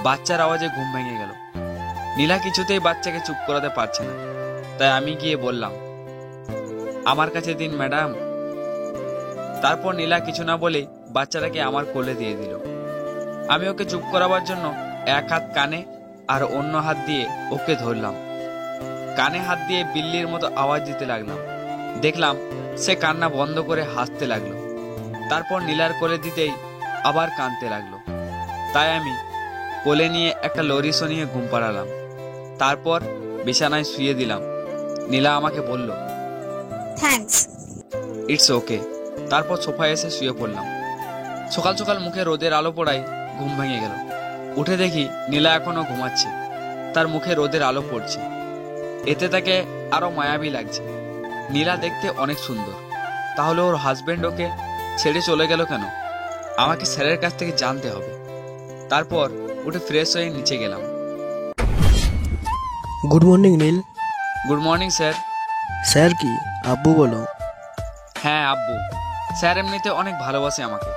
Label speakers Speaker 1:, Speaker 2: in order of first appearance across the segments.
Speaker 1: বাচ্চার আওয়াজে ঘুম ভেঙে গেল। নীলা কিছুতেই বাচ্চাকে চুপ করাতে পারছে না, তাই আমি গিয়ে বললাম, আমার কাছে দিন ম্যাডাম। তারপর নীলা কিছু না বলেই বাচ্চাটাকে আমার কোলে দিয়ে দিল। আমি ওকে চুপ করাবার জন্য এক হাত কানে আর অন্য হাত দিয়ে ওকে ধরলাম। কানে হাত দিয়ে বিল্লির মতো আওয়াজ দিতে লাগলাম। দেখলাম সে কান্না বন্ধ করে হাসতে লাগলো। তারপর নীলার কোলে দিতেই আবার কাঁদতে লাগলো। তাই আমি কোলে নিয়ে একটা লরিসো নিয়ে ঘুম পাড়ালাম। তারপর বিছানায় শুয়ে দিলাম। নীলা আমাকে বলল,
Speaker 2: থ্যাঙ্কস।
Speaker 1: It's okay. তারপর সোফায় এসে শুয়ে পড়লাম। সকাল সকাল মুখে রোদের আলো পড়ায় ঘুম ভেঙে গেল। উঠে দেখি নীলা এখনো ঘুমাচ্ছে, তার মুখে রোদের আলো পড়ছে। এতে তাকে আরো মায়াবী লাগছে। নীলা দেখতে অনেক সুন্দর, তাহলে ওর হাজবেন্ড ওকে ছেড়ে চলে গেল কেন? আমাকে স্যারের কাছ থেকে জানতে হবে। তারপর উঠে ফ্রেশ হয়ে নিচে গেলাম।
Speaker 3: Good morning Neel.
Speaker 1: Good morning sir.
Speaker 3: Sir কি আব্বু বলো?
Speaker 1: হ্যাঁ আব্বু। স্যার এমনিতে অনেক ভালোবাসে আমাকে।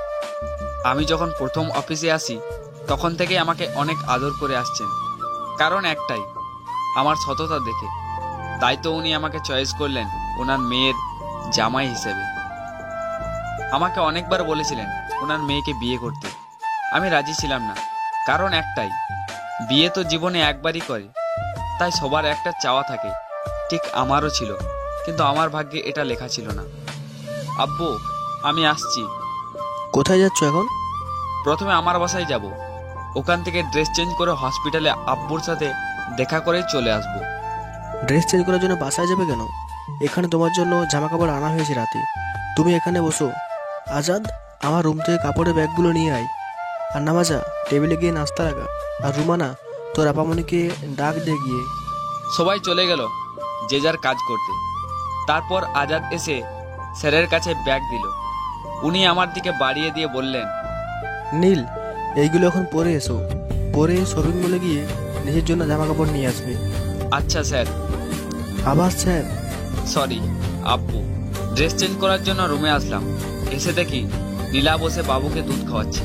Speaker 1: আমি যখন প্রথম অফিসে আসি তখন থেকে আমাকে অনেক আদর করে আসছেন। কারণ একটাই, আমার সততা দেখে। তাই তো উনি আমাকে চয়েস করলেন ওনার মেয়ের জামাই হিসেবে। আমাকে অনেকবার বলেছিলেন ওনার মেয়েকে বিয়ে করতে। আমি রাজি ছিলাম না, কারণ একটাই, বিয়ে তো জীবনে একবারই করে, তাই সবার একটা চাওয়া থাকে। ঠিক আমারও ছিল, কিন্তু আমার ভাগ্যে এটা লেখা ছিল না। আব্বু, আমি আসছি।
Speaker 3: কোথায় যাচ্ছ এখন?
Speaker 1: প্রথমে আমার বাসায় যাব, ওখান থেকে ড্রেস চেঞ্জ করে হসপিটালে আব্বুর সাথে দেখা করেই চলে আসব।
Speaker 3: ড্রেস চেঞ্জ করার জন্য বাসায় যাবে কেন? এখানে তোমার জন্য জামা কাপড় আনা হয়েছে রাতে। তুমি এখানে বসো। আজাদ, আমার রুম থেকে কাপড়ের ব্যাগগুলো নিয়ে আয়। আর নামাজা, টেবিলে গিয়ে নাস্তা রাখা। আর রুমানা, তোর আপামনিকে ডাক দে গিয়ে।
Speaker 1: সবাই চলে গেল যে যার কাজ করতে। তারপর আজাদ এসে স্যারের কাছে ব্যাগ দিল। উনি আমার দিকে বাড়িয়ে দিয়ে বললেন,
Speaker 3: নীল, এইগুলো এখন পরে এসো। পরে শপিং মলে গিয়ে নিজের জন্য জামা কাপড় নিয়ে আসবে।
Speaker 1: আচ্ছা স্যার।
Speaker 3: আবার স্যার?
Speaker 1: সরি আব্বু। ড্রেস চেঞ্জ করার জন্য রুমে আসলাম। এসে দেখি নীলা বসে বাবুকে দুধ খাওয়াচ্ছে।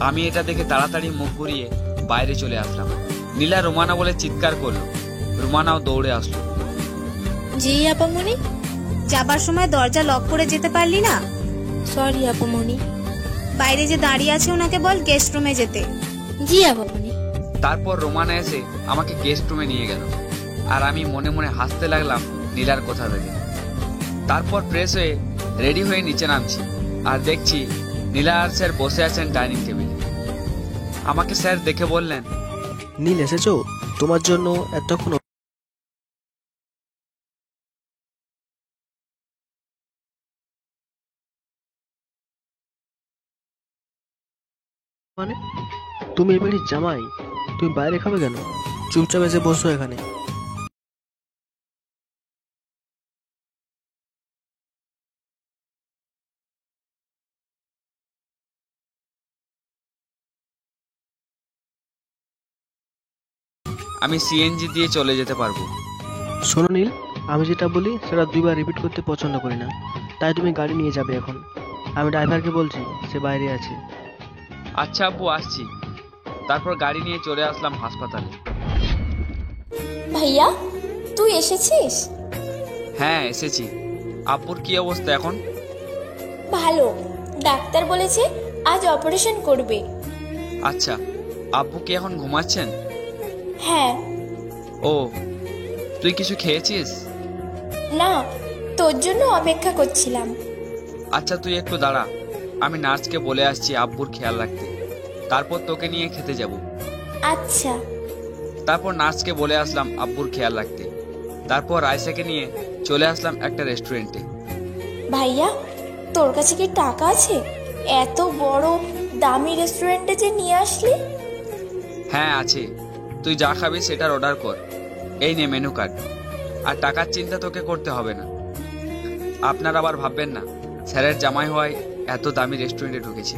Speaker 1: আমি এটা দেখে তাড়াতাড়ি মুখ ঘুরিয়ে বাইরে চলে আসলাম। নীলা রুমানা বলে চিৎকার করলো। রুমানাও দৌড়ে আসলো।
Speaker 2: জি আপামনি। যাবার সময় দরজা লক করে যেতে পারলি না?
Speaker 4: সরি আপামনি।
Speaker 2: বাইরে যে দাঁড়িয়ে আছে ওনাকে বল গেস্ট রুমে যেতে।
Speaker 4: জি আপামনি।
Speaker 1: তারপর রোমানা এসে আমাকে গেস্ট রুমে নিয়ে গেল, আর আমি মনে মনে হাসতে লাগলাম নীলার কথা ভেবে। তারপর ফ্রেশ হয়ে রেডি হয়ে নিচে নামছি, আর দেখছি নীলা আর স্যার বসে আছেন ডাইনিং টেবিলে। আমাকে স্যার দেখে বললেন,
Speaker 3: নীল এসেছো? তোমার জন্য এতক্ষণ মানে তুমি এই বাড়ির জামাই, তুমি বাইরে খাবে কেন? চুপচাপ এসে বসো এখানে।
Speaker 1: আমি সিএনজি দিয়ে চলে যেতে পারবো।
Speaker 3: শোনো নীল, আমি যেটা বলি সেটা দুইবার রিপিট করতে পছন্দ করি না। তাই তুমি গাড়ি নিয়ে যাবে এখন। আমি ড্রাইভারকে বলছি, সে বাইরে আছে।
Speaker 1: আচ্ছা আব্বু, আসছি। তারপর গাড়ি নিয়ে চলে আসলাম হাসপাতালে।
Speaker 4: ভাইয়া, তুই এসেছিস?
Speaker 1: হ্যাঁ এসেছি। আব্বুর কি অবস্থা এখন?
Speaker 4: ভালো, ডাক্তার বলেছে আজ অপারেশন করবে।
Speaker 1: আচ্ছা, আব্বু কি এখন ঘুমাচ্ছেন?
Speaker 4: হ্যাঁ।
Speaker 1: ও, তুই কিছু খেয়েছিস?
Speaker 4: না, তোর জন্য অপেক্ষা করছিলাম।
Speaker 1: আচ্ছা তুই একটু দাঁড়া, আমি নার্সকে বলে আসছি আব্বুর খেয়াল রাখতে। তারপর তোকে নিয়ে খেতে যাব।
Speaker 4: আচ্ছা।
Speaker 1: তারপর নার্সকে বলে আসলাম আব্বুর খেয়াল রাখতে। তারপর রাইসাকে নিয়ে চলে আসলাম একটা রেস্টুরেন্টে।
Speaker 4: ভাইয়া, তোর কাছে কি টাকা আছে এত বড় দামি রেস্টুরেন্টে যে নিয়ে আসলি?
Speaker 1: হ্যাঁ আছে, তুই যা খাবি সেটার অর্ডার কর। এই নে মেনু কার্ড। আর টাকার চিন্তা তোকে করতে হবে না। আপনার আবার ভাববেন না স্যারের জামাই হওয়ায় এত দামি রেস্টুরেন্টে ঢুকেছে।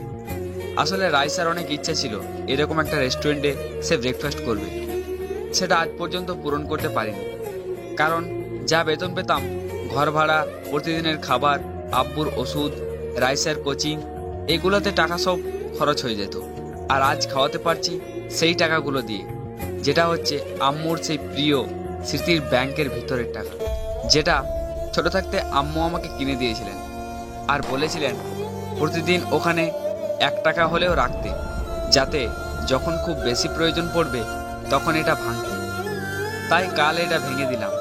Speaker 1: আসলে রাইসার অনেক ইচ্ছা ছিল এরকম একটা রেস্টুরেন্টে সে ব্রেকফাস্ট করবে। সেটা আজ পর্যন্ত পূরণ করতে পারিনি, কারণ যা বেতন পেতাম, ঘর ভাড়া, প্রতিদিনের খাবার, আব্বুর ওষুধ, রাইসার কোচিং, এগুলোতে টাকা সব খরচ হয়ে যেত। আর আজ খাওয়াতে পারছি সেই টাকাগুলো দিয়ে, যেটা হচ্ছে আম্মুর সেই প্রিয় স্মৃতির ব্যাংকের ভিতরের টাকা, যেটা ছোট থাকতে আম্মু আমাকে কিনে দিয়েছিলেন আর বলেছিলেন প্রতিদিন ওখানে 1 টাকা হলেও রাখতে, যাতে যখন খুব বেশি প্রয়োজন পড়বে তখন এটা ভাঙতে। তাই কাল এটা ভেঙে দিলাম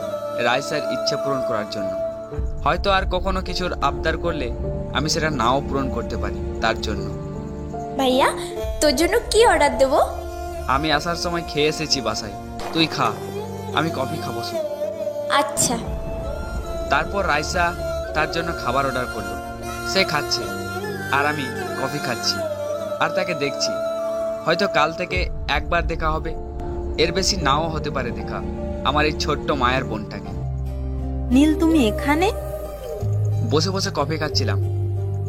Speaker 1: রাইসার ইচ্ছে পূরণ করার জন্য। হয়তো আর কখনো কিছুর আবদার করলে আমি সেটা নাও পূরণ করতে পারি, তার জন্য।
Speaker 4: ভাইয়া, তোর জন্য কি অর্ডার দেবো?
Speaker 1: আমি আসার সময় খেয়ে এসেছি বাসায়, তুই খা, আমি কফি খাবো শুধু।
Speaker 4: আচ্ছা।
Speaker 1: তারপর রাইসা তার জন্য খাবার অর্ডার করলো। সে খাচ্ছে আর আমি কফি খাচ্ছি আর তাকে দেখছি। হয়তো কাল থেকে একবার দেখা হবে, এর বেশি নাও হতে পারে দেখা আমার এই ছোট্ট মায়ের বোনটাকে।
Speaker 5: নীল, তুমি এখানে?
Speaker 1: বসে বসে কফি খাচ্ছিলাম,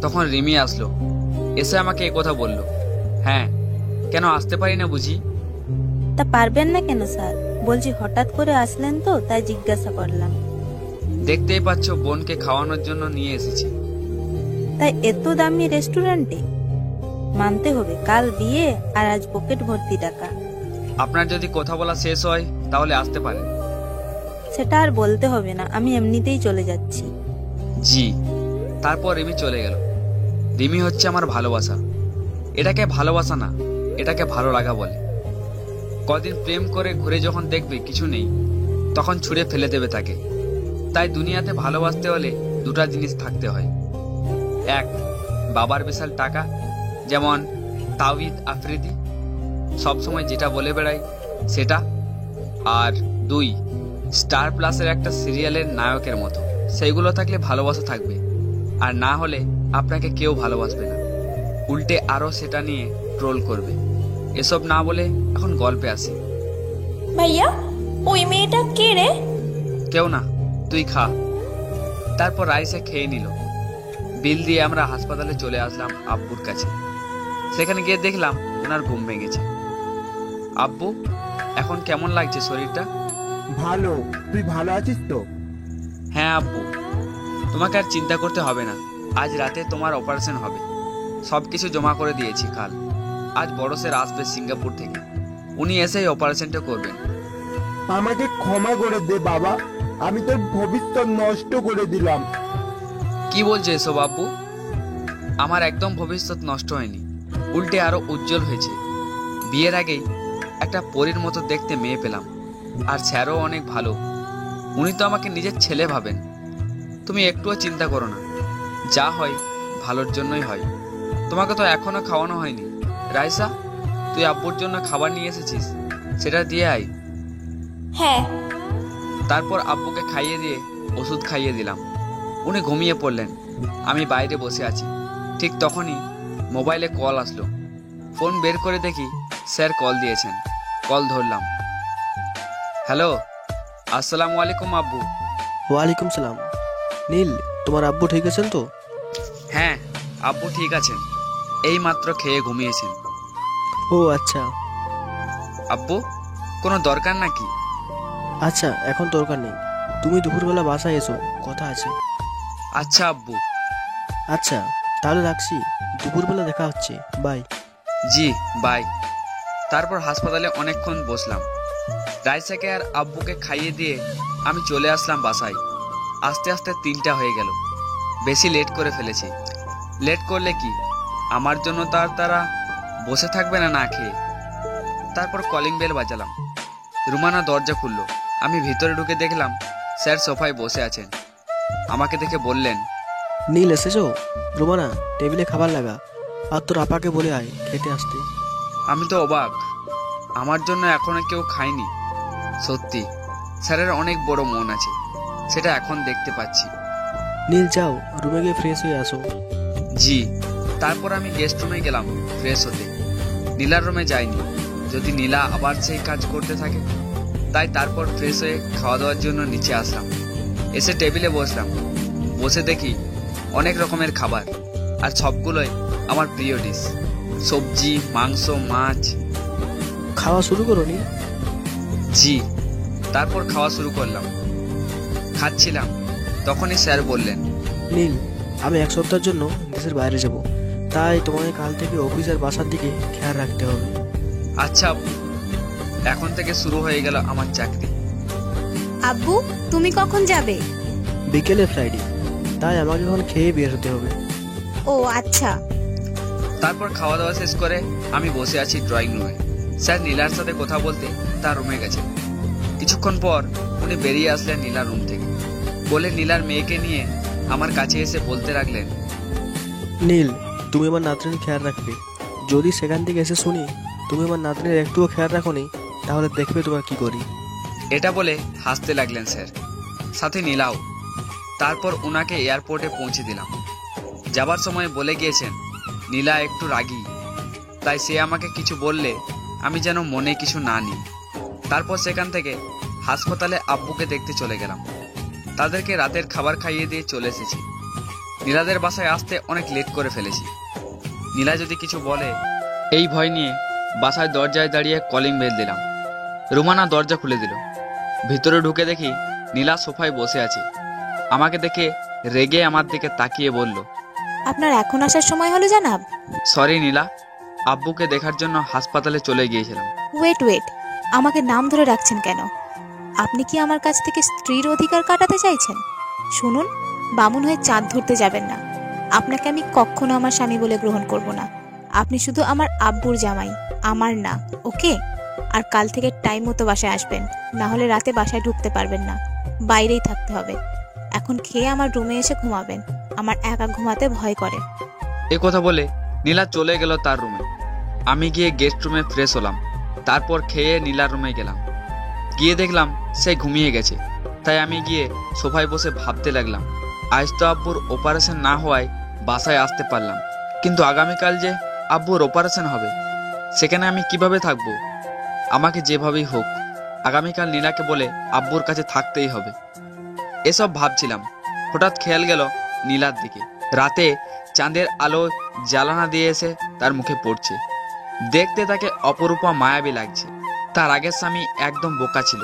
Speaker 1: তখন রিমি আসলো। এসে আমাকে কথা বলল। হ্যাঁ, কেন আসতে পারি না বুঝি?
Speaker 5: তা পারবেন না কেন স্যার? বলছি হঠাৎ করে আসলেন তো, তাই জিজ্ঞাসা করলাম।
Speaker 1: দেখতেই পাচ্ছ বোনকে খাওয়ানোর জন্য নিয়ে এসেছি।
Speaker 5: তাই এত দামি রেস্টুরেন্টে? মানতে হবে, কাল বিয়ে আর আজ পকেট ভর্তি টাকা।
Speaker 1: আপনার যদি কথা বলা শেষ হয় তাহলে আসতে পারেন।
Speaker 5: সেটা আর বলতে হবে না, আমি এমনিতেই চলে যাচ্ছি।
Speaker 1: জি। তারপর রিমি চলে গেল। রিমি হচ্ছে আমার ভালোবাসা। এটাকে ভালোবাসা না, এটাকে ভালো লাগা বলে। কদিন প্রেম করে ঘুরে যখন দেখবে কিছু নেই, তখন ছুঁড়ে ফেলে দেবে তাকে। তাই দুনিয়াতে ভালোবাসতে হলে দুটা জিনিস থাকতে হয়। 1, বাবার বিশাল টাকা, যেমন তাওহিদ আফ্রিদি, সবসময় যেটা বলে বেড়াই সেটা। আর 2, স্টার প্লাসের একটা সিরিয়ালের নায়কের মতো, সেইগুলো থাকলে ভালোবাসা থাকবে। আর না হলে আপনাকে কেউ ভালোবাসবে না, উল্টে আরো সেটা নিয়ে ট্রোল করবে। এসব না বলে এখন গল্পে আসি।
Speaker 4: ভাইয়া, ওই মেয়েটা কে রে?
Speaker 1: কেউ না, তুই খা। তারপর রাইসে খেয়ে নিল। বিল দিয়ে আমরা হাসপাতালে চলে আসলাম আব্বুর কাছে। সেখানে গিয়ে দেখলাম ওনার ঘুম ভেঙেছে। আব্বু, এখন কেমন লাগছে শরীরটা?
Speaker 6: ভালো। তুই ভালো আছিস তো?
Speaker 1: হ্যাঁ আব্বু, তোমাকে আর চিন্তা করতে হবে না। আজ রাতে তোমার অপারেশন হবে। সবকিছু জমা করে দিয়েছি কাল। আজ বড় স্যার আসবে সিঙ্গাপুর থেকে, উনি এসেই অপারেশনটা করবেন।
Speaker 6: আমাকে ক্ষমা করে দে বাবা, আমি তোর ভবিষ্যৎ নষ্ট করে দিলাম।
Speaker 1: কি বলছো এসব আব্বু? আমার একদম ভবিষ্যৎ নষ্ট হয়নি, উল্টে আরো উজ্জ্বল হয়েছে। বিয়ের আগেই একটা পরীর মতো দেখতে মেয়ে পেলাম। আর স্যারও অনেক ভালো, উনি তো আমাকে নিজের ছেলে ভাবেন। তুমি একটুও চিন্তা করো না, যা হয় ভালোর জন্যই হয়। তোমাকে তো এখনো খাওয়ানো হয়নি। রাইসা, তুই আব্বুর জন্য খাবার নিয়ে এসেছিস, সেটা দিয়ে আয়।
Speaker 4: হ্যাঁ।
Speaker 1: তারপর আব্বুকে খাইয়ে দিয়ে ওষুধ খাইয়ে দিলাম। উনি ঘুমিয়ে পড়লেন। আমি বাইরে বসে আছি। ঠিক তখনই মোবাইলে কল আসলো। ফোন বের করে দেখি স্যার কল দিয়েছেন। কল ধরলাম। হ্যালো, আসসালামু আলাইকুম আব্বু।
Speaker 3: ওয়ালাইকুম সালাম। নীল, তোমার আব্বু ঠিক আছেন তো?
Speaker 1: হ্যাঁ, আব্বু ঠিক আছেন, এই মাত্র খেয়ে ঘুমিয়েছেন।
Speaker 3: ও আচ্ছা।
Speaker 1: আব্বু, কোনো দরকার নাকি?
Speaker 3: আচ্ছা, এখন দরকার নেই। তুমি দুপুরবেলা বাসায় এসো, কথা আছে।
Speaker 1: আচ্ছা আব্বু।
Speaker 3: আচ্ছা, তাহলে রাখছি। দুপুরবেলা দেখা হচ্ছে। বাই।
Speaker 1: জি, বাই। তারপর হাসপাতালে অনেকক্ষণ বসলাম। রাইসাকে আর আব্বুকে খাইয়ে দিয়ে আমি চলে আসলাম বাসায়। আস্তে আস্তে 3টা হয়ে গেল। বেশি লেট করে ফেলেছি। লেট করলে কি, আমার জন্য তো আর তারা বসে থাকবে না না খেয়ে। তারপর কলিং বেল বাজালাম। রুমানা দরজা খুললো। আমি ভিতরে ঢুকে দেখলাম স্যার সোফায় বসে আছেন। আমাকে দেখে বললেন,
Speaker 3: নীল এসেছো? রুমানা, টেবিলে খাবার লাগা, আর তোর আপাকে বলে আয় খেতে আসতে।
Speaker 1: আমি তো অবাক, আমার জন্য এখনো কেউ খায়নি। সত্যি স্যারের অনেক বড় মন আছে, সেটা এখন দেখতে পাচ্ছি।
Speaker 3: নীল, যাও রুমে গিয়ে ফ্রেশ হয়ে আসো।
Speaker 1: জি। তারপর আমি গেস্ট রুমে গেলাম ফ্রেশ হতে। নীলার রুমে যাইনি, যদি নীলা আবার সেই কাজ করতে থাকে। তাই তারপর ফ্রেশ হয়ে খাওয়া দাওয়ার জন্য নিচে আসলাম। এসে টেবিলে বসলাম। বসে দেখি অনেক রকমের খাবার, আর সবগুলোই আমার প্রিয় ডিশ। সবজি, মাংস, মাছ।
Speaker 3: খাওয়া শুরু করো নীল।
Speaker 1: জি। তারপর খাওয়া শুরু করলাম। খাচ্ছিলাম, তখনই স্যার বললেন,
Speaker 3: নীল, আমি 1 সপ্তাহের জন্য দেশের বাইরে যাব, তাই তোমাকে কাল থেকে অফিস আর বাসার দিকে খেয়াল রাখতে হবে।
Speaker 1: আচ্ছা আব্বু, এখন থেকে শুরু হয়ে গেল আমার চাকরি।
Speaker 2: আব্বু তুমি কখন যাবে?
Speaker 3: বিকেলে ফ্লাইটে, তাই আমাকে এখন খেয়ে বের হতে হবে।
Speaker 2: ও আচ্ছা।
Speaker 1: তারপর খাওয়া দাওয়া শেষ করে আমি বসে আছি ড্রয়িং রুমে। স্যার নীলার সাথে কথা বলতে তার রুমে গেছেন। কিছুক্ষণ পর উনি বেরিয়ে আসলেন নীলার রুম থেকে। বলে নীলার মেয়েকে নিয়ে আমার কাছে এসে বলতে লাগলেন,
Speaker 3: নীল, তুমি আমার নাতনির খেয়াল রাখবে। যদি সেখান থেকে এসে শুনি তুমি আমার নাতনির একটুও খেয়াল রাখোনি, তাহলে দেখবে তোমার কি করি।
Speaker 1: এটা বলে হাসতে লাগলেন স্যার, সাথে নীলাও। তারপর ওনাকে এয়ারপোর্টে পৌঁছে দিলাম। যাবার সময় বলে গিয়েছেন নীলা একটু রাগী, তাই সে আমাকে কিছু বললে আমি যেন মনে কিছু না নিই। তারপর সেখান থেকে হাসপাতালে আব্বুকে দেখতে চলে গেলাম। তাদেরকে রাতের খাবার খাইয়ে দিয়ে চলে এসেছি। নীলাদের বাসায় আসতে অনেক লেট করে ফেলেছি। নীলা যদি কিছু বলে এই ভয় নিয়ে বাসায় দরজায় দাঁড়িয়ে কলিং বেল দিলাম। রুমানা দরজা খুলে দিল। ভিতরে ঢুকে দেখি নীলা সোফায় বসে আছে। আমাকে দেখে রেগে আমার দিকে তাকিয়ে বলল,
Speaker 2: আপনার এখন আসার সময় হলো জানাব?
Speaker 1: সরি নীলা, আব্বুকে দেখার জন্য হাসপাতালে চলে গিয়েছিলাম।
Speaker 2: ওয়েট, আমাকে নাম ধরে রাখছেন কেন? আপনি কি আমার কাছ থেকে স্ত্রীর অধিকার কাটাতে চাইছেন? শুনুন, বামুন হয়ে চাঁদ ধরতে যাবেন না। আপনাকে আমি কখনো আমার স্বামী বলে গ্রহণ করব না। আপনি শুধু আমার আব্বুর জামাই, আমার না, ওকে? আর কাল থেকে টাইম মতো বাসায় আসবেন, না হলে রাতে বাসায় ঢুকতে পারবেন না, বাইরেই থাকতে হবে। এখন খেয়ে আমার রুমে এসে ঘুমাবেন, আমার একা ঘুমাতে ভয় করে।
Speaker 1: এ কথা বলে নীলা চলে গেল তার রুমে। আমি গিয়ে গেস্ট রুমে ফ্রেশ হলাম। তারপর খেয়ে নীলার রুমে গেলাম। গিয়ে দেখলাম সে ঘুমিয়ে গেছে। তাই আমি গিয়ে সোফায় বসে ভাবতে লাগলাম, আজ তো আব্বুর অপারেশন না হওয়ায় বাসায় আসতে পারলাম, কিন্তু আগামীকাল যে আব্বুর অপারেশন হবে, সেখানে আমি কিভাবে থাকবো? আমাকে যেভাবেই হোক আগামীকাল নীলাকে বলে আব্বুর কাছে থাকতেই হবে। এসব ভাবছিলাম, হঠাৎ খেয়াল গেল নীলার দিকে। রাতে চাঁদের আলো জ্বালানা দিয়ে এসে তার মুখে পড়ছে। দেখতে তাকে অপরূপা মায়াবী লাগছে। তার আগের স্বামী একদম বোকা ছিল।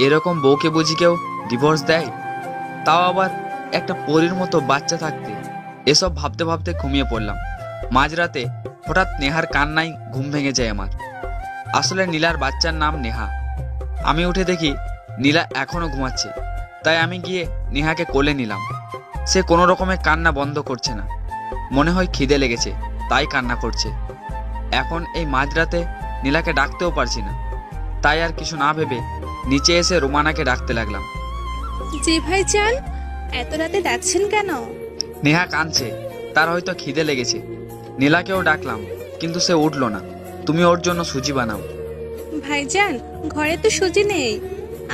Speaker 1: এরকম বউকে বুঝি কেউ ডিভোর্স দেয়? তাও আবার একটা পরীর মতো বাচ্চা থাকতে। এসব ভাবতে ভাবতে ঘুমিয়ে পড়লাম। মাঝরাতে হঠাৎ নেহার কান্নায় ঘুম ভেঙে যায় আমার। আসলে নীলার বাচ্চার নাম নেহা। আমি উঠে দেখি নীলা এখনো ঘুমাচ্ছে। তাই আমি গিয়ে নেহাকে কোলে নিলাম। সে কোনো রকমে কান্না বন্ধ করছে না। মনে হয় খিদে লেগেছে, তাই কান্না করছে। এখন এই মাঝরাতে নীলাকে ডাকতেও পারছি না। তাই আর কিছু না ভেবে নিচে এসে রুমানাকে ডাকতে লাগলাম।
Speaker 7: জি ভাইজান, এত রাতে ডাকছেন কেন?
Speaker 1: নেহা কাঁদছে, তার হয়তো খিদে লেগেছে। নীলাকেও ডাকলাম, কিন্তু সে উঠলো না। তুমি ওর জন্য সুজি বানাও।
Speaker 7: ভাইজান, ঘরে তো সুজি নেই।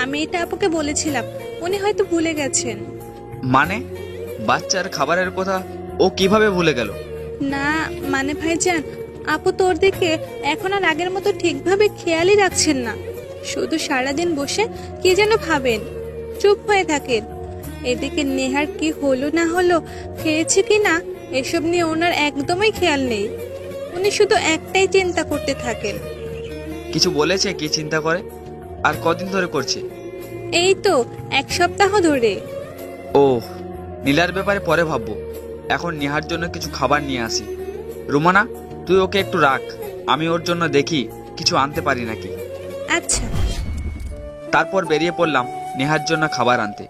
Speaker 7: আমি এটা আপুকে বলেছিলাম, উনি হয়তো ভুলে গেছেন।
Speaker 1: মানে বাচ্চার খাবারের কথা ও কিভাবে ভুলে গেল?
Speaker 7: না মানে ভাইজান, আপু তোর দিকে এখন আর আগের মতো ঠিকভাবে খেয়ালই রাখছেন না। শুধু সারাদিন বসে কি যেন ভাবেন, চুপ হয়ে থাকেন। এদিকে নেহার কি হলো না হলো, খেয়েছে কি না, এসব নিয়ে ওনার একদমই খেয়াল নেই। উনি শুধু একটাই চিন্তা করতে থাকেন।
Speaker 1: কিছু বলেছে কি চিন্তা করে? আর কদিন ধরে করছে?
Speaker 7: এই তো 1 সপ্তাহ ধরে।
Speaker 1: ও, নীলার ব্যাপারে পরে ভাববো। এখন নেহার জন্য কিছু খাবার নিয়ে আসি। রুমানা, তুই ওকে একটু রাখ, আমি ওর জন্য দেখি কিছু আনতে পারি নাকি।
Speaker 7: আচ্ছা।
Speaker 1: তারপর বেরিয়ে পড়লাম নেহার জন্য খাবার আনতে।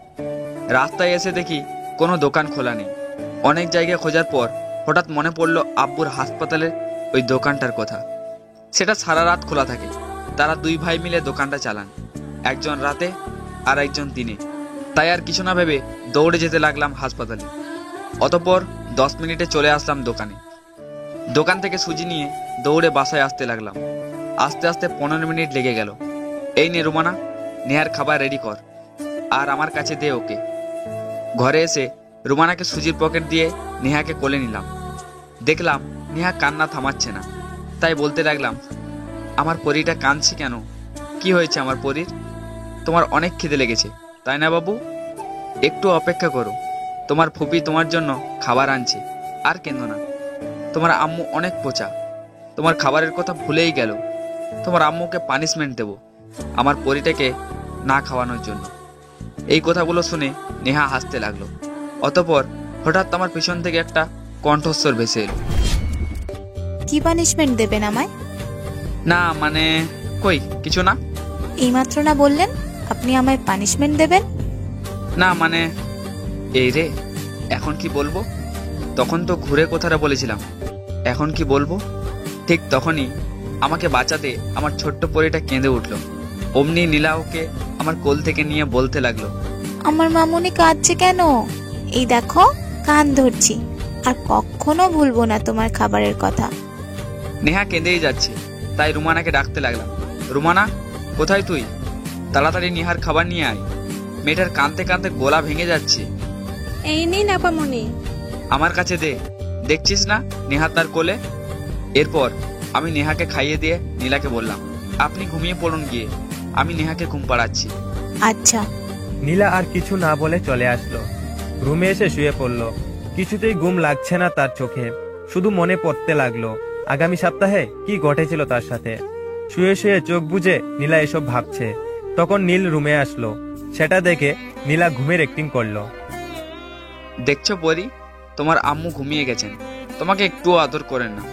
Speaker 1: রাস্তায় এসে দেখি কোনো দোকান খোলা নেই। অনেক জায়গায় খোঁজার পর হঠাৎ মনে পড়লো আব্বুর হাসপাতালের ওই দোকানটার কথা। সেটা সারা রাত খোলা থাকে। তারা 2 ভাই মিলে দোকানটা চালান, একজন রাতে আর একজন দিনে। তাই আর কিছু না ভেবে দৌড়ে যেতে লাগলাম হাসপাতালে। অতঃপর 10 মিনিটে চলে আসলাম দোকানে। দোকান থেকে সুজি নিয়ে দৌড়ে বাসায় আসতে লাগলাম। আস্তে আস্তে 15 মিনিট লেগে গেল। এই নে রুমানা, নেহার খাবার রেডি কর আর আমার কাছে দে ওকে। ঘরে এসে রুমানাকে সুজির পকেট দিয়ে নেহাকে কোলে নিলাম। দেখলাম নেহা কান্না থামাচ্ছে না। তাই বলতে লাগলাম, আমার পরীটা কাঁদছে কেন? কি হয়েছে আমার পরীর? তোমার অনেক খিদে লেগেছে তাই না বাবু? একটু অপেক্ষা করো, তোমার ফুপি তোমার জন্য খাবার আনছে। আর কেঁদো না। তোমার আম্মু অনেক পোচা, তোমার খাবারের কথা ভুলেই গেল। তোমার আম্মুকে পানিশমেন্ট দেব আমার পরীটাকে না খাওয়ানোর জন্য। এই কথাগুলো শুনে নেহা হাসতে লাগলো। অতঃপর হঠাৎ আমার পিছন থেকে একটা কণ্ঠস্বর ভেসে এলো।
Speaker 2: কি পানিশমেন্ট দেবেন আমায়?
Speaker 1: না মানে কই কিছু না।
Speaker 2: এইমাত্র না বললেন আপনি আমায় পানিশমেন্ট দেবেন?
Speaker 1: না মানে এই রে, এখন কি বলবো? তখন তো ঘুরে কথাটা বলেছিলাম, এখন কি বলবো? ঠিক তখনই আমাকে বাঁচাতে আমার ছোট্ট পরীটা কেঁদে উঠলো। অমনি নীলা ওকে আমার কোল থেকে নিয়ে বলতে লাগলো,
Speaker 2: আমার মামুনি কাঁদছে কেন? এই দেখো কান ধরছি, আর কখনো ভুলবো না তোমার খাবারের কথা।
Speaker 1: নেহা কেঁদেই যাচ্ছে, তাই রুমানাকে ডাকতে লাগলাম। রুমানা, কোথায় তুই? তাড়াতাড়ি নিহার খাবার নিয়ে আয়। মেয়েটার কাঁদতে কাঁদতে গলা ভেঙে যাচ্ছে।
Speaker 7: এই নিন আপামনি।
Speaker 1: আমার কাছে দে, দেখছিস না নেহা তার কোলে। এরপর আমি নেহাকে খাইয়ে দিয়ে নীলাকে বললাম, আপনি ঘুমিয়ে পড়ুন গিয়ে, আমি নেহাকে ঘুম পাড়াচ্ছি।
Speaker 2: আচ্ছা।
Speaker 8: নীলা আর কিছু না বলে চলে আসলো। রুমে এসে শুয়ে পড়লো। কিছুতেই ঘুম লাগছে না তার চোখে, শুধু মনে পড়তে লাগলো আগামী সপ্তাহে কি ঘটেছিল তার সাথে। শুয়ে শুয়ে চোখ বুজে নীলা এসব ভাবছে। তখন নীল রুমে আসলো। সেটা দেখে নীলা ঘুমের অ্যাক্টিং করলো।
Speaker 1: দেখছো পরি, তোমার আম্মু ঘুমিয়ে গেছেন, তোমাকে একটুও আদর করেন না।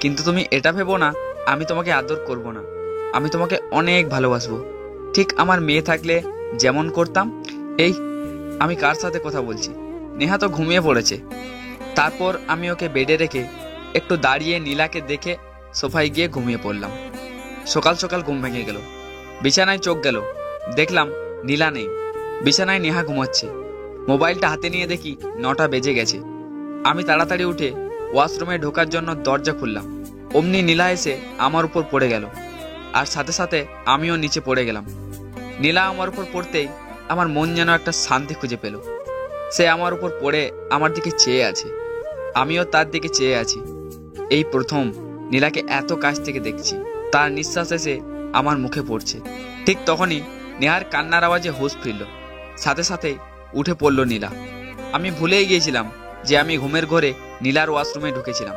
Speaker 1: কিন্তু তুমি এটা ভেবো না আমি তোমাকে আদর করব না। আমি তোমাকে অনেক ভালোবাসবো, ঠিক আমার মেয়ে থাকলে যেমন করতাম। এই আমি কার সাথে কথা বলছি? নেহা তো ঘুমিয়ে পড়েছে। তারপর আমি ওকে বেডে রেখে একটু দাঁড়িয়ে নীলাকে দেখে সোফায় গিয়ে ঘুমিয়ে পড়লাম। সকাল সকাল ঘুম ভেঙে গেল, বিছানায় চোখ গেল, দেখলাম নীলা নেই, বিছানায় নেহা ঘুমাচ্ছে। মোবাইলটা হাতে নিয়ে দেখি 9টা বেজে গেছে। আমি তাড়াতাড়ি উঠে ওয়াশরুমে ঢোকার জন্য দরজা খুললাম। অমনি নীলা এসে আমার উপর পড়ে গেল, আর সাথে সাথে আমিও নিচে পড়ে গেলাম। নীলা আমার উপর পড়তেই আমার মন যেন একটা শান্তি খুঁজে পেল। সে আমার উপর পড়ে আমার দিকে চেয়ে আছে, আমিও তার দিকে চেয়ে আছি। এই প্রথম নীলাকে এত কাছ থেকে দেখছি। তার নিঃশ্বাস এসে আমার মুখে পড়ছে। ঠিক তখনই নেহার কান্নার আওয়াজে হুঁশ ফিরল। সাথে সাথেই উঠে পড়ল নীলা। আমি ভুলেই গিয়েছিলাম যে আমি ঘুমের ঘরে নীলার ওয়াশরুমে ঢুকেছিলাম।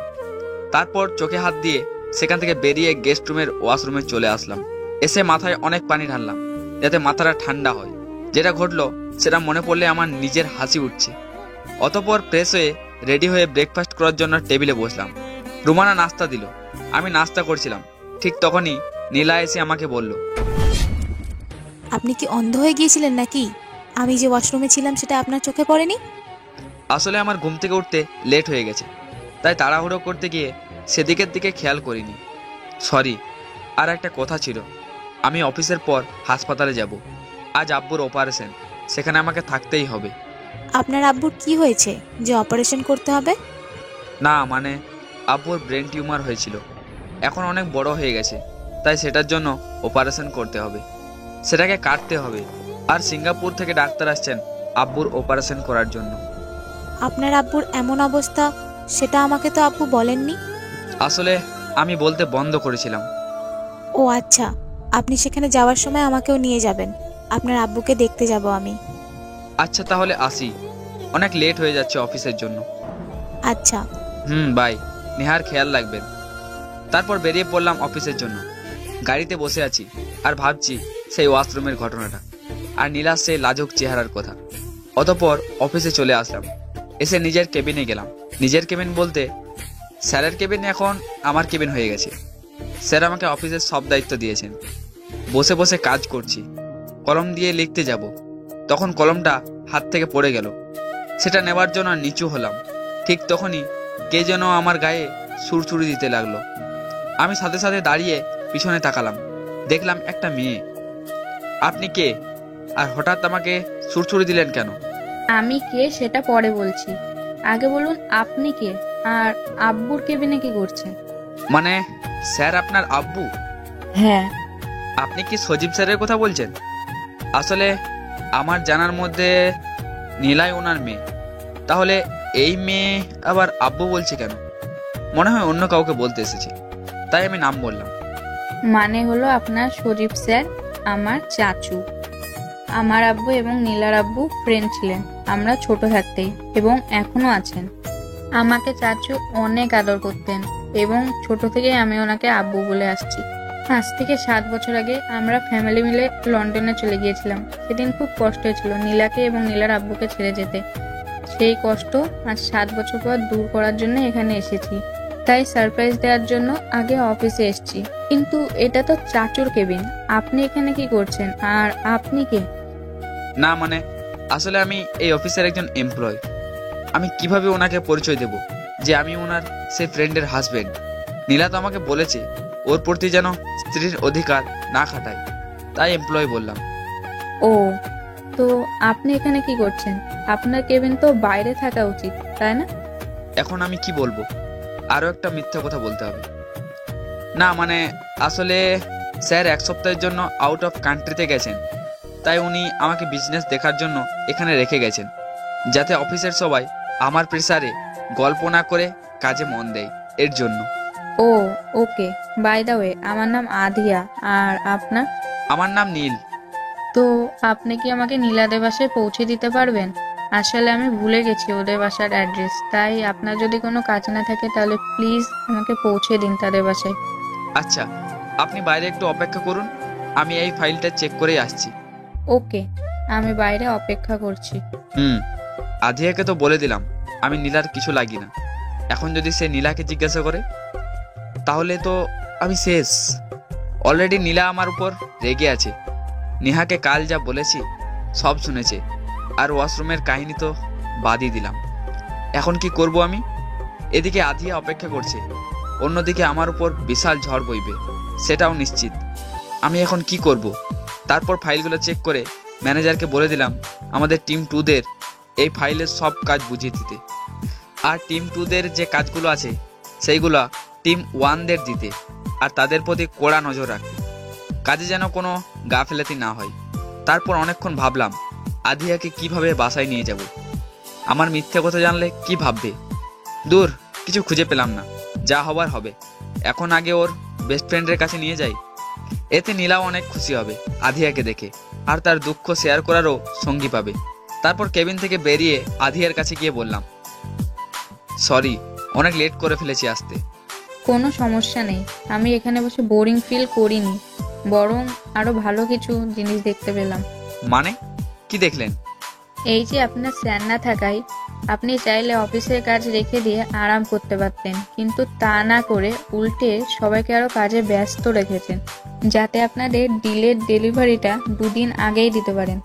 Speaker 1: তারপর চোখে হাত দিয়ে সেখান থেকে বেরিয়ে গেস্ট রুমের ওয়াশরুমে চলে আসলাম। এসে মাথায় অনেক পানি ঢাললাম যাতে মাথাটা ঠান্ডা হয়। যেটা ঘটলো সেটা মনে পড়লে আমার নিজের হাসি উঠছে। অতঃপর ফ্রেশ হয়ে রেডি হয়ে ব্রেকফাস্ট করার জন্য টেবিলে বসলাম। রুমানা নাস্তা দিল, আমি নাস্তা করছিলাম। ঠিক তখনই নীলা এসে আমাকে বলল,
Speaker 2: আপনি কি অন্ধ হয়ে গিয়েছিলেন নাকি? আমি যে ওয়াশরুমে ছিলাম সেটা আপনার চোখে পড়েনি?
Speaker 1: আসলে আমার ঘুম থেকে উঠতে লেট হয়ে গেছে, তাই তাড়াহুড়ো করতে গিয়ে সেদিকের দিকে খেয়াল করিনি। সরি। আর একটা কথা ছিল, আমি অফিসের পর হাসপাতালে যাব। আজ আব্বুর অপারেশন, সেখানে আমাকে থাকতেই হবে।
Speaker 2: আপনার আব্বুর কি হয়েছে যে অপারেশন করতে হবে?
Speaker 1: না মানে আব্বুর ব্রেন টিউমার হয়েছিল, এখন অনেক বড় হয়ে গেছে, তাই সেটার জন্য অপারেশন করতে হবে। সেটাকে কাটতে হবে। আর সিঙ্গাপুর থেকে ডাক্তার আসছেন আব্বুর অপারেশন করার জন্য।
Speaker 2: আপনার আব্বুর এমন অবস্থা সেটা আমাকে তো আব্বু বলেননি।
Speaker 1: আসলে আমি বলতে বন্ধ করেছিলাম।
Speaker 2: ও আচ্ছা, আপনি সেখানে যাওয়ার সময় আমাকেও নিয়ে যাবেন। আপনার আব্বুকে দেখতে যাব আমি।
Speaker 1: আচ্ছা তাহলে আসি, অনেক লেট হয়ে যাচ্ছে অফিসের জন্য।
Speaker 2: আচ্ছা।
Speaker 1: বাই। নেহার খেয়াল রাখবেন। তারপর বেরিয়ে পড়লাম অফিসের জন্য। গাড়িতে বসে আছি আর ভাবছি সেই ওয়াশরুমের ঘটনাটা আর নীলার সেই লাজুক চেহারার কথা। অতঃপর অফিসে চলে আসলাম। এসে নিজের কেবিনে গেলাম। নিজের কেবিন বলতে স্যারের কেবিন এখন আমার কেবিন হয়ে গেছে। স্যার আমাকে অফিসের সব দায়িত্ব দিয়েছেন। বসে বসে কাজ করছি, কলম দিয়ে লিখতে যাব। তখন কলমটা হাত থেকে পড়ে গেল। সেটা নেবার জন্য নিচু হলাম। ঠিক তখনই কে যেন আমার গায়ে সুরসুরি দিতে লাগলো। আমি সাথে সাথে দাঁড়িয়ে পিছনে তাকালাম, দেখলাম একটা মেয়ে। আপনি কে? আর হঠাৎ আমাকে সুরসুরি দিলেন কেন?
Speaker 9: আমি কে সেটা পরে বলছি, আগে বলুন আপনি কে, আর আব্বুর কেবিনে কি করছেন?
Speaker 1: মানে স্যার আপনার আব্বু?
Speaker 9: হ্যাঁ।
Speaker 1: আপনি কি সজীব স্যারের কথা বলছেন? আসলে আমার জানার মধ্যে নীলাই ওনার মেয়ে। তাহলে এই মেয়ে আবার আব্বু বলছে কেন? মনে হয় অন্য কাউকে বলতে এসেছে, তাই আমি নাম বললাম।
Speaker 9: মানে হলো আপনার সজীব স্যার আমার চাচু। আমার আব্বু এবং নীলার আব্বু ফ্রেন্ড ছিলেন আমরা ছোট থাকতেই, এবং এখনো আছেন। আমাকে চাচু অনেক আদর করতেন এবং ছোট থেকেই আমি ওনাকে আব্বু বলে আসছি। আজ থেকে 7 বছর আগে আমরা ফ্যামিলি মিলে লন্ডনে চলে গিয়েছিলাম। সেদিন খুব কষ্ট হয়েছিল নীলাকে এবং নীলার আব্বুকে ছেড়ে যেতে। সেই কষ্ট আজ 7 বছর পর দূর করার জন্য এখানে এসেছি। তাই সারপ্রাইজ দেওয়ার জন্য আগে অফিসে এসেছি। কিন্তু এটা তো চাচুর কেবিন, আপনি এখানে কি করছেন? আর আপনি কে?
Speaker 1: না মানে আসলে আমি এই অফিসের একজন এমপ্লয়। আমি কিভাবে ওনাকে পরিচয় দেব যে আমি ওনার সেই ফ্রেন্ডের হাজবেন্ড? নীলা তো আমাকে বলেছে ওর প্রতি যেন স্ত্রীর অধিকার না খাটায়, তাই এমপ্লয় বললাম।
Speaker 9: ও, তো আপনি এখানে কি করছেন? আপনার কেবিন তো বাইরে থাকা উচিত, তাই না?
Speaker 1: এখন আমি কি বলবো? আরো একটা মিথ্যা কথা বলতে হবে? না মানে আসলে স্যার 1 সপ্তাহের জন্য আউট অফ কান্ট্রিতে গেছেন, তাই উনি আমাকে বিজনেস দেখার জন্য এখানে রেখে গেছেন, যাতে অফিসের সবাই আমার প্রেসারে গল্প না করে কাজে মন দেয়, এর জন্য।
Speaker 9: ও ওকে, বাই দ্য ওয়ে আমার নাম আধিয়া। আর আপনার?
Speaker 1: আমার নাম নীল।
Speaker 9: তো আপনি কি আমাকে নীলাদের বাসায় পৌঁছে দিতে পারবেন? আসলে আমি ভুলে গেছি ওদের বাসার অ্যাড্রেস, তাই আপনার যদি কোনো কাজ না থাকে তাহলে প্লিজ আমাকে পৌঁছে দিন তাদের বাসায়।
Speaker 1: আচ্ছা, আপনি বাইরে একটু অপেক্ষা করুন, আমি এই ফাইলটা চেক করেই আসছি।
Speaker 9: ওকে, আমি বাইরে অপেক্ষা করছি।
Speaker 1: আধিয়াকে তো বলে দিলাম আমি নীলার কিছু লাগি না। এখন যদি সে নীলাকে জিজ্ঞাসা করে তাহলে তো আমি শেষ। অলরেডি নীলা আমার উপর রেগে আছে। নেহাকে কাল যা বলেছি সব শুনেছে, আর ওয়াশরুমের কাহিনী তো বাদই দিলাম। এখন কি করব আমি? এদিকে আধিয়া অপেক্ষা করছে, অন্যদিকে আমার উপর বিশাল ঝড় বইবে সেটাও নিশ্চিত। আমি এখন কি করব? তারপর ফাইলগুলো চেক করে ম্যানেজারকে বলে দিলাম আমাদের টিম 2দের এই ফাইলের সব কাজ বুঝিয়ে দিতে, আর টিম 2দের যে কাজগুলো আছে সেইগুলো টিম 1দের দিতে, আর তাদের প্রতি কড়া নজর রাখতে, কাজে যেন কোনো গাফেলাতি না হয়। তারপর অনেকক্ষণ ভাবলাম আধিয়াকে কিভাবে বাসায় নিয়ে যাব। আমার মিথ্যে কথা জানলে কি ভাববে? দূর, কিছু খুঁজে পেলাম না, যা হবার হবে। এখন আগে ওর বেস্ট ফ্রেন্ডের কাছে নিয়ে যাই, এতে নীলাও অনেক খুশি হবে আধিয়াকে দেখে, আর তার দুঃখ শেয়ার করারও সঙ্গী পাবে। তারপর কেবিন থেকে বেরিয়ে আধিয়ার কাছে গিয়ে বললাম, সরি, অনেক লেট করে ফেলেছি আসতে।
Speaker 9: কোনো সমস্যা নেই, আমি এখানে বসে বোরিং ফিল করিনি, বরং আরো ভালো কিছু জিনিস দেখতে পেলাম।
Speaker 1: মানে কি দেখলেন?
Speaker 9: এই যে আপনার স্যার না থাকায় আপনি চাইলে অফিসের কাজ রেখে দিয়ে আরাম করতে পারতেন, কিন্তু তা না করে উল্টে সবাইকে আরো কাজে ব্যস্ত রেখেছেন, যাতে আপনাদের ডিলের ডেলিভারিটা 2 দিন আগেই দিতে পারেন।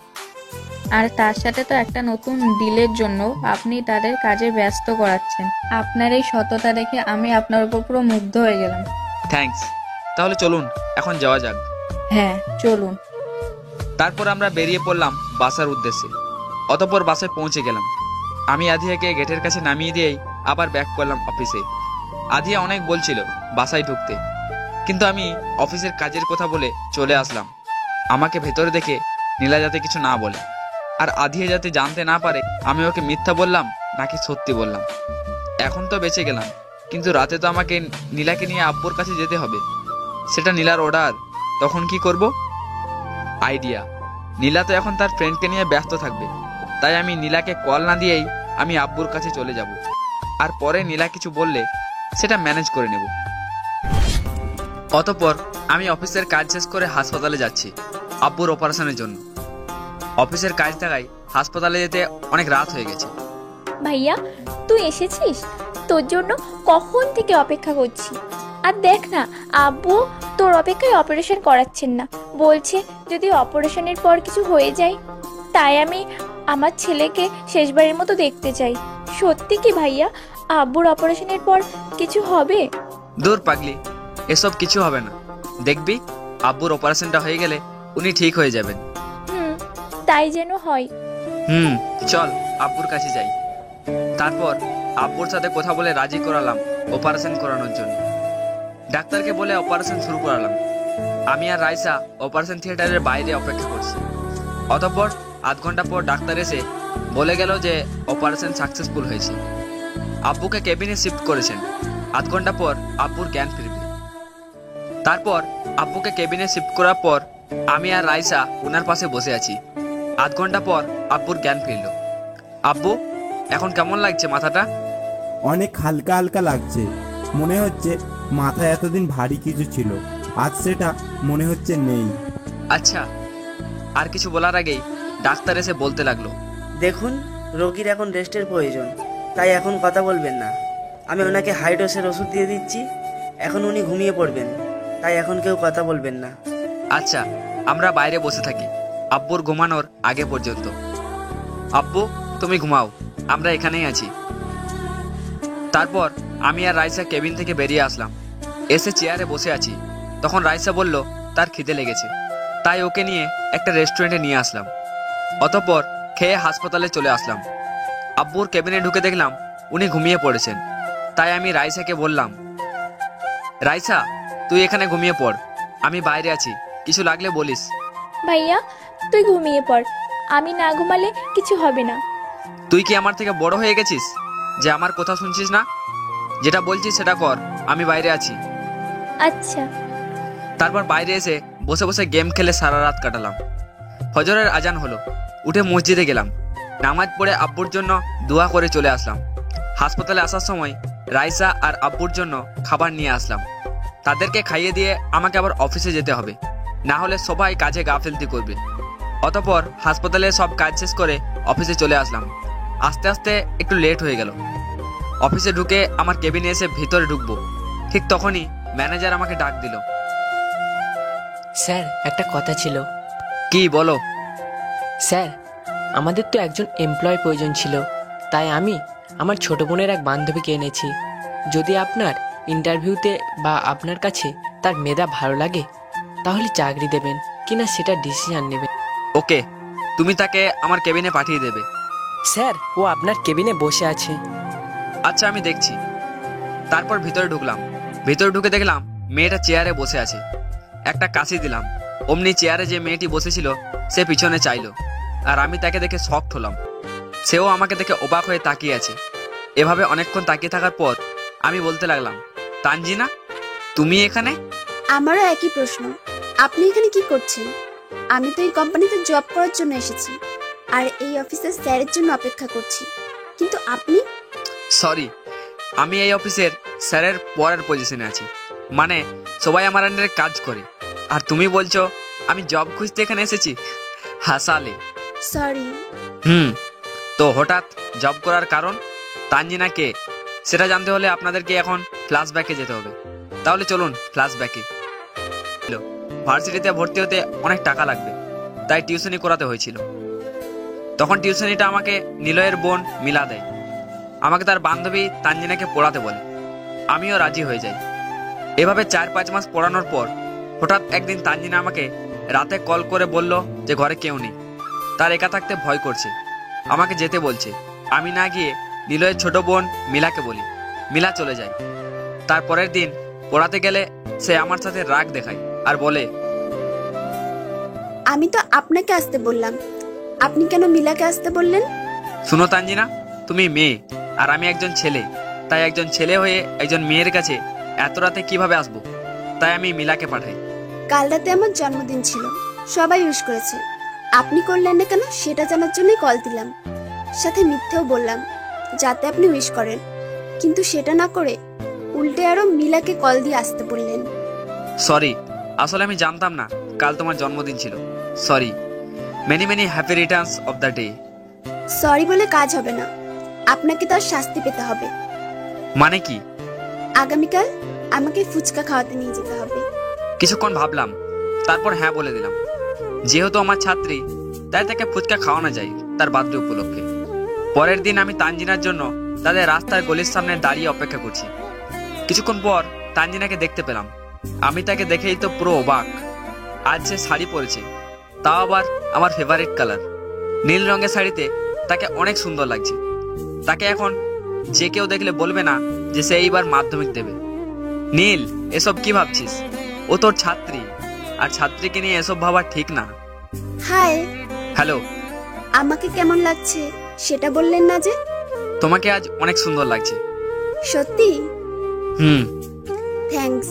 Speaker 9: আর তার সাথে তো একটা নতুন ডিলের জন্য আপনি তাদের কাজে ব্যস্ত করাচ্ছেন। আপনার এই সততা দেখে আমি আপনার উপর পুরো মুগ্ধ হয়ে গেলাম।
Speaker 1: থ্যাঙ্কস। তাহলে চলুন এখন যাওয়া যাক।
Speaker 9: হ্যাঁ চলুন।
Speaker 1: তারপর আমরা বেরিয়ে পড়লাম বাসার উদ্দেশ্যে। অতঃপর বাসায় পৌঁছে গেলাম। আমি আধিয়াকে গেটের কাছে নামিয়ে দিয়েই আবার ব্যাক করলাম অফিসে। আধিয়া অনেক বলছিল বাসায় ঢুকতে, কিন্তু আমি অফিসের কাজের কথা বলে চলে আসলাম। আমাকে ভেতরে দেখে নীলা যাতে কিছু না বলে, আর আধিয়া যাতে জানতে না পারে আমি ওকে মিথ্যা বললাম নাকি সত্যি বললাম। এখন তো বেঁচে গেলাম, কিন্তু রাতে তো আমাকে নীলাকে নিয়ে আব্বুর কাছে যেতে হবে। সেটা নীলার অর্ডার, তখন কি করব? আইডিয়া, নীলা তো এখন তার ফ্রেন্ডকে নিয়ে ব্যস্ত থাকবে, তাই আমি নীলাকে কল না দিয়েই আমি আব্বুর কাছে চলে যাব, আর পরে নীলা কিছু বললে সেটা ম্যানেজ করে নেব। অতঃপর আমি অফিসের কাজ শেষ করে হাসপাতালে যাচ্ছি আব্বুর অপারেশনের জন্য। অফিসের কাজ থাকায় হাসপাতালে যেতে অনেক রাত হয়ে গেছে।
Speaker 4: ভাইয়া, তুই এসেছিস? তোর জন্য কখন থেকে অপেক্ষা করছি। আর দেখ না, আব্বু তোর অপেক্ষায় অপারেশন করাচ্ছেন না, বলছে যদি অপারেশনের পর কিছু হয়ে যায়। তাই আমি আমার ছেলেকে শেষবারের মতো দেখতে চাই। সত্যি কি ভাইয়া, আব্বুর অপারেশনের পর কিছু হবে?
Speaker 1: দূর পাগলি, এসব কিছু হবে না। দেখবি আব্বুর অপারেশনটা হয়ে গেলে উনি ঠিক হয়ে যাবেন।
Speaker 4: তাই যেন হয়।
Speaker 1: চল আব্বুর কাছে যাই। তারপর আব্বুর সাথে কথা বলে রাজি করালাম অপারেশন করানোর জন্য। ডাক্তারকে বলে অপারেশন শুরু করালাম। আমি আর রাইসা অপারেশন থিয়েটারের বাইরে অপেক্ষা করছি। অতঃপর আধ ঘন্টা পর ডাক্তার এসে বলে গেল যে অপারেশন সাকসেসফুল হয়েছে। আব্বুকে কেবিনে শিফট করেছেন। আধ ঘন্টা পর আব্বুর জ্ঞান ফিরবে। তারপর আব্বুকে কেবিনে শিফট করার পর আমি আর রাইসা ওনার পাশে বসে আছি। আধ ঘন্টা পর আব্বুর জ্ঞান ফিরল। আব্বু, এখন কেমন লাগছে মাথাটা?
Speaker 10: অনেক হালকা হালকা লাগছে, মনে হচ্ছে মাথায় এতদিন ভারী কিছু ছিল, আজ সেটা মনে হচ্ছে নেই।
Speaker 1: আচ্ছা, আর কিছু বলার আগেই ডাক্তার এসে বলতে লাগলো,
Speaker 11: দেখুন, রোগীর এখন রেস্টের প্রয়োজন, তাই এখন কথা বলবেন না। আমি ওনাকে হাই ডোজের ওষুধ দিয়ে দিচ্ছি, এখন উনি ঘুমিয়ে পড়বেন, তাই এখন কেউ কথা বলবেন না।
Speaker 1: আচ্ছা, আমরা বাইরে বসে থাকি আব্বুর ঘুমানোর আগে পর্যন্ত। আব্বু তুমি ঘুমাও, আমরা এখানেই আছি। তারপর আমি আর রাইসা কেবিন থেকে বেরিয়ে আসলাম। এসে চেয়ারে বসে আছি, তখন রাইসা বলল তার খিদে লেগেছে, তাই ওকে নিয়ে একটা রেস্টুরেন্টে নিয়ে আসলাম। অতঃপর খেয়ে হাসপাতালে চলে আসলাম। আব্বুর কেবিনে ঢুকে দেখলাম উনি ঘুমিয়ে পড়েছেন। তাই আমি রাইসাকে বললাম, রাইসা তুই এখানে ঘুমিয়ে পড়, আমি বাইরে আছি, কিছু লাগলে বলিস।
Speaker 4: ভাইয়া তুই ঘুমিয়ে পড়, আমি না ঘুমালে কিছু হবে না।
Speaker 1: তুই কি আমার থেকে বড় হয়ে গেছিস যে আমার কথা শুনছিস না? যেটা বলছিস সেটা কর, আমি বাইরে আছি।
Speaker 4: আচ্ছা।
Speaker 1: তারপর বাইরে এসে বসে বসে গেম খেলে সারা রাত কাটালাম। ফজরের আজান হলো, উঠে মসজিদে গেলাম, নামাজ পড়ে আব্বুর জন্য দোয়া করে চলে আসলাম। হাসপাতালে আসার সময় রাইসা আর আব্বুর জন্য খাবার নিয়ে আসলাম। তাদেরকে খাইয়ে দিয়ে আমাকে আবার অফিসে যেতে হবে, না হলে সবাই কাজে গাফিলতি করবে। অতঃপর হাসপাতালে সব কাজ শেষ করে অফিসে চলে আসলাম। আস্তে আস্তে একটু লেট হয়ে গেল। অফিসে ঢুকে আমার কেবিনে এসে ভিতরে ঢুকবো, ঠিক তখনই ম্যানেজার আমাকে ডাক দিল।
Speaker 12: স্যার একটা কথা ছিল।
Speaker 1: কি বলো?
Speaker 12: স্যার আমাদের তো একজন এমপ্লয় প্রয়োজন ছিল, তাই আমি আমার ছোট বোনের এক বান্ধবীকে এনেছি। যদি আপনার ইন্টারভিউতে বা আপনার কাছে তার মেধা ভালো লাগে তাহলে চাকরি দেবেন কিনা সেটা ডিসিশন নেবেন।
Speaker 1: ওকে, তুমি তাকে আমার কেবিনে পাঠিয়ে দেবে।
Speaker 12: স্যার ও আপনার কেবিনে বসে আছে।
Speaker 1: আচ্ছা আমি দেখছি। তারপর ভিতরে ঢুকলাম। ভিতরে ঢুকে দেখলাম মেয়েটা চেয়ারে বসে আছে। একটা কাশি দিলাম, অমনি চেয়ারে যে মেয়েটি বসেছিল সে পিছনে চাইলো, আর আমি তাকে দেখে শকড হলাম। সেও আমাকে দেখে অবাক হয়ে তাকিয়ে আছে। এভাবে অনেকক্ষণ তাকিয়ে থাকার পর আমি বলতে লাগলাম, তানজিনা তুমি এখানে?
Speaker 13: আমারও একই প্রশ্ন, আপনি এখানে কি করছেন? আমি তো এই কোম্পানিতে জব করার জন্য এসেছি, আর এই অফিসের স্যারের জন্য অপেক্ষা করছি, কিন্তু আপনি?
Speaker 1: সরি, আমি এই অফিসের স্যারের পরের পজিশনে আছি, মানে সবাই আমার আন্ডারে কাজ করে। আর তুমি বলছো আমি জব খুঁজতে এখানে এসেছি? হাসালে।
Speaker 13: সরি।
Speaker 1: তো হঠাৎ জব করার কারণ? তানজিনা কে সেটা জানতে হলে আপনাদেরকে এখন ফ্ল্যাশব্যাকে যেতে হবে। তাহলে চলুন ফ্ল্যাশব্যাকে। ভার্সিটিতে ভর্তি হতে অনেক টাকা লাগবে, তাই টিউশনি করাতে হয়েছিল। তখন টিউশনিটা আমাকে নিলয়ের বোন মিলা দেয়। আমাকে তার বান্ধবী তানজিনাকে পড়াতে বলে, আমিও রাজি হয়ে যাই। এভাবে 4-5 মাস পড়ানোর পর হঠাৎ একদিন তানজিনা আমাকে রাতে কল করে বলল যে ঘরে কেউ নেই, তার একা থাকতে ভয় করছে, আমাকে যেতে বলছে। আমি না গিয়ে নিলয়ের ছোট বোন মিলাকে বলি, মিলা চলে যায়। তারপরের দিন পড়াতে গেলে সে আমার সাথে রাগ দেখায় আর বলে,
Speaker 13: আমি তো আপনাকে আসতে বললাম, আপনি কেন মিলাকে আসতে বললেন?
Speaker 1: শুনো তানজিনা, তুমি মেয়ে আর আমি একজন ছেলে, তাই একজন ছেলে হয়ে একজন মেয়ের কাছে এত রাতে কিভাবে আসবো? তাই আমি মিলাকে পাঠাই।
Speaker 13: কাল রাতে আমার জন্মদিন ছিল, সবাই উইশ করেছে, আপনি করলেন না কেন সেটা জানার জন্যই কল দিলাম। সাথে মিথ্যেও বললাম যাতে আপনি উইশ করেন, কিন্তু সেটা না করে উল্টে আরো মিলাকে কল দিয়ে আসতে বললেন।
Speaker 1: সরি, আসলে আমি জানতাম না কাল তোমার জন্মদিন ছিল। Sorry, many many happy Returns of the day.
Speaker 13: Sorry বলে কাজ হবে না, আপনাকে তার শাস্তি পেতে হবে।
Speaker 1: মানে কি?
Speaker 13: আগামীকাল আমাকে ফুচকা খাওয়াতে নিয়ে যেতে হবে।
Speaker 1: কিছুক্ষণ ভাবলাম, তারপর হ্যাঁ বলে দিলাম। যেহেতু আমার ছাত্রী, তাই তাকে ফুচকা খাওয়ানো যায় তার বার্থডে উপলক্ষে। পরের দিন আমি তানজিনার জন্য তাদের রাস্তার গলির সামনে দাঁড়িয়ে অপেক্ষা করছি। কিছুক্ষণ পর তানজিনাকে দেখতে পেলাম। আমি তাকে দেখেই তো পুরো অবাক। আজ সে শাড়ি পরেছে, তাও আবার আমার ফেভারিট কালার নীল রঙের শাড়িতে। তাকে অনেক সুন্দর লাগছে। তাকে এখন যে কেউ দেখলে বলবে না যে সে এইবার মাধ্যমিক দেবে। নীল, এসব কি ভাবছিস? ও তোর ছাত্রী, আর ছাত্রীকে নিয়ে এসব ভাবা ঠিক না।
Speaker 13: হাই।
Speaker 1: হ্যালো।
Speaker 13: আমাকে কেমন লাগছে সেটা বললেন না যে?
Speaker 1: তোমাকে আজ অনেক সুন্দর লাগছে।
Speaker 13: সত্যি? থ্যাঙ্কস।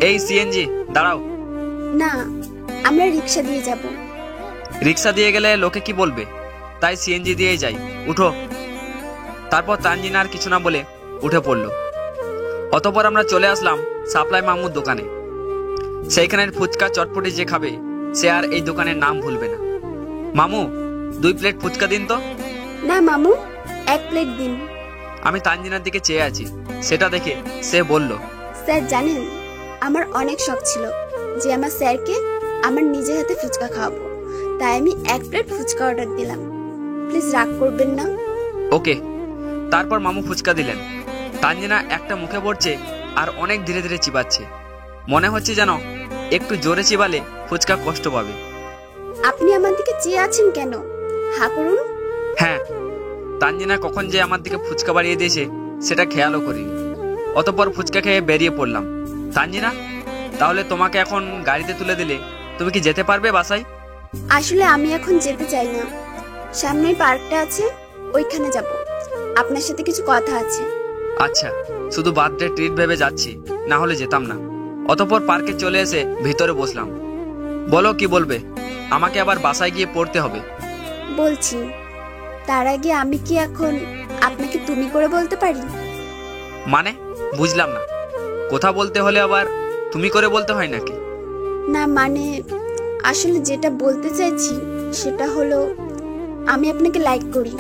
Speaker 1: এই সিএনজি দাঁড়াও।
Speaker 13: না, আমরা রিক্সা দিয়ে যাব।
Speaker 1: রিক্সা দিয়ে গেলে লোকে কি বলবে, তাই সিএনজি দিয়েই যাই, উঠো। তারপর তানজিনা আর কিছু না বলে উঠে পড়ল। অতঃপর আমরা চলে আসলাম সাপ্লাই মামুর দোকানে। সেইখানের ফুচকা চটপটি যে খাবে সে আর এই দোকানের নাম ভুলবে না। মামু 2 প্লেট ফুচকা দিন তো।
Speaker 13: না মামু, 1 প্লেট দিন।
Speaker 1: আমি তানজিনার দিকে চেয়ে আছি, সেটা দেখে সে বলল,
Speaker 13: স্যার জানেন, আমার অনেক শখ ছিল যে আমার স্যারকে আমার নিজের হাতে ফুচকা খাওয়াবো, তাই আমি 1 প্লেট ফুচকা অর্ডার দিলাম। প্লিজ রাগ করবেন না।
Speaker 1: ওকে। তারপর মামু ফুচকা দিলেন। তানজিনা একটা মুখে পড়ছে আর অনেক ধীরে ধীরে চিবাচ্ছে। মনে হচ্ছে যেন একটু জোরে চিবালে ফুচকা কষ্ট পাবে।
Speaker 13: আপনি আমার দিকে চেয়ে আছেন কেন? হা করুন।
Speaker 1: হ্যাঁ, তানজিনা কখন যে আমার দিকে ফুচকা বাড়িয়ে দিয়েছে সেটা খেয়ালও করিনি। অতঃপর ফুচকা খেয়ে বেরিয়ে পড়লাম। তানজিনা, তাহলে তোমাকে এখন গাড়িতে তুলে দিলে তুমি কি যেতে পারবে বাসায়?
Speaker 13: আসলে আমি এখন যেতে চাই না। সামনেই পার্কটা আছে, ওইখানে যাব। আপনার সাথে কিছু কথা আছে।
Speaker 1: আচ্ছা, শুধু বার্থডে ট্রিট ভেবে যাচ্ছি, না হলে যেতাম না। অতঃপর পার্কে চলে এসে ভিতরে বসলাম। বলো কি বলবে? আমাকে আবার বাসায় গিয়ে পড়তে হবে।
Speaker 13: বলছি, তার আগে আমি কি এখন আপনাকে তুমি করে বলতে পারি?
Speaker 1: মানে বুঝলাম না, কথা বলতে হলে আবার তুমি করে বলতে হয় নাকি?
Speaker 13: না মানে আসলে যেটা বলতে চাইছি সেটা হলো, আমি আপনাকে লাইক করি।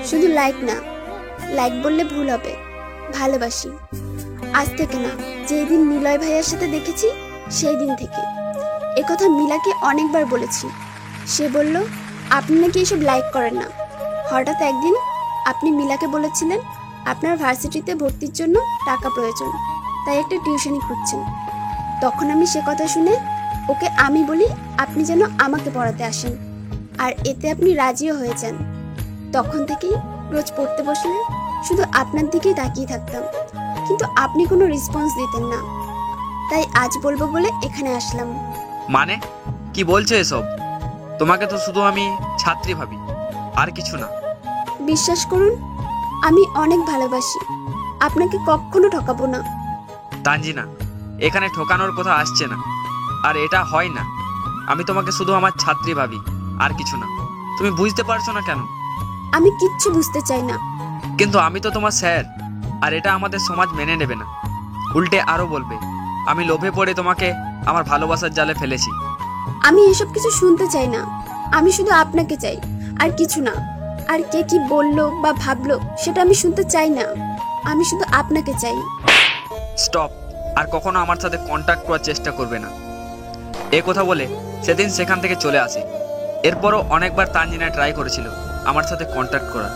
Speaker 13: শুধু লাইক না, লাইক বললে ভুল হবে, ভালোবাসি। আজ থেকে না, যেই দিন নিলয় ভাইয়ার সাথে দেখেছি সেই দিন থেকে। একথা মিলাকে অনেকবার বলেছি। সে বলল আপনি নাকি এসব লাইক করেন না। হঠাৎ একদিন আপনি মিলাকে বলেছিলেন আপনার ভার্সিটিতে ভর্তির জন্য টাকা প্রয়োজন, তাই একটা টিউশনি খুঁজছেন। তখন আমি সে কথা শুনে ওকে আমি বলি আপনি যেন আমাকে পড়াতে আসেন, আর এতে আপনি রাজিও হয়ে যান। তখন থেকেই রোজ পড়তে বসলে শুধু আপনার দিকেই তাকিয়ে থাকতাম, কিন্তু আপনি কোনো রেসপন্স দিতেন না। তাই আজ বলবো বলে এখানে আসলাম।
Speaker 1: মানে কি বলছো এসব? তোমাকে তো শুধু আমি ছাত্রী ভাবি, আর কিছু না।
Speaker 13: বিশ্বাস করুন, আমি অনেক ভালোবাসি, আপনাকে কখনো ঠকাবো না।
Speaker 1: তানজিনা, এখানে ঠকানোর কথা আসছে না, আর এটা হয় না। আমি তোমাকে শুধু আমার ছাত্রী ভাবি, আর কিছু না। তুমি বুঝতে পারছো না কেন?
Speaker 13: আমি কিচ্ছু বুঝতে চাই না।
Speaker 1: কিন্তু আমি তো তোমার স্যার, আর এটা আমাদের সমাজ মেনে নেবে না। উল্টে আরো বলবে আমি লোভে পড়ে তোমাকে আমার ভালোবাসার জালে ফেলেছি।
Speaker 13: আমি এসব কিছু শুনতে চাই না। আমি শুধু আপনাকে চাই, আর কিছু না। আর কে কি বললো বা ভাবলো সেটা আমি শুনতে চাই না। আমি শুধু আপনাকে চাই।
Speaker 1: স্টপ। আর কখনো আমার সাথে কন্ট্যাক্ট করার চেষ্টা করবে না। এই কথা বলে সেদিন সেখান থেকে চলে আসি। এরপরও অনেকবার তানজিনা ট্রাই করেছিল আমার সাথে কন্ট্যাক্ট করার,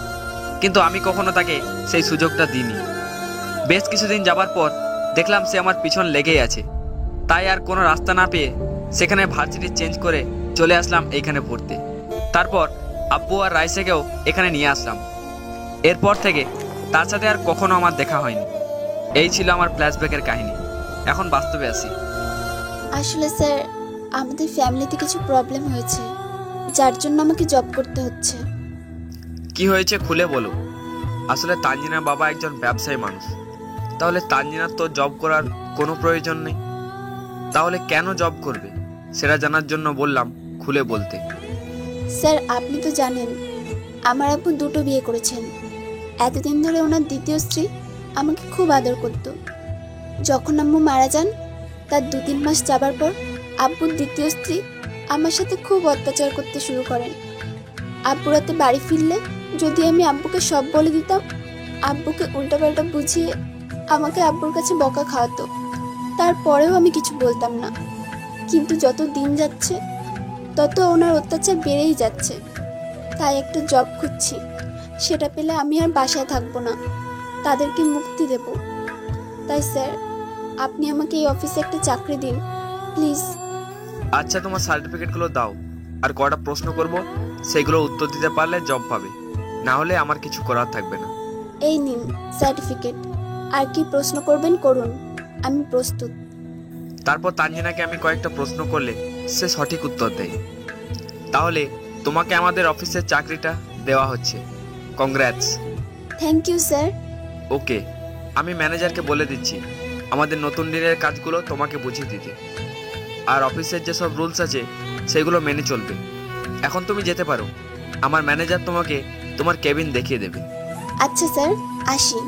Speaker 1: কিন্তু আমি কখনো তাকে সেই সুযোগটা দিইনি। বেশ কিছুদিন যাবার পর দেখলাম সে আমার পিছন লেগেই আছে। তাই আর কোনো রাস্তা না পেয়ে সেখানে ভার্সিটি চেঞ্জ করে চলে আসলাম এইখানে পড়তে। তারপর আব্বু আর রাইসাকেও এখানে নিয়ে আসলাম। এরপর থেকে তার সাথে আর কখনো আমার দেখা হয়নি। এই ছিল আমার ফ্ল্যাশব্যাকের কাহিনী। এখন বাস্তবে আসি।
Speaker 13: আসলে স্যার, আমাদের ফ্যামিলিতে কিছু প্রবলেম হয়েছে, যার জন্য আমাকে জব করতে হচ্ছে।
Speaker 1: কি হয়েছে খুলে বলো। আসলে তানজিনার বাবা একজন ব্যবসায়ী মানুষ। তাহলে তানজিনার তো জব করার কোনো প্রয়োজন নেই। তাহলে কেন জব করবে সেটা জানার জন্য বললাম খুলে বলতে।
Speaker 13: স্যার, আপনি তো জানেন আমার আব্বু 2টো বিয়ে করেছেন। এতদিন ধরে ওনার দ্বিতীয় স্ত্রী আমাকে খুব আদর করত। যখন আম্মু মারা যান তার 2-3 মাস যাবার পর আব্বুর দ্বিতীয় স্ত্রী আমার সাথে খুব অত্যাচার করতে শুরু করেন। আব্বু রাতে বাড়ি ফিরলে যদি আমি আব্বুকে সব বলে দিতাম, আব্বুকে উল্টাপাল্টা বুঝিয়ে আমাকে আব্বুর কাছে বকা খাওয়াতো। তারপরেও আমি কিছু বলতাম না। কিন্তু যত দিন যাচ্ছে তত ওনার অত্যাচার বেড়েই যাচ্ছে। তাই একটা জব খুঁজছি। সেটা পেলে আমি আর বাসায় থাকবো না, তাদেরকে মুক্তি দেব। তাই স্যার, আপনি আমাকে এই অফিসে একটা চাকরি দিন প্লিজ।
Speaker 1: আচ্ছা, তোমার সার্টিফিকেটগুলো দাও, আর কটা প্রশ্ন করব, সেগুলো উত্তর দিতে পারলে জব পাবে, না হলে আমার কিছু করার থাকবে না।
Speaker 13: এই নিন সার্টিফিকেট। আর কি প্রশ্ন করবেন করুন, আমি প্রস্তুত।
Speaker 1: তারপর তানজিনাকে আমি কয়েকটা প্রশ্ন করলে সে সঠিক উত্তর দেয়। তাহলে তোমাকে আমাদের অফিসের চাকরিটা দেওয়া হচ্ছে। Congrats.
Speaker 13: Thank you sir.
Speaker 1: Okay, আমি ম্যানেজারকে বলে দিচ্ছি আমাদের নতুন দিনের কাজগুলো তোমাকে বুঝিয়ে দিতে, আর অফিসের যেসব রুলস আছে সেগুলো মেনে চলবে। এখন তুমি যেতে পারো। আমার ম্যানেজার তোমাকে তোমার কেবিন দেখিয়ে দেবে।
Speaker 13: আচ্ছা স্যার, আসি।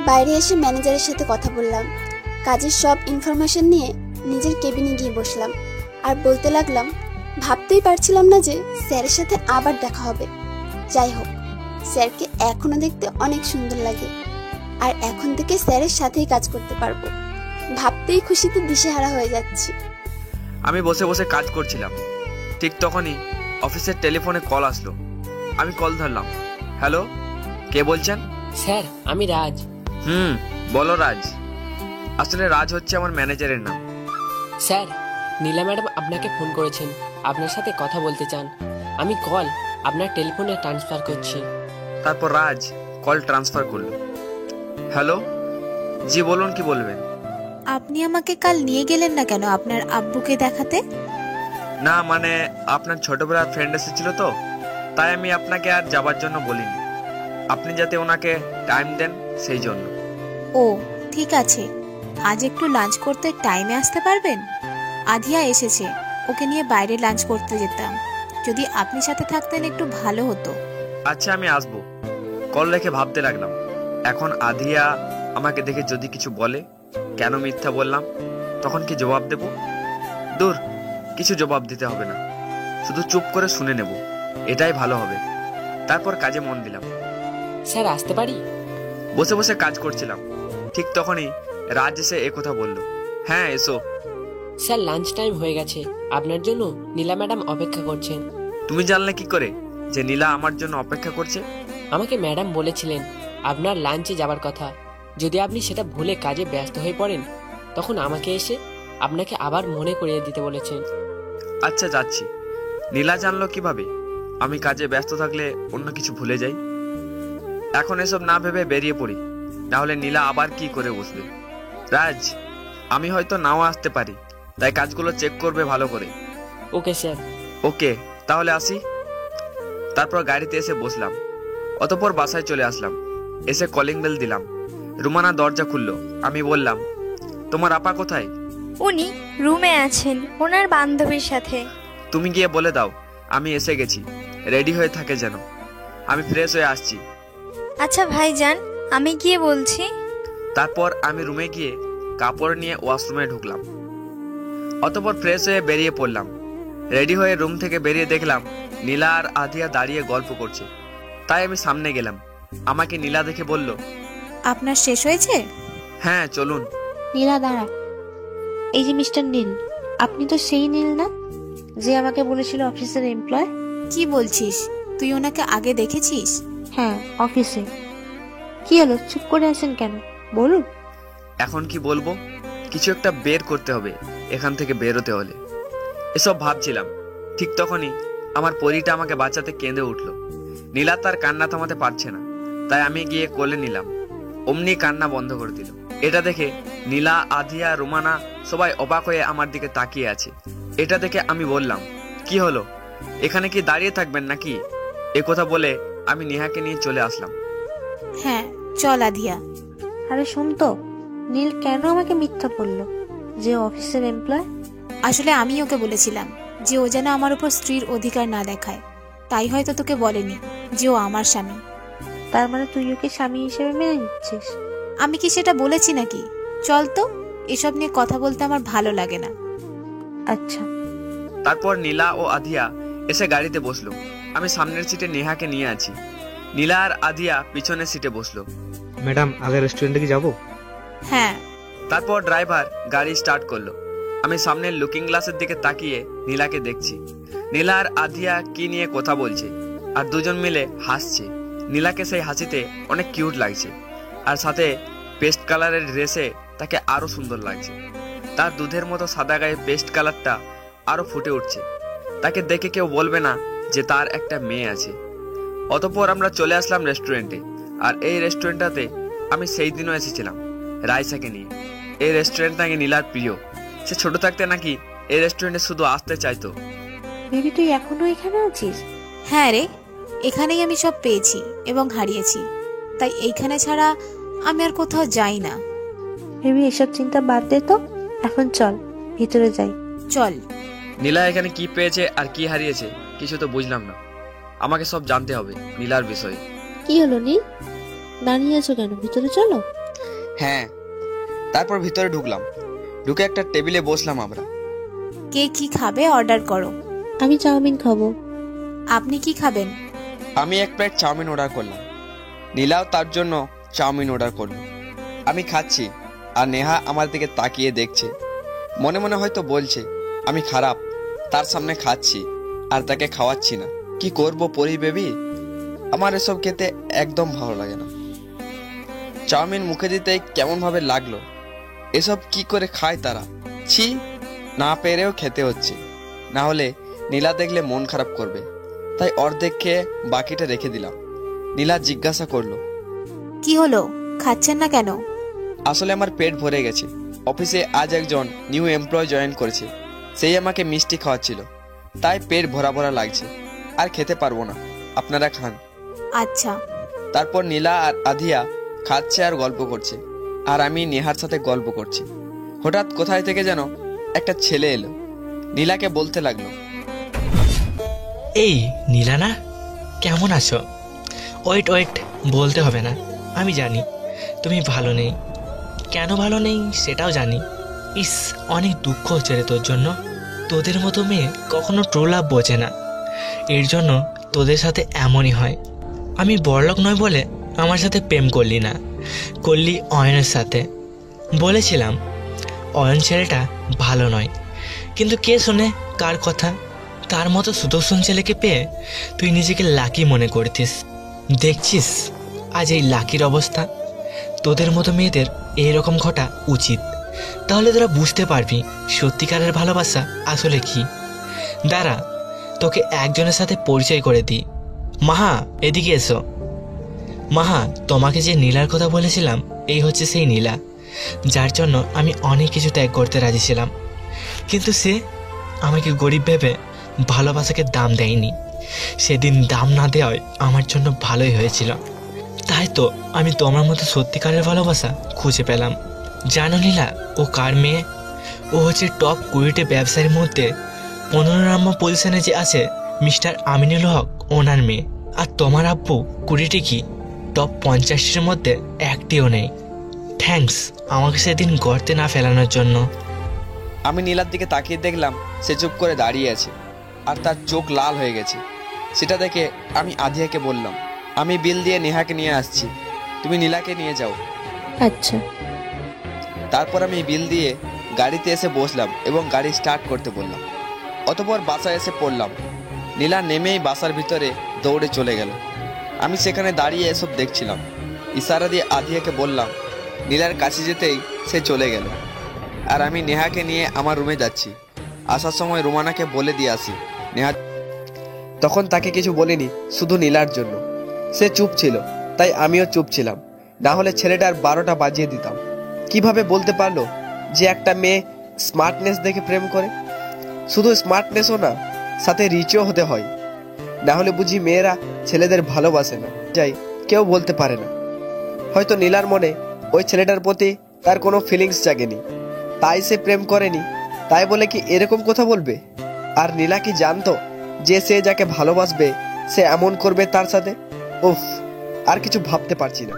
Speaker 13: বাইরে এসে ম্যানেজারের সাথে কথা বললাম। কাজের সব ইনফরমেশন নিয়ে নিজের কেবিনে গিয়ে বসলাম আর বলতে লাগলাম, ভাবতেই পারছিলাম না যে স্যারের সাথে আবার দেখা হবে। যাই হোক, স্যারকে এখনো দেখতে অনেক সুন্দর লাগে, আর এখন থেকে স্যারের সাথেই কাজ করতে পারবো। ভাবতেই খুশিতে দিশেহারা হয়ে যাচ্ছি।
Speaker 1: আমি বসে বসে কাজ করছিলাম, ঠিক তখনই অফিসের টেলিফোনে কল আসলো। আমি কল ধরলাম। হ্যালো, কে বলছেন?
Speaker 12: স্যার, আমি রাজ।
Speaker 1: বলো রাজ। আসলে রাজ হচ্ছে আমার ম্যানেজারের নাম।
Speaker 12: স্যার, নীলা ম্যাডাম আপনাকে ফোন করেছেন, আপনার সাথে কথা বলতে চান। আমি কল আপনার টেলিফোনে ট্রান্সফার করছি।
Speaker 1: তারপর রাজ কল ট্রান্সফার করলো। হ্যালো, জি বলুন, কি বলবেন?
Speaker 2: আপনি আমাকে কাল নিয়ে গেলেন না কেন আপনার আব্বুকে দেখাতে?
Speaker 1: না মানে আপনার ছোটবেলার ফ্রেন্ড এসেছিল তো, তাই আমি আপনাকে আর যাবার জন্য বলিনি। আপনি যাতে ওনাকে টাইম দেন সেই জন্য।
Speaker 2: ও ঠিক আছে, আজ একটু লাঞ্চ করতে টাইমে আসতে পারবেন? আধিয়া এসেছে, ওকে নিয়ে বাইরে লাঞ্চ করতে যেতাম। যদি আপনি সাথে থাকতেন একটু ভালো হতো।
Speaker 1: আচ্ছা, আমি আসবো। কল রেখে ভাবতে লাগলাম, এখন আধিয়া আমাকে দেখে যদি কিছু বলে, কেন মিথ্যা বললাম, তখন কি জবাব দেব? দূর, কিছু জবাব দিতে হবে না, শুধু চুপ করে শুনে নেব, এটাই ভালো হবে। তারপর কাজে মন দিলাম।
Speaker 12: স্যার, আসতে পারি?
Speaker 1: বসে বসে কাজ করছিলাম, ঠিক তখনই রাজ এসে একথা বলল। হ্যাঁ, এসো।
Speaker 12: স্যার, লাঞ্চ টাইম হয়ে গেছে, আপনার জন্য নীলা ম্যাডাম অপেক্ষা করছেন।
Speaker 1: তুমি জানলে কি করে যে নীলা আমার জন্য অপেক্ষা করছে?
Speaker 12: আমাকে ম্যাডাম বলেছিলেন আপনার লাঞ্চে যাবার কথা। যদি আপনি সেটা ভুলে কাজে ব্যস্ত হয়ে পড়েন, তখন আমাকে এসে আপনাকে আবার মনে করিয়ে দিতে বলেছেন।
Speaker 1: আচ্ছা, যাচ্ছি। নীলা জানলো কিভাবে আমি কাজে ব্যস্ত থাকলে অন্য কিছু ভুলে যাই? এখন এসব না ভেবে বেরিয়ে পড়ি, নাহলে নীলা আবার কি করে বসবে। রাজ, আমি হয়তো নাও আসতে পারি, তাই কাজগুলো চেক করবে ভালো করে।
Speaker 12: Okay sir.
Speaker 1: ওকে, তাহলে আসি। তারপর গাড়িতে এসে বসলাম, অতঃপর বাসায় চলে আসলাম। এসে কলিং বেল দিলাম, রুমানা দরজা খুললো। আমি বললাম, তোমার আপা কোথায়?
Speaker 14: উনি রুমে আছেন ওনার বান্ধবীর সাথে।
Speaker 1: তুমি গিয়ে বলে দাও আমি এসে গেছি, রেডি হয়ে থাকে যেন। আমি ফ্রেশ হয়ে আসছি।
Speaker 14: আচ্ছা ভাইজান, আমি গিয়ে বলছি।
Speaker 1: তারপর আমি রুমে গিয়ে কাপড় নিয়ে ওয়াশরুমে ঢুকলাম, অতঃপর ফ্রেশ হয়ে বেরিয়ে পড়লাম। রেডি হয়ে রুম থেকে বেরিয়ে দেখলাম নীলা আর আধিয়া দাঁড়িয়ে গল্প করছে, তাই আমি সামনে গেলাম। আমাকে নীলা দেখে বলল,
Speaker 2: আপনার শেষ হয়েছে?
Speaker 1: হ্যাঁ, চলুন।
Speaker 15: নীলা দাঁড়া, এই যে মিস্টার নীল, আপনি তো সেই নীল না যে আমাকে বলেছিল অফিসের এমপ্লয়?
Speaker 2: কি বলছিস? তুই ওনাকে আগে দেখেছিস?
Speaker 15: হ্যাঁ, অফিসে। কি হলো, চুপ করে আছেন কেন, বলুন।
Speaker 1: এখন কি বলবো, কিছু একটা বের করতে হবে এখান থেকে বেরোতে হলে। এসব ভাবছিলাম, ঠিক তখনই আমার পরীটা আমাকে বাঁচাতে কেঁদে উঠলো। নীলা তার কান্না থামাতে পারছে না, তাই আমি গিয়ে কোলে নিলাম। অমনি কান্না বন্ধ করে দিল। এটা দেখে নীলা, আধিয়া, রুমানা সবাই অবাক হয়ে আমার দিকে তাকিয়ে আছে। এটা দেখে আমি বললাম, কি হলো, এখানে কি দাঁড়িয়ে থাকবেন নাকি? কথা বলে আমি নেহাকে নিয়ে চলে আসলাম।
Speaker 2: হ্যাঁ, চল আধিয়া।
Speaker 15: আরে শোন তো, নীল কেন আমাকে মিথ্যা বললো যে অফিসের এমপ্লয়?
Speaker 2: আসলে আমি ওকে বলেছিলাম যে ও যেন আমার উপর স্ত্রীর অধিকার না দেখায়, তাই হয়তো তোকে বলেনি যে ও আমার স্বামী।
Speaker 15: তার মানে তুই ওকে স্বামী হিসেবে মেনে নিচ্ছিস?
Speaker 2: আমি কি সেটা বলেছি নাকি? চল তো, এসব নিয়ে কথা বলতে আমার ভালো লাগে না।
Speaker 15: আচ্ছা।
Speaker 1: তারপর নীলা ও আধিয়া এসে গাড়িতে বসলো। আমি সামনের সিটে নেহাকে নিয়ে আছি, নীলা আর আধিয়া পিছনের সিটে বসলো।
Speaker 3: ম্যাডাম, আগে রেস্টুরেন্টে কি যাবো?
Speaker 2: হ্যাঁ।
Speaker 1: তারপর ড্রাইভার গাড়ি স্টার্ট করলো। আমি সামনের লুকিং গ্লাসের দিকে তাকিয়ে নীলাকে দেখছি। নীলা আর আধিয়া কি নিয়ে কথা বলছে, আর দুজন মিলে হাসছে। নীলাকে সেই হাসিতে অনেক কিউট লাগছে, আর সাথে পেস্ট কালারের ড্রেসে তাকে আরো সুন্দর লাগছে। তার দুধের মতো সাদা গায়ে পেস্ট কালারটা আরো ফুটে উঠছে। তাকে দেখে কেউ বলবে না যে তার একটা মেয়ে আছে। অতঃপর আমরা চলে আসলাম রেস্টুরেন্টে। আর এই রেস্টুরেন্টটাতে আমি সেই দিনও এসেছিলাম রাইসাকে নিয়ে। এই রেস্টুরেন্ট নাকি নীলার প্রিয়। সে ছোট থাকতে নাকি এই রেস্টুরেন্টে শুধু আসতে চাইতো।
Speaker 15: বেবি, তুই এখনো এখানে আছিস?
Speaker 2: হ্যাঁ রে, এখানেই আমি সব পেয়েছি এবং হারিয়েছি, তাই এইখানে ছাড়া আমি আর কোথাও যাই না।
Speaker 15: বেবি, এসব চিন্তা বাদ দে তো, এখন চল ভিতরে যাই।
Speaker 2: চল।
Speaker 1: নীলা এখানে কি পেয়েছে আর কি হারিয়েছে কিছু তো বুঝলাম না। আমাকে সব জানতে হবে নীলার বিষয়ে।
Speaker 15: কি হলো নীল, দাঁড়িয়ে আছো কেন? ভিতরে চলো।
Speaker 1: হ্যাঁ। তারপর ভিতরে ঢুকলাম, ঢুকে একটা টেবিলে বসলাম আমরা।
Speaker 2: কে কি খাবে অর্ডার করো।
Speaker 15: আমি চাউমিন খাবো।
Speaker 2: আপনি কি খাবেন?
Speaker 1: আমি এক প্লেট চাউমিন অর্ডার করলাম, নীলাও তার জন্য চাউমিন অর্ডার করলো। আমি খাচ্ছি আর নেহা আমার দিকে তাকিয়ে দেখছে, মনে মনে হয়তো বলছে আমি খারাপ, তার সামনে খাচ্ছি আর তাকে খাওয়াচ্ছি না। কি করব পরি বেবি, আমার এসব খেতে একদম ভালো লাগে না। চাউমিন মুখে দিতেই কেমন ভাবে লাগলো, এসব কি করে খায় তারা, ছি, না পেরেও খেতে হচ্ছে, না হলে নীলা দেখলে মন খারাপ করবে, তাই অর্ধেক খেয়ে বাকিটা রেখে দিলাম। নীলা জিজ্ঞাসা করলো,
Speaker 2: কি হলো, খাচ্ছেন না কেন?
Speaker 1: আসলে আমার পেট ভরে গেছে, অফিসে আজ একজন নিউ এমপ্লয় জয়েন করেছে, সেই আমাকে মিষ্টি খাওয়াচ্ছিল, তাই পেট ভরা ভরা লাগছে, আর খেতে পারবো না, আপনারা খান।
Speaker 2: আচ্ছা।
Speaker 1: তারপর নীলা আর আধিয়া খাচ্ছে আর গল্প করছে, আর আমি নেহার সাথে গল্প করছি। হঠাৎ কোথায় থেকে যেন একটা ছেলে এলো, নীলাকে বলতে লাগলো,
Speaker 16: এই নীলা না, কেমন আছো? ওয়েট ওয়েট, বলতে হবে না, আমি জানি তুমি ভালো নেই। কেন ভালো নেই সেটাও জানি। ইস, অনেক দুঃখ হচ্ছে রে তোর জন্য। তোদের মতো মেয়ে কখনো ট্রু লাভ বোঝে না, এর জন্য তোদের সাথে এমনই হয়। আমি বড়লোক নয় বলে আমার সাথে প্রেম করলি না, করলি অয়নের সাথে। বলেছিলাম অয়ন ছেলেটা ভালো নয়, কিন্তু কে শোনে কার কথা? তার মতো সুদর্শন ছেলেকে পেয়ে তুই নিজেকে লাকি মনে করতিস। দেখছিস আজ এই লাকির অবস্থা। তোদের মতো মেয়েদের এইরকম ঘটা উচিত, তাহলে তোরা বুঝতে পারবি সত্যিকারের ভালোবাসা আসলে কি। দাঁড়া, তোকে একজনের সাথে পরিচয় করে দিই। মাহা, এদিকে এসো। মাহা, তোমাকে যে নীলার কথা বলেছিলাম, এই হচ্ছে সেই নীলা, যার জন্য আমি অনেক কিছু ত্যাগ করতে রাজি ছিলাম, কিন্তু সে আমাকে গরিব ভেবে ভালোবাসাকে দাম দেয়নি। সেদিন দাম না দেওয়ায় আমার জন্য ভালোই হয়েছিল, তাই তো আমি তোমার মতো সত্যিকারের ভালোবাসা খুঁজে পেলাম। জানো নীলা, ও কার মেয়ে? ও হচ্ছে টপ 20টি ব্যবসায়ীর মধ্যে 15 নম্বর পজিশনে যে আছে মিস্টার আমিনুল হক, ওনার মেয়ে। আর তোমার আব্বু 20টি কি টপ 50-এর মধ্যে একটিও নেই। থ্যাঙ্কস আমাকে সেদিন গর্তে না ফেলানোর জন্য।
Speaker 1: আমি নীলার দিকে তাকিয়ে দেখলাম সে চুপ করে দাঁড়িয়ে আছে আর তার চোখ লাল হয়ে গেছে। সেটা দেখে আমি আধিয়াকে বললাম, আমি বিল দিয়ে নেহাকে নিয়ে আসছি, তুমি নীলাকে নিয়ে যাও।
Speaker 15: আচ্ছা।
Speaker 1: তারপর আমি বিল দিয়ে গাড়িতে এসে বসলাম এবং গাড়ি স্টার্ট করতে বললাম। অতঃপর বাসায় এসে পড়লাম। নীলা নেমেই বাসার ভিতরে দৌড়ে চলে গেল। আমি সেখানে দাঁড়িয়ে এসব দেখছিলাম। ইশারা দিয়ে আধিয়াকে বললাম, নীলার কাছে যেতেই সে চলে গেল। আর আমি নেহাকে নিয়ে আমার রুমে যাচ্ছি। আসার সময় রুমানাকে বলে দিয়ে আসি। নেহা তখন তাকে কিছু বলিনি, শুধু নীলার জন্য। সে চুপ ছিল, তাই আমিও চুপ ছিলাম, না হলে ছেলেটার 12টা বাজিয়ে দিতাম। কিভাবে বলতে পারলো যে একটা মেয়ে স্মার্টনেস দেখে প্রেম করে? শুধু স্মার্টনেসও না, সাথে রিচও হতে হয়, না হলে বুঝি মেয়েরা ছেলেদের ভালোবাসে না। যাই, কেউ বলতে পারে না। হয়তো নীলার মনে ওই ছেলেটার প্রতি তার কোনো ফিলিংস জাগেনি, তাই সে প্রেম করেনি। তাই বলে কি এরকম কথা বলবে? আর নীলা কি জানতো যে সে যাকে ভালোবাসবে সে এমন করবে তার সাথে? উফ, আর কিছু ভাবতে পারছি না।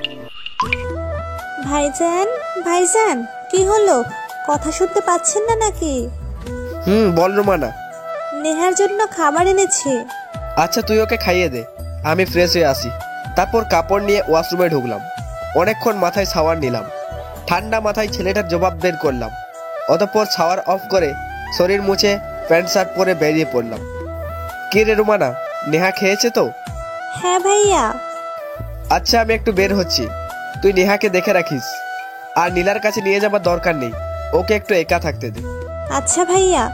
Speaker 5: ভাইজান, ভাইজান, কি হলো? কথা শুনতে পাচ্ছেন না নাকি?
Speaker 1: বল রুমানা।
Speaker 5: নেহার জন্য খাবার এনেছি।
Speaker 1: আচ্ছা, তুই ওকে খাইয়ে দে, আমি ফ্রেশ হয়ে আসি। তারপর কাপড় নিয়ে ওয়াশরুমে ঢুকলাম। অনেকক্ষণ মাথায় শাওয়ার নিলাম। ঠান্ডা মাথায় ছেলেটার জবাব বের করলাম। অতঃপর শাওয়ার অফ করে শরীর মুছে প্যান্ট শার্ট পরে বেরিয়ে পড়লাম। কে রে রুমানা, নেহা খেয়েছে তো?
Speaker 5: হ্যাঁ ভাইয়া।
Speaker 1: আচ্ছা, আমি একটু বের হচ্ছি, তুই নেহাকে দেখে রাখিস। আর নীলার কাছে নিয়ে যাবার দরকার নেই, ওকে একটু একা থাকতে দে।
Speaker 5: আচ্ছা ভাইয়া।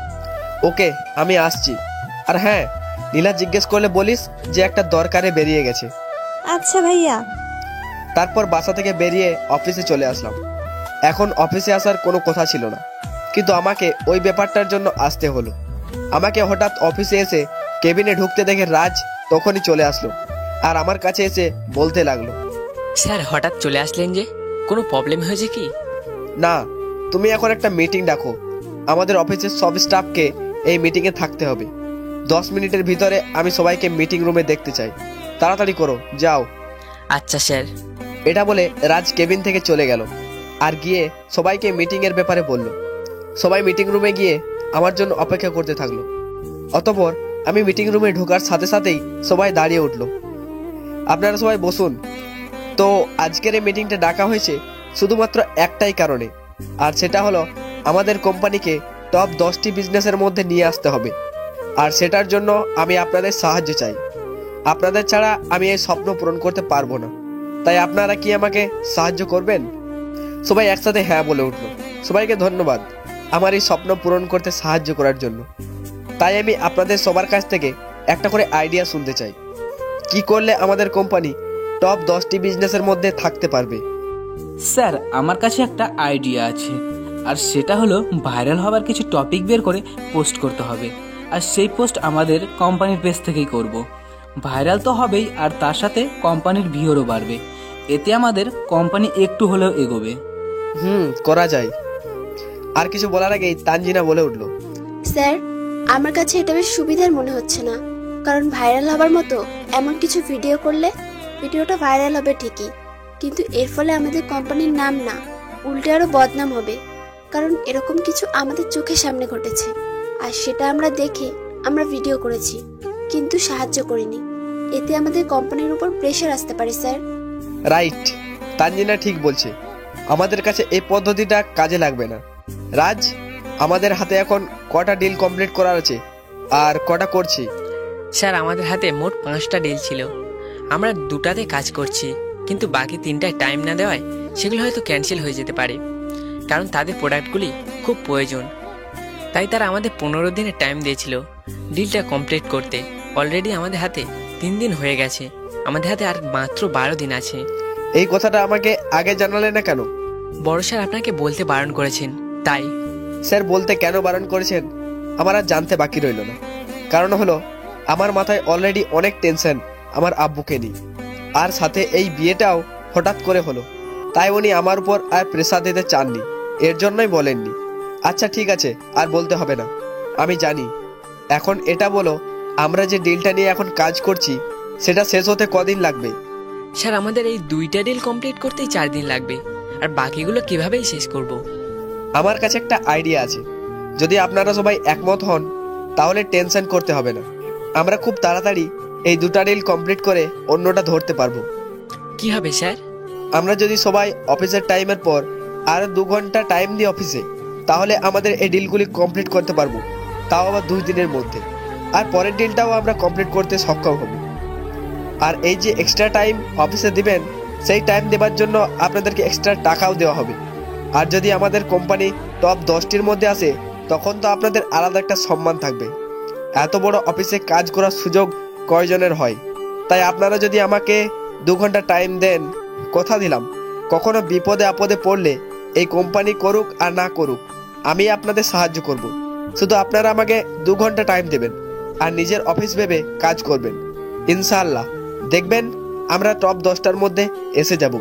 Speaker 1: ওকে, আমি আসছি। আর হ্যাঁ, নীলা জিজ্ঞেস করলে বলিস যে একটা দরকারে বেরিয়ে গেছে।
Speaker 5: আচ্ছা ভাইয়া।
Speaker 1: তারপর বাসা থেকে বেরিয়ে অফিসে চলে আসলাম। এখন অফিসে আসার কোনো কথা ছিল না, কিন্তু আমাকে ওই ব্যাপারটার জন্য আসতে হলো। আমাকে হঠাৎ অফিসে এসে কেবিনে ঢুকতে দেখে রাজ তখনই চলে আসলো আর আমার কাছে এসে বলতে লাগলো,
Speaker 12: স্যার হঠাৎ চলে আসলেন যে, কোনো প্রবলেম হয়েছে কি?
Speaker 1: না, তুমি এখন একটা মিটিং ডাকো। আমাদের অফিসের সব স্টাফকে এই মিটিংয়ে থাকতে হবে। 10 মিনিটের ভিতরে আমি সবাইকে মিটিং রুমে দেখতে চাই। তাড়াতাড়ি করো, যাও।
Speaker 12: আচ্ছা স্যার।
Speaker 1: এটা বলে রাজ কেবিন থেকে চলে গেল আর গিয়ে সবাইকে মিটিং এর ব্যাপারে বলল। সবাই মিটিং রুমে গিয়ে আমার জন্য অপেক্ষা করতে থাকলো। অতঃপর আমি মিটিং রুমে ঢোকার সাথে সাথেই সবাই দাঁড়িয়ে উঠলো।
Speaker 3: আপনারা সবাই বসুন। তো আজকের এই মিটিংটা ডাকা হয়েছে শুধুমাত্র একটাই কারণে, আর সেটা হলো আমাদের কোম্পানিকে টপ 10টি বিজনেসের মধ্যে নিয়ে আসতে হবে। আর সেটার জন্য আমি আপনাদের সাহায্য চাই। আপনাদের ছাড়া আমি এই স্বপ্ন পূরণ করতে পারবো না। তাই আপনারা কি আমাকে সাহায্য করবেন? সবাই একসাথে হ্যাঁ বলে উঠল। সবাইকে ধন্যবাদ আমার এই স্বপ্ন পূরণ করতে সাহায্য করার জন্য। তাই আমি আপনাদের সবার কাছ থেকে একটা করে আইডিয়া শুনতে চাই, কি করলে আমাদের কোম্পানি টপ 10টি বিজনেসের মধ্যে থাকতে পারবে।
Speaker 17: স্যার, আমার কাছে একটা আইডিয়া আছে, আর সেটা হলো ভাইরাল হবার কিছু টপিক বের করে পোস্ট করতে হবে। আর সেই পোস্ট আমাদের কোম্পানির পেজ থেকেই করব। ভাইরাল তো হবেই, আর তার সাথে কোম্পানির ভিউরও বাড়বে। এতে আমাদের কোম্পানি একটু হলেও এগোবে।
Speaker 3: করা যায়। আর কিছু বলার আগেই তানজিনা বলে উঠল,
Speaker 13: স্যার, আমার কাছে এটা বেশ সুবিধার মনে হচ্ছে না। কারণ ভাইরাল হবার মতো এমন কিছু ভিডিও করলে ভিডিওটা ভাইরাল হবে ঠিকই, কিন্তু এর ফলে আমাদের কোম্পানির নাম না, উল্টে আরো বদনাম হবে। কারণ এরকম কিছু আমাদের চোখের সামনে ঘটেছে, আর সেটা আমরা দেখে আমরা ভিডিও করেছি, কিন্তু সাহায্য করিনি। এতে আমাদের কোম্পানির উপর প্রেশার আসতে পারে স্যার।
Speaker 3: রাইট, তানজিনা ঠিক বলছে। আমাদের কাছে এই পদ্ধতিটা কাজে লাগবে না। রাজ, আমাদের হাতে এখন কটা ডিল কমপ্লিট করার আছে আর কটা করছি?
Speaker 12: স্যার, আমাদের হাতে মোট 5টা ডিল ছিল। আমরা 2টাতে কাজ করছি, কিন্তু বাকি 3টায় টাইম না দেওয়ায় সেগুলো হয়তো ক্যান্সেল হয়ে যেতে পারে, কারণ তাদের প্রোডাক্টগুলি খুব প্রয়োজন। তাই তারা আমাদের 15 দিনের টাইম দিয়েছিল ডিলটা কমপ্লিট করতে। অলরেডি আমাদের হাতে 3 দিন হয়ে গেছে, আমাদের হাতে আর মাত্র 12 দিন আছে।
Speaker 3: এই কথাটা আমাকে আগে জানালে না কেন?
Speaker 12: বড় স্যার আপনাকে বলতে বারণ করেছেন, তাই।
Speaker 3: স্যার বলতে কেন বারণ করেছেন আমার আর জানতে বাকি রইল না। কারণ হলো আমার মাথায় অলরেডি অনেক টেনশন আমার আব্বুকে নিয়ে, আর সাথে এই বিয়েটাও হঠাৎ করে হলো। তাই উনি আমার উপর আর প্রেসার দিতে চাননি, এর জন্যই বলেননি। আচ্ছা ঠিক আছে, আর বলতে হবে না, আমি জানি। এখন এটা বলো, আমরা যে ডিলটা নিয়ে এখন কাজ করছি সেটা শেষ হতে কদিন লাগবে?
Speaker 12: স্যার, আমাদের এই 2টা ডিল কমপ্লিট করতেই 4 দিন লাগবে, আর বাকিগুলো কিভাবেই শেষ করব?
Speaker 3: আমার কাছে একটা আইডিয়া আছে। যদি আপনারা সবাই একমত হন তাহলে টেনশন করতে হবে না। আমরা খুব তাড়াতাড়ি এই 2টা ডিল কমপ্লিট করে অন্যটা ধরতে পারবো।
Speaker 12: কি হবে স্যার?
Speaker 3: আমরা যদি সবাই অফিসের টাইমের পর আর 2 ঘন্টা টাইম দিই অফিসে, তাহলে আমাদের এই ডিলগুলি কমপ্লিট করতে পারবো, তাও আবার 2 দিনের মধ্যে। আর পরের ডিলটাও আমরা কমপ্লিট করতে সক্ষম হব। আর এই যে এক্সট্রা টাইম অফিসে দিবেন, সেই টাইম দেওয়ার জন্য আপনাদেরকে এক্সট্রা টাকাও দেওয়া হবে। আর যদি আমাদের কোম্পানি টপ 10টির মধ্যে আসে, তখন তো আপনাদের আলাদা একটা সম্মান থাকবে। এত বড় অফিসে কাজ করার সুযোগ কয়জনের হয়? তাই আপনারা যদি আমাকে 2 ঘন্টা টাইম দেন, কথা দিলাম কখনো বিপদে আপদে পড়লে এই কোম্পানি করুক আর না করুক, আমি আপনাদের সাহায্য করব। শুধু আপনারা আমাকে 2 ঘন্টা টাইম দেবেন আর নিজের অফিস ভেবে কাজ করবেন। ইনশাআল্লাহ দেখবেন আমরা টপ 10টার মধ্যে এসে যাব।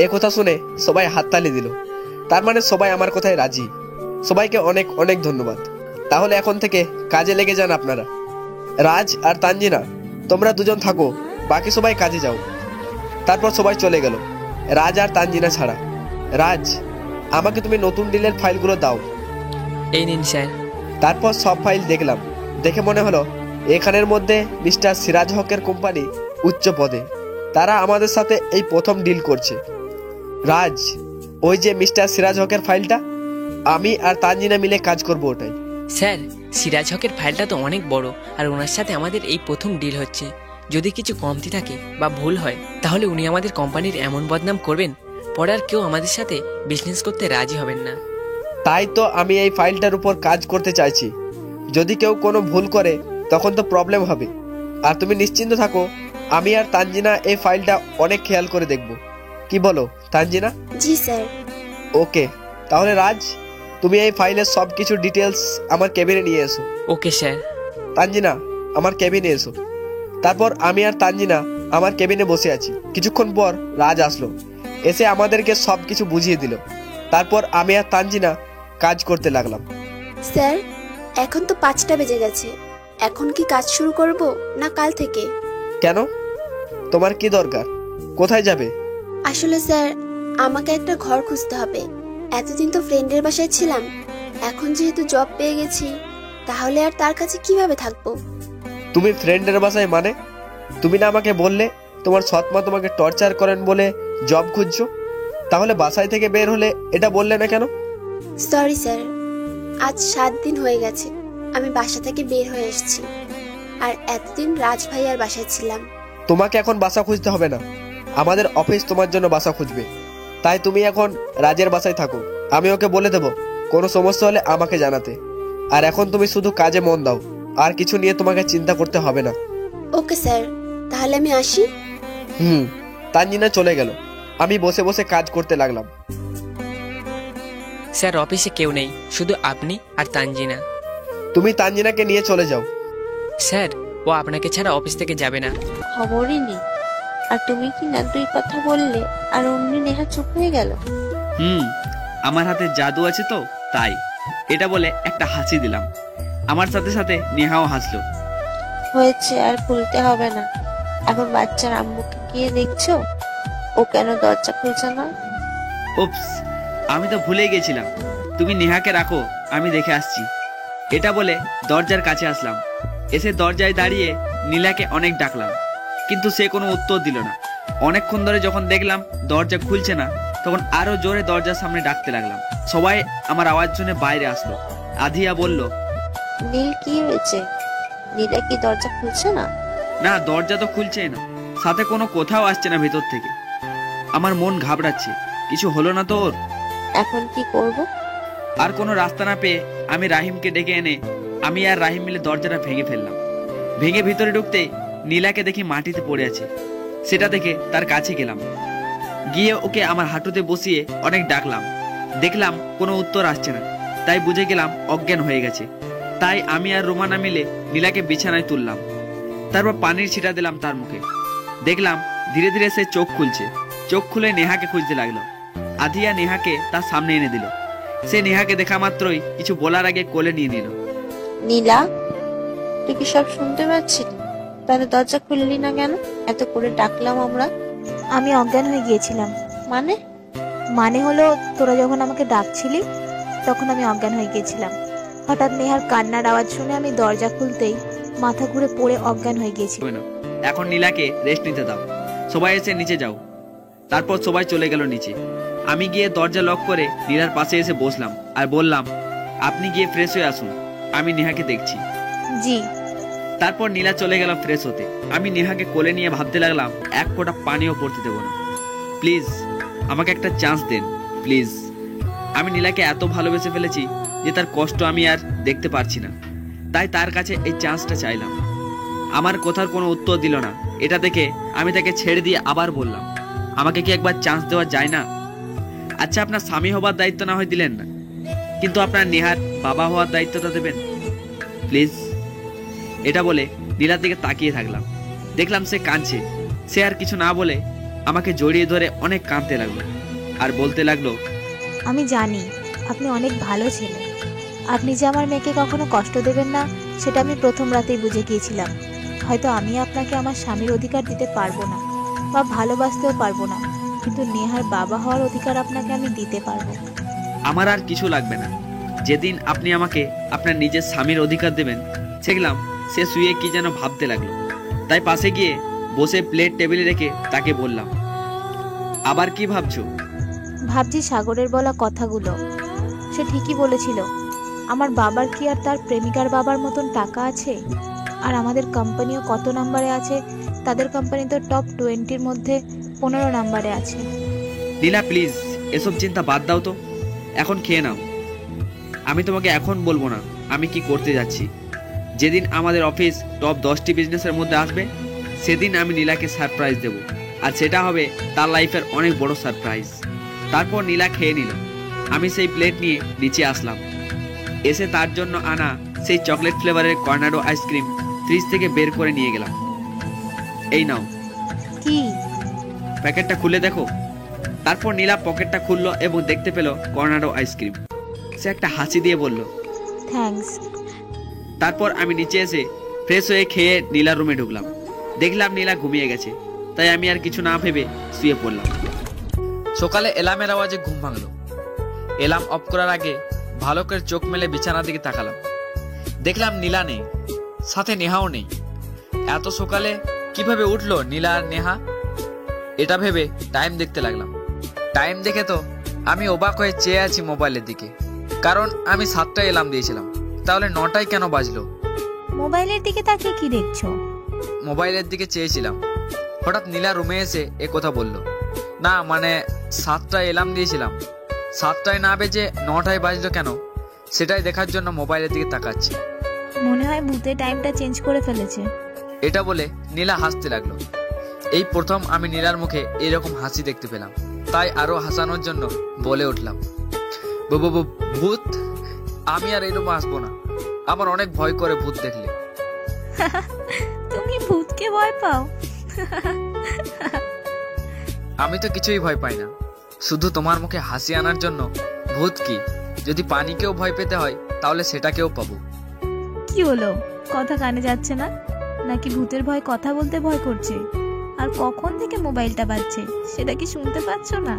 Speaker 3: এ কথা শুনে সবাই হাততালি দিল। তার মানে সবাই আমার কথায় রাজি। সবাইকে অনেক অনেক ধন্যবাদ। তাহলে এখন থেকে কাজে লেগে যান আপনারা। রাজ আর তানজিনা, তোমরা দুজন থাকো, বাকি সবাই কাজে যাও। তারপর সবাই চলে গেল, রাজ আর তানজিনা ছাড়া। রাজ, আমাকে তুমি নতুন ডিলের ফাইলগুলো দাও।
Speaker 12: এই নিন স্যার।
Speaker 3: তারপর সব ফাইল দেখলাম, দেখে মনে হলো এখানের মধ্যে মিস্টার সিরাজ হকের কোম্পানি উচ্চ পদে। তারা আমাদের সাথে এই প্রথম ডিল করছে। রাজ, ওই যে মিস্টার সিরাজ হকের ফাইলটা, আমি আর তানজিনা মিলে কাজ করব ওটাই।
Speaker 12: স্যার, সিরাজ হকের ফাইলটা তো অনেক বড়, আর ওনার সাথে আমাদের এই প্রথম ডিল হচ্ছে। যদি কিছু কমতি থাকে বা ভুল হয়, তাহলে উনি আমাদের কোম্পানির এমন বদনাম করবেন, পরে আর কেউ আমাদের সাথে বিজনেস করতে রাজি হবেন না।
Speaker 3: তাই তো আমি এই ফাইলটার উপর কাজ করতে চাইছি। যদি কেউ কোনো ভুল করে তখন তো প্রবলেম হবে। আর তুমি নিশ্চিন্ত থাকো, আমি আর তানজিনা এই ফাইলটা অনেক খেয়াল করে দেখব। কি বলো তানজিনা?
Speaker 13: জি স্যার।
Speaker 3: ওকে, তাহলে রাজ, তুমি এই ফাইলের সব কিছু ডিটেলস আমার কেবিনে নিয়ে এসো।
Speaker 12: Okay sir.
Speaker 3: তানজিনা, আমার কেবিনে এসো। তারপর আমি আর তানজিনা আমার কেবিনে বসে আছি। কিছুক্ষণ পর রাজ আসলো, এসে আমাদেরকে সব কিছু বুঝিয়ে দিল। তারপর আমি আর তানজিনা কাজ করতে লাগলাম।
Speaker 13: স্যার, এখন তো 5টা বেজে গেছে। এখন কি কাজ শুরু করব না কাল থেকে?
Speaker 3: কেন, তোমার কি দরকার? কোথায় যাবে?
Speaker 13: আসলে স্যার, আমাকে একটা ঘর খুঁজতে হবে। এতদিন তো ফ্রেন্ডের বাসায় ছিলাম, এখন যেহেতু জব পেয়ে গেছি, তাহলে আর তার কাছে কিভাবে থাকবো?
Speaker 3: তুমি ফ্রেন্ডের বাসায় মানে? তুমি না আমাকে বললে
Speaker 18: তোমার সৎ মা তোমাকে টর্চার করেন বলে জব খুঁজছো, তাহলে বাসায় থেকে বের হলে এটা বললে না কেন?
Speaker 13: সরি স্যার, আজ 7 দিন হয়ে গেছে আমি বাসা থেকে বের হয়ে এসেছি, আর এতদিন রাজ ভাইয়ার বাসায় ছিলাম।
Speaker 18: তোমাকে এখন বাসা খুঁজতে হবে না, আমাদের অফিস তোমার জন্য বাসা খুঁজবে। তাই তুমি এখন রাজের বাসায় থাকো, আমি ওকে বলে দেবো কোনো সমস্যা হলে আমাকে জানাতে। আর এখন তুমি শুধু কাজে মন দাও, আর কিছু নিয়ে তোমাকে চিন্তা করতে হবে না।
Speaker 13: ওকে স্যার, তাহলে আমি আসি।
Speaker 18: তানজিনা চলে গেল, আমি বসে বসে কাজ করতে লাগলাম।
Speaker 12: স্যার অফিসে কেউ নেই, শুধু আপনি আর তানজিনা।
Speaker 18: তুমি তানজিনাকে নিয়ে চলে যাও।
Speaker 12: স্যার ও আপনাকে ছাড়া অফিস থেকে যাবে না।
Speaker 15: খবরই নেই, আর তুমি কি না 2 কথা বললে আর অমনি নেহা চুপ হয়ে গেল।
Speaker 1: আমার হাতে জাদু আছে তো তাই, এটা বলে একটা হাসি দিলাম। আমার সাথে সাথে নেহাও হাসলো।
Speaker 15: হয়েছে, আর খুলতে হবে না। এখন বাচ্চার আম্মুকে গিয়ে দেখছো ও কেন দরজা খুলছে না।
Speaker 1: উপস, আমি তো ভুলেই গেছিলাম। তুমি নেহাকে রাখো, আমি দেখে আসছি। এটা বলে দরজার কাছে আসলাম। এসে দরজায় দাঁড়িয়ে নীলাকে অনেক ডাকলাম, কিন্তু সে কোনো উত্তর দিল না। অনেকক্ষণ ধরে যখন দেখলাম দরজা খুলছে না, তখন আরো জোরে দরজার সামনে ডাকতে লাগলাম। সবাই আমার আওয়াজ শুনে বাইরে আসলো। আধিয়া বলল,
Speaker 15: নীল কি হয়েছে? নীলা কি দরজা খুলছে না?
Speaker 1: না, দরজা তো খুলছেই না, সাথে কোনো কোথাও আসছে না ভেতর থেকে। আমার মন ঘাবড়াচ্ছে, কিছু হলো না তো ওর?
Speaker 15: এখন কি করব?
Speaker 1: আর কোনো রাস্তা না পেয়ে আমি রাহিমকে ডেকে এনে আমি আর রাহিম মিলে দরজাটা ভেঙে ফেললাম। ভেঙে ভিতরে ঢুকতে নীলাকে দেখি মাটিতে পড়ে আছে। সেটা দেখে তার কাছে গেলাম, গিয়ে ওকে আমার হাঁটুতে বসিয়ে অনেক ডাকলাম। দেখলাম কোনো উত্তর আসছে না, তাই বুঝে গেলাম অজ্ঞান হয়ে গেছে। তাই আমি আর রোমানা মিলে নীলাকে বিছানায় তুললাম, তারপর পানির ছিটা দিলাম তার মুখে। দেখলাম ধীরে ধীরে সে চোখ খুলছে। চোখ খুলে নেহাকে খুঁজতে লাগলো। আধিয়া নেহাকে তার সামনে এনে দিল। সে নেহাকে দেখা মাত্রই কিছু বলার আগে কোলে নিয়ে নিল।
Speaker 15: নীলা, তুই কি সব শুনতে পাচ্ছিলি? তাহলে দরজা খুললি না কেন? এত করে ডাকলাম আমরা।
Speaker 2: আমি অজ্ঞান হয়ে গিয়েছিলাম। মানে হলো তোরা যখন আমাকে ডাকছিলি তখন আমি অজ্ঞান হয়ে গিয়েছিলাম। হঠাৎ নেহার কান্নার আওয়াজ শুনে আমি দরজা খুলতেই মাথা ঘুরে পড়ে অজ্ঞান হয়ে গিয়েছি।
Speaker 1: এখন নীলাকে রেস্ট নিতে দাও, সবাই এসে নিচে যাও। তারপর সবাই চলে গেল নিচে। আমি গিয়ে দরজা লক করে নীলার পাশে এসে বসলাম আর বললাম, আপনি গিয়ে ফ্রেশ হয়ে আসুন, আমি নেহাকে দেখছি।
Speaker 2: জি।
Speaker 1: তারপর নীলা চলে গেল ফ্রেশ হতে। আমি নেহাকে কোলে নিয়ে ভাবতে লাগলাম, এক ফোঁটা পানিও পড়তে দেবো না। প্লিজ আমাকে একটা চান্স দেন, প্লিজ। আমি নীলাকে এত ভালোবেসে ফেলেছি যে তার কষ্ট আমি আর দেখতে পারছি না, তাই তার কাছে এই চান্সটা চাইলাম। আমার কথার কোনো উত্তর দিল না। এটা দেখে আমি তাকে ছেড়ে দিয়ে আবার বললাম, আমাকে কি একবার চান্স দেওয়া যায় না? আচ্ছা, আপনার স্বামী হবার দায়িত্ব না হয় দিলেন না, কিন্তু আপনার নেহার বাবা হওয়ার দায়িত্বটা দেবেন প্লিজ। এটা বলে নীলার দিকে তাকিয়ে থাকলাম। দেখলাম সে কাঁদছে। সে আর কিছু না বলে আমাকে জড়িয়ে ধরে অনেক কাঁদতে লাগলো আর বলতে লাগলো,
Speaker 2: আমি জানি আপনি অনেক ভালো ছেলে। আপনি যে আমার মেয়েকে কখনো কষ্ট দেবেন না সেটা আমি প্রথম রাতেই বুঝে গিয়েছিলাম। হয়তো আমি আপনাকে আমার স্বামীর অধিকার দিতে পারবো না বা ভালোবাসতেও পারবো না, কিন্তু নেহার বাবা হওয়ার অধিকার আপনাকে আমি দিতে পারবো।
Speaker 1: আমার আর কিছু লাগবে না। যেদিন আপনি আমাকে আপনার নিজের স্বামীর অধিকার দেবেন, দেখলাম সে শুয়ে কি যেন ভাবতে লাগলো। তাই পাশে গিয়ে বসে প্লেট টেবিলে রেখে তাকে বললাম, আবার কি ভাবছো?
Speaker 2: ভাবছি সাগরের বলা কথাগুলো। সে ঠিকই বলেছিল, আমার বাবার কি আর তার প্রেমিকার বাবার মতন টাকা আছে? আর আমাদের কোম্পানিও কত নম্বরে আছে? তাদের কোম্পানি তো টপ 20-র মধ্যে 15 নম্বরে আছে।
Speaker 1: নীলা প্লিজ এসব চিন্তা বাদ দাও তো, এখন খেয়ে নাও। আমি তোমাকে এখন বলবো না আমি কি করতে যাচ্ছি। যেদিন আমাদের অফিস টপ 10টি বিজনেসের মধ্যে আসবে, সেদিন আমি নীলাকে সারপ্রাইজ দেব, আর সেটা হবে তার লাইফের অনেক বড় সারপ্রাইজ। তারপর নীলা খেয়ে নিল। আমি সেই প্লেট নিয়ে নিচে আসলাম। এসে তার জন্য আনা সেই চকলেট ফ্লেভারের কর্নাডো আইসক্রিম ফ্রিজ থেকে বের করে নিয়ে গেলাম। এই নাও।
Speaker 2: কি?
Speaker 1: প্যাকেটটা খুলে দেখো। তারপর নীলা পকেটটা খুললো এবং দেখতে পেল কর্নাডো আইসক্রিম। সে একটা হাসি দিয়ে বলল,
Speaker 2: থ্যাঙ্কস।
Speaker 1: তারপর আমি নিচে এসে ফ্রেশ হয়ে খেয়ে নীলার রুমে ঢুকলাম। দেখলাম নীলা ঘুমিয়ে গেছে, তাই আমি আর কিছু না ভেবে শুয়ে পড়লাম। সকালে এলার্মের আওয়াজে ঘুম ভাঙলো। এলার্ম অফ করার আগে ভালো করে চোখ মেলে বিছানার দিকে তাকালাম। দেখলাম নীলা নেই, সাথে নেহাও নেই। এত সকালে কিভাবে উঠলো নীলা আর নেহা? এটা ভেবে টাইম দেখতে লাগলাম। টাইম দেখে তো আমি অবাক হয়ে চেয়ে আছি মোবাইলের দিকে, কারণ আমি 7টায় এলার্ম দিয়েছিলাম, তাহলে 9টায় কেন বাজলো?
Speaker 2: মোবাইলের দিকে তাকিয়ে কি দেখছো?
Speaker 1: মোবাইলের দিকে চেয়েছিলাম, হঠাৎ নীলা রুমে এসে এ কথা বলল। না মানে 7টায় এলার্ম দিয়েছিলাম, 7টায় না বেজে 9টায় বাজলো কেন সেটাই দেখার জন্য মোবাইলের দিকে তাকাচ্ছি।
Speaker 2: মনে হয় ভূতে টাইমটা চেঞ্জ করে ফেলেছে।
Speaker 1: এটা বলে নীলা হাসতে লাগলো। এই প্রথম আমি নীলার মুখে এরকম হাসি দেখতে পেলাম, তাই আরো হাসানোর জন্য বলে উঠলাম, ভূত? আমি আর এরকম আসবো না, আমার অনেক ভয় করে ভূত দেখলে।
Speaker 2: তুমি ভূতকে ভয় পাও?
Speaker 1: আমি তো কিছুই ভয় পাই না, শুধু তোমার মুখে হাসি আনার জন্য ভূত কি, যদি পানিকেও ভয় পেতে হয় তাহলে সেটাকেও পাবো।
Speaker 2: কি হলো, কথা কানে যাচ্ছে না নাকি ভূতের ভয় কথা বলতে ভয় করছে? আর কখন থেকে মোবাইলটা বাজছে সেটা কি শুনতে পাচ্ছ না?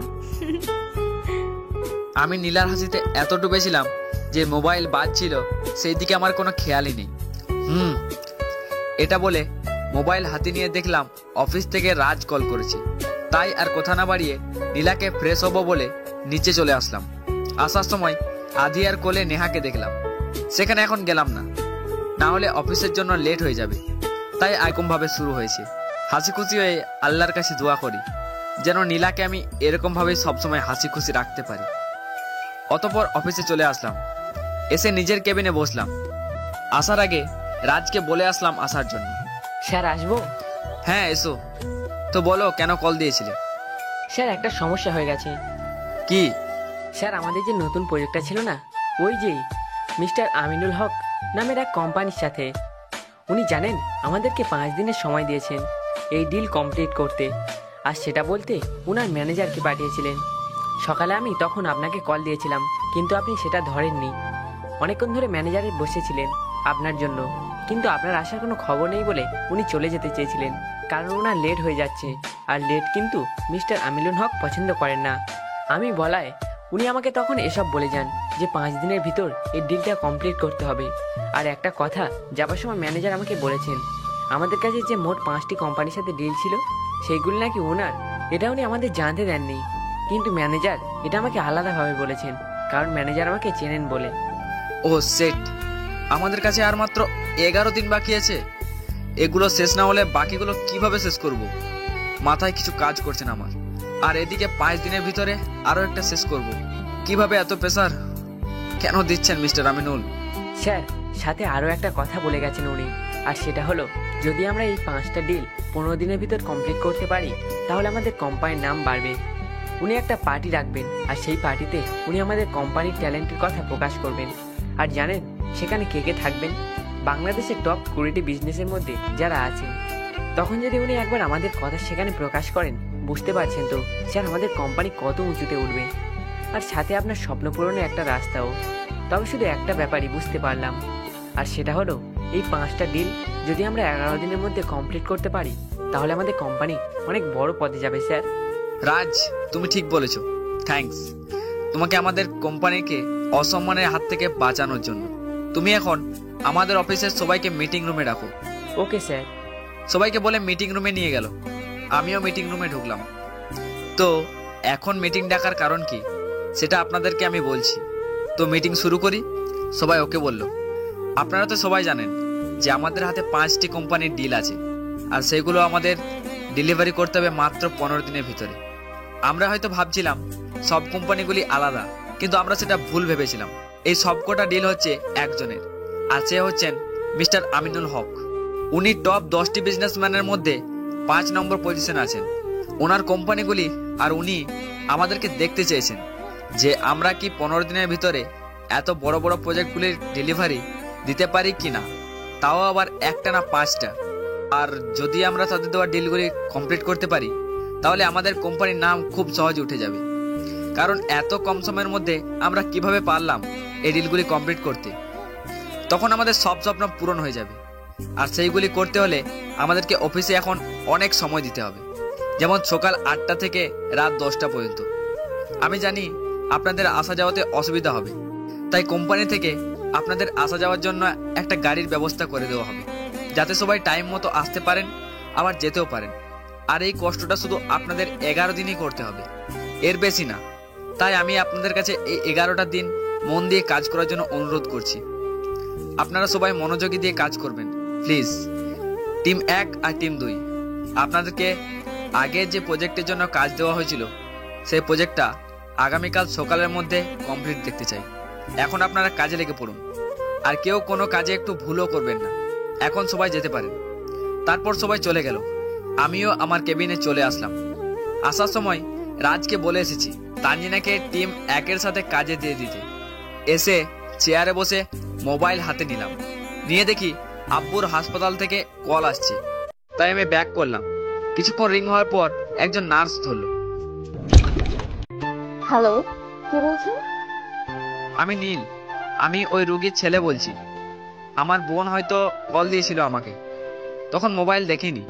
Speaker 1: আমি নীলার হাসিতে এত ডুবেছিলাম যে মোবাইল বাজছিল সেই দিকে আমার কোনো খেয়ালই নেই। এটা বলে মোবাইল হাতে নিয়ে দেখলাম অফিস থেকে রাজ কল করেছে, তাই আর কথা না বাড়িয়ে নীলাকে ফ্রেশ হবো বলে নিচে চলে আসলাম। আসার সময় আধিয়ার কোলে নেহাকে দেখলাম, সেখানে এখন গেলাম না, না হলে অফিসের জন্য লেট হয়ে যাবে, তাই এরকম ভাবে শুরু হয়েছে। হাসি খুশি হয়ে আল্লাহর কাছে দোয়া করি যেন নীলাকে আমি এরকম ভাবে সবসময় হাসি খুশি রাখতে পারি। অতঃপর অফিসে চলে আসলাম, এসে নিজের কেবিনে বসলাম। আসার আগে রাজকে বলে আসলাম আসার জন্য।
Speaker 12: স্যার আসবো?
Speaker 1: হ্যাঁ এসো। তো বলো কেন কল দিয়েছিলে?
Speaker 12: স্যার একটা সমস্যা হয়ে গেছে।
Speaker 1: কি?
Speaker 12: স্যার আমাদের যে নতুন প্রজেক্টটা ছিল না, ওই যে মিস্টার আমিনুল হক নামের এক কোম্পানির সাথে, উনি জানেন আমাদেরকে 5 দিনের সময় দিয়েছেন এই ডিল কমপ্লিট করতে, আর সেটা বলতে উনার ম্যানেজারকে পাঠিয়েছিলেন। সকালে আমি তখন আপনাকে কল দিয়েছিলাম, কিন্তু আপনি সেটা ধরেননি। অনেকক্ষণ ধরে ম্যানেজারে বসেছিলেন আপনার জন্য, কিন্তু আপনার আসার কোনো খবর নেই বলে উনি চলে যেতে চেয়েছিলেন, কারণ ওনার লেট হয়ে যাচ্ছে, আর লেট কিন্তু মিস্টার আমিনুল হক পছন্দ করেন না। আমি বলায় উনি আমাকে তখন এসব বলে যান যে 5 দিনের ভিতর এই ডিলটা কমপ্লিট করতে হবে। আর একটা কথা যাবার সময় ম্যানেজার আমাকে বলেছেন, আমাদের কাছে যে মোট 5টি কোম্পানির সাথে ডিল ছিল সেইগুলি নাকি ওনার, এটা উনি আমাদের জানতে দেননি, কিন্তু ম্যানেজার এটা আমাকে আলাদাভাবে বলেছেন, কারণ ম্যানেজার আমাকে চেনেন বলে।
Speaker 1: ও সেট, আমাদের কাছে আর মাত্র 11 দিন বাকি আছে। এগুলো শেষ না হলে বাকিগুলো কিভাবে শেষ করব? মাথায় কিছু কাজ করছে না আমার। আর এদিকে 5 দিনের ভিতরে আরো একটা শেষ করব, কিভাবে এত প্রেসার কেন দিচ্ছেন মিস্টার আমিনুল?
Speaker 12: স্যার সাথে আরো একটা কথা বলে গেছেন উনি, আর সেটা হলো যদি আমরা এই 5টা ডিল 15 দিনের ভিতর কমপ্লিট করতে পারি তাহলে আমাদের কোম্পানির নাম বাড়বে। উনি একটা পার্টি রাখবেন, আর সেই পার্টিতে উনি আমাদের কোম্পানির ট্যালেন্টের কথা প্রকাশ করবেন। আর জানেন সেখানে কে কে থাকবেন? বাংলাদেশের টপ 20টি বিজনেসের মধ্যে যারা আছেন। তখন যদি উনি একবার আমাদের কথা সেখানে প্রকাশ করেন, বুঝতে পারছেন তো স্যার আমাদের কোম্পানি কত উঁচুতে উঠবে। আর সাথে আপনার স্বপ্ন পূরণের একটা রাস্তাও। তবে শুধু একটা ব্যাপারই বুঝতে পারলাম, আর সেটা হলো এই 5টা ডিল যদি আমরা 11 দিনের মধ্যে কমপ্লিট করতে পারি তাহলে আমাদের কোম্পানি অনেক বড় পদে যাবে স্যার।
Speaker 1: রাজ, তুমি ঠিক বলেছো। থ্যাঙ্কস তোমাকে আমাদের কোম্পানিকে অসম্মানের হাত থেকে বাঁচানোর জন্য। তুমি এখন আমাদের অফিসের সবাইকে মিটিং রুমে ডাকো।
Speaker 12: Okay sir.
Speaker 1: সবাইকে বলে মিটিং রুমে নিয়ে গেল, আমিও মিটিং রুমে ঢুকলাম। তো এখন মিটিং ডাকার কারণ কি সেটা আপনাদেরকে আমি বলছি। তো মিটিং শুরু করি। সবাই ওকে বলল। আপনারা তো সবাই জানেন যে আমাদের হাতে 5টি কোম্পানির ডিল আছে, আর সেগুলো আমাদের ডেলিভারি করতে হবে মাত্র 15 দিনের ভিতরে। আমরা হয়তো ভাবছিলাম সব কোম্পানিগুলি আলাদা, কিন্তু আমরা সেটা ভুল ভেবেছিলাম। এই সবকটা ডিল হচ্ছে একজনের, আর সে হচ্ছেন মিস্টার আমিনুল হক। উনি টপ 10টি বিজনেসম্যানের মধ্যে 5 নম্বর পজিশনে আছেন। ওনার কোম্পানিগুলি আর উনি আমাদেরকে দেখতে চেয়েছেন যে আমরা কি 15 দিনের ভিতরে এত বড় বড় প্রজেক্টগুলির ডেলিভারি দিতে পারি কিনা, তাও আবার একটা না 5টা। আর যদি আমরা তাদের দেওয়া ডিলগুলি কমপ্লিট করতে পারি তাহলে আমাদের কোম্পানির নাম খুব সহজে উঠে যাবে। কারণ এত কম সময়ের মধ্যে আমরা কিভাবে পারলাম এই ডিলগুলি কমপ্লিট করতে, তখন আমাদের সব স্বপ্ন পূরণ হয়ে যাবে। আর সেইগুলি করতে হলে আমাদেরকে অফিসে এখন অনেক সময় দিতে হবে, যেমন সকাল 8টা থেকে রাত 10টা পর্যন্ত। আমি জানি আপনাদের আসা যাওয়াতে অসুবিধা হবে, তাই কোম্পানি থেকে আপনাদের আসা যাওয়ার জন্য একটা গাড়ির ব্যবস্থা করে দেওয়া হবে, যাতে সবাই টাইম মতো আসতে পারেন আবার যেতেও পারেন। আর এই কষ্টটা শুধু আপনাদের 11 দিনই করতে হবে, এর বেশি না। তাই আমি আপনাদের কাছে এই 11টা দিন মন দিয়ে কাজ করার জন্য অনুরোধ করছি। আপনারা সবাই মনোযোগী দিয়ে কাজ করবেন প্লিজ। টিম 1 আর টিম 2, আপনাদেরকে আগে যে প্রজেক্টের জন্য কাজ দেওয়া হয়েছিল সেই প্রজেক্টটা আগামীকাল সকালের মধ্যে কমপ্লিট দেখতে চাই। এখন আপনারা কাজে লেগে পড়ুন, আর কেউ কোনো কাজে একটু ভুলও করবেন না। এখন সবাই যেতে পারেন। তারপর সবাই চলে গেল। আমিও আমার কেবিনে চলে আসলাম। আসার সময় রাজকে বলে এসেছি তানজিনাকে টিম 1-এর সাথে কাজে দিয়ে দিতে। এসে চেয়ারে বসে মোবাইল হাতে নিলাম, নিয়ে দেখি আব্বুর হাসপাতাল থেকে কল আসছে। তাই আমি ব্যাক করলাম। কিছুক্ষণ রিং হওয়ার পর একজন নার্স ধরল।
Speaker 19: হ্যালো, কে বলছেন?
Speaker 1: আমি নীল, আমি ওই রোগীর ছেলে বলছি। আমার বোন হয়তো কল দিয়েছিল আমাকে, তখন মোবাইল দেখিনি।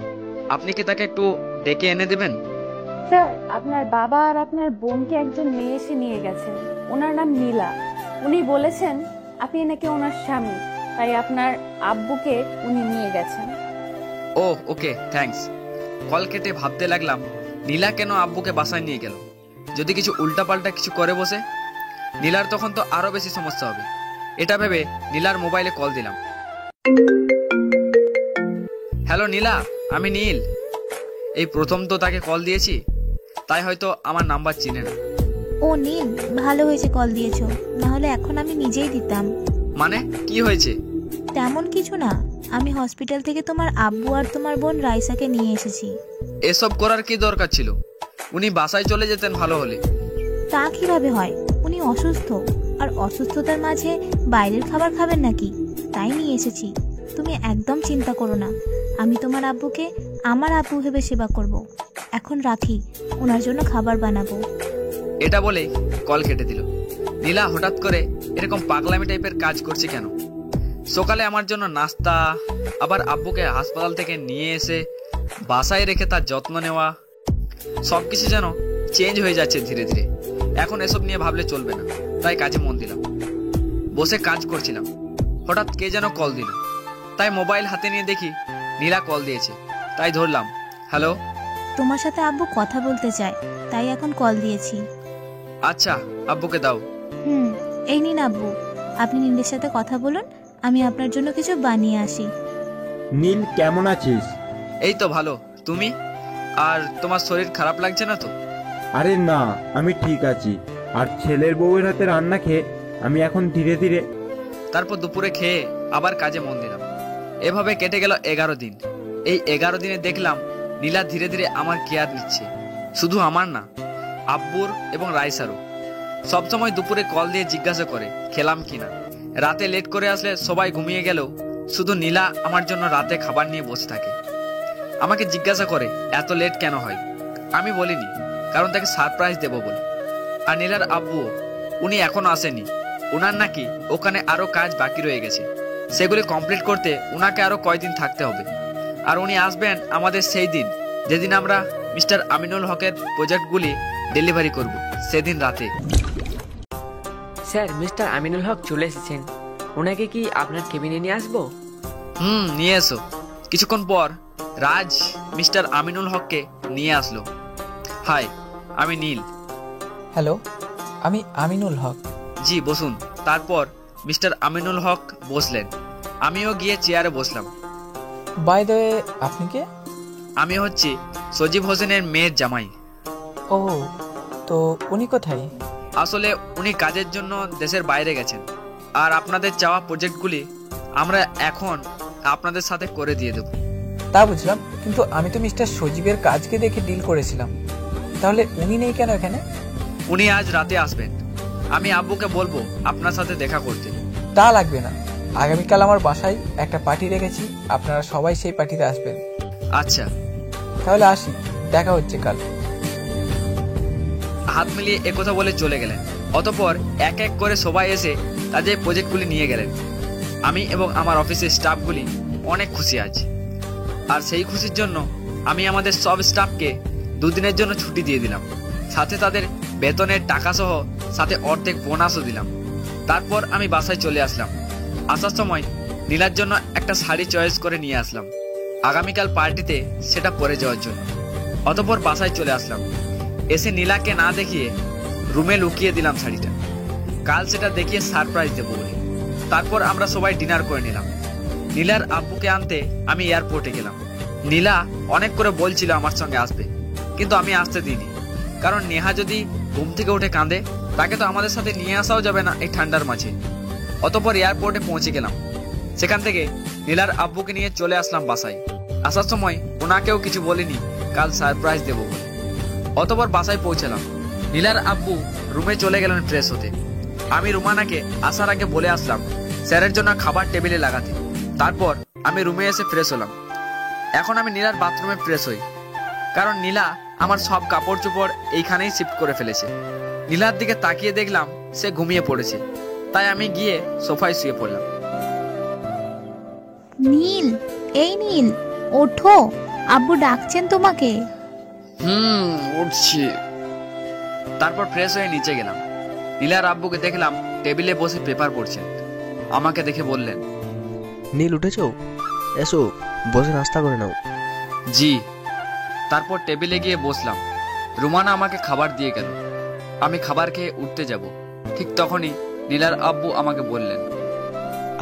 Speaker 1: আপনি কি তাকে একটু ডেকে এনে দেবেন?
Speaker 19: স্যার, আপনার বাবা আর আপনার বোনকে একজন মেয়ে এসে নিয়ে গেছেন। ওনার নাম নীলা। উনি বলেছেন আপনি নাকি ওনার স্বামী, তাই আপনার আব্বুকে উনি নিয়ে গেছেন।
Speaker 1: ও ওকে, থ্যাঙ্কস। কল কেটে ভাবতে লাগলাম নীলা কেন আব্বুকে বাসায় নিয়ে গেল। যদি কিছু উল্টাপাল্টা কিছু করে বসে, নীলার তখন তো আরো বেশি সমস্যা হবে। এটা ভেবে নীলার মোবাইলে কল দিলাম। হ্যালো নীলা, আমি নীল। এই প্রথম তো তাকে কল দিয়েছি, তাই হয়তো আমার নাম্বার চিনে না।
Speaker 2: ও নীল, ভালো হয়েছে কল দিয়েছো, না হলে এখন আমি নিজেই দিতাম।
Speaker 1: মানে কি হয়েছে?
Speaker 2: তেমন কিছু না, আমি হসপিটাল থেকে তোমার আব্বু আর তোমার বোন রাইসাকে নিয়ে এসেছি।
Speaker 1: এসব করার কি দরকার ছিল? উনি বাসায় চলে যেতেন ভালো হলে।
Speaker 2: তা কিভাবে হয়? উনি অসুস্থ, আর অসুস্থতার মাঝে বাইরের খাবার খাবেন নাকি? তাই নিয়ে এসেছি। তুমি একদম চিন্তা করো না, আমি তোমার আব্বুকে আমার আব্বু ভেবে সেবা করব। এখন রাখি, ওনার জন্য খাবার বানাবো।
Speaker 1: এটা বলে কল কেটে দিল। নীলা হঠাৎ করে এরকম পাগলামি টাইপের কাজ করছে কেন? সকালে আমার জন্য নাস্তা, আবার আব্বুকে হাসপাতাল থেকে নিয়ে এসে বাসায় রেখে তার যত্ন নেওয়া, সবকিছু যেন চেঞ্জ হয়ে যাচ্ছে ধীরে ধীরে। এখন এসব নিয়ে ভাবলে চলবে না, তাই কাজে মন দিলাম। বসে কাজ করছিলাম, হঠাৎ কে যেন কল দিল। তাই মোবাইল হাতে নিয়ে দেখি নীলা কল দিয়েছে, তাই ধরলাম। হ্যালো,
Speaker 2: তোমার সাথে আব্বু কথা বলতে চায়, তাই এখন কল দিয়েছি।
Speaker 1: আচ্ছা, আব্বুকে দাও।
Speaker 2: এই নিন আব্বু, আপনি নীলের সাথে কথা বলুন, আমি আপনার জন্য কিছু বানিয়ে আসি।
Speaker 6: নীল, কেমন আছিস?
Speaker 1: এই তো ভালো, তুমি? আর তোমার শরীর খারাপ লাগছে না তো?
Speaker 6: আরে না, আমি ঠিক আছি। আর ছেলের বউয়ের হাতে রান্না খেয়ে আমি এখন ধীরে ধীরে।
Speaker 1: তারপর দুপুরে খেয়ে আবার কাজে মন দিলাম। এভাবে কেটে গেল 11 দিন। এই 11 দিনে দেখলাম নীলা ধীরে ধীরে আমার কেয়ার নিচ্ছে। শুধু আমার না, আব্বুর এবং রাইসারও। সবসময় দুপুরে কল দিয়ে জিজ্ঞাসা করে খেলাম কিনা। রাতে লেট করে আসলে সবাই ঘুমিয়ে গেলেও শুধু নীলা আমার জন্য রাতে খাবার নিয়ে বসে থাকে। আমাকে জিজ্ঞাসা করে এত লেট কেন হয়। আমি বলিনি, কারণ তাকে সারপ্রাইজ দেবো বলে। আর নীলার আব্বুও, উনি এখনো আসেনি। ওনার নাকি ওখানে আরো কাজ বাকি রয়ে গেছে, সেগুলি কমপ্লিট করতে ওনাকে আরো কয়দিন থাকতে হবে। আর উনি আসবেন আমাদের সেই দিন যেদিন আমরা মিস্টার আমিনুল হকের প্রজেক্টগুলি ডেলিভারি করব, সেদিন রাতে।
Speaker 12: স্যার, মিস্টার আমিনুল হক চলে এসেছেন। ওনাকে কি আপনার কেবিনে নিয়ে আসবো?
Speaker 1: নিয়ে এসো। কিছুক্ষণ পর রাজ মিস্টার আমিনুল হককে নিয়ে আসলো। হাই, আমি নীল।
Speaker 20: হ্যালো, আমি আমিনুল হক।
Speaker 1: জি, বসুন। তারপর মিস্টার আমিনুল হক বসলেন। আমিও গিয়ে চেয়ারে বসলাম।
Speaker 20: বাই দ্য ওয়ে, আপনি কে?
Speaker 1: আমি হচ্ছি সজীব হোসেনের মেয়ের জামাই।
Speaker 20: ও, তো উনি কোথায়?
Speaker 1: আসলে উনি কাজের জন্য দেশের বাইরে গেছেন। আর আপনাদের চাওয়া প্রজেক্টগুলি আমরা এখন আপনাদের সাথে করে দিয়ে দেব।
Speaker 20: তা বুঝলাম, কিন্তু আমি তো মিস্টার সজীবের কাজকে দেখে ডিল করেছিলাম। তাহলে উনি নেই কেন এখানে?
Speaker 1: উনি আজ রাতে আসবেন। আমি আব্বুকে বলবো আপনার সাথে দেখা করতে।
Speaker 20: তা লাগবে না, আগামীকাল আমার বাসায় একটা পার্টি রেখেছি, আপনারা সবাই সেই পার্টিতে আসবেন।
Speaker 1: আচ্ছা,
Speaker 20: তাহলে আসি, দেখা হচ্ছে কাল।
Speaker 1: হাত মিলিয়ে একথা বলে চলে গেলেন। অতঃপর এক এক করে সবাই এসে তাদের প্রজেক্টগুলি নিয়ে গেলেন। আমি এবং আমার অফিসের স্টাফগুলি অনেক খুশি আছি। আর সেই খুশির জন্য আমি আমাদের সব স্টাফকে 2 দিনের জন্য ছুটি দিয়ে দিলাম। সাথে তাদের বেতনের টাকা সহ সাথে অর্ধেক বোনাসও দিলাম। তারপর আমি বাসায় চলে আসলাম। আসার সময় নীলার জন্য একটা শাড়ি চয়েস করে নিয়ে আসলাম, আগামীকাল পার্টিতে সেটা পরে যাওয়ার জন্য। অতঃপর বাসায় চলে আসলাম। এসে নীলাকে না দেখিয়ে রুমে লুকিয়ে দিলাম শাড়িটা, কাল সেটা দেখিয়ে সারপ্রাইজ দেবো বলে। তারপর আমরা সবাই ডিনার করে নিলাম। নীলার আব্বুকে আনতে আমি এয়ারপোর্টে গেলাম। নীলা অনেক করে বলছিল আমার সঙ্গে আসবে, কিন্তু আমি আসতে দিইনি, কারণ নেহা যদি ঘুম থেকে উঠে কাঁদে তাকে তো আমাদের সাথে নিয়ে আসাও যাবে না এই ঠান্ডার মাঝে। অতঃপর এয়ারপোর্টে পৌঁছে গেলাম। সেখান থেকে নীলার আব্বুকে নিয়ে চলে আসলাম বাসায়। আসার সময় ওনাকেও কিছু বলিনি কাল সারপ্রাইজ দেবো বলে। অতঃপর বাসায় পৌঁছালাম। নীলার আব্বু রুমে চলে গেলেন ফ্রেশ হতে। আমি রুমানাকে আসার আগে বলে আসলাম স্যারের জন্য খাবার টেবিলে লাগাতে। তারপর আমি রুমে এসে ফ্রেশ হলাম। এখন আমি নীলার বাথরুমে ফ্রেশ হই, কারণ নীলা আমার সব কাপড় চোপড় এইখানেই শিফট করে ফেলেছে। নীলার দিকে তাকিয়ে দেখলাম সে ঘুমিয়ে পড়েছে, তাই আমি গিয়ে সোফায় শুয়ে পড়লাম।
Speaker 2: নীল, এই নীল, ওঠো, আব্বু ডাকছেন তোমাকে।
Speaker 1: উঠছি। তারপর ফ্রেশ হয়ে নিচে গেলাম। নীলার আব্বুকে দেখলাম টেবিলে বসে পেপার পড়ছেন। আমাকে দেখে বললেন,
Speaker 3: নীল উঠেছো? এসো বসে নাস্তা করে নাও।
Speaker 1: জি। তারপর টেবিলে গিয়ে বসলাম। রুমানা আমাকে খাবার দিয়ে গেল। আমি খাবার খেয়ে উঠতে যাব, ঠিক তখনই নীলার আব্বু আমাকে বললেন,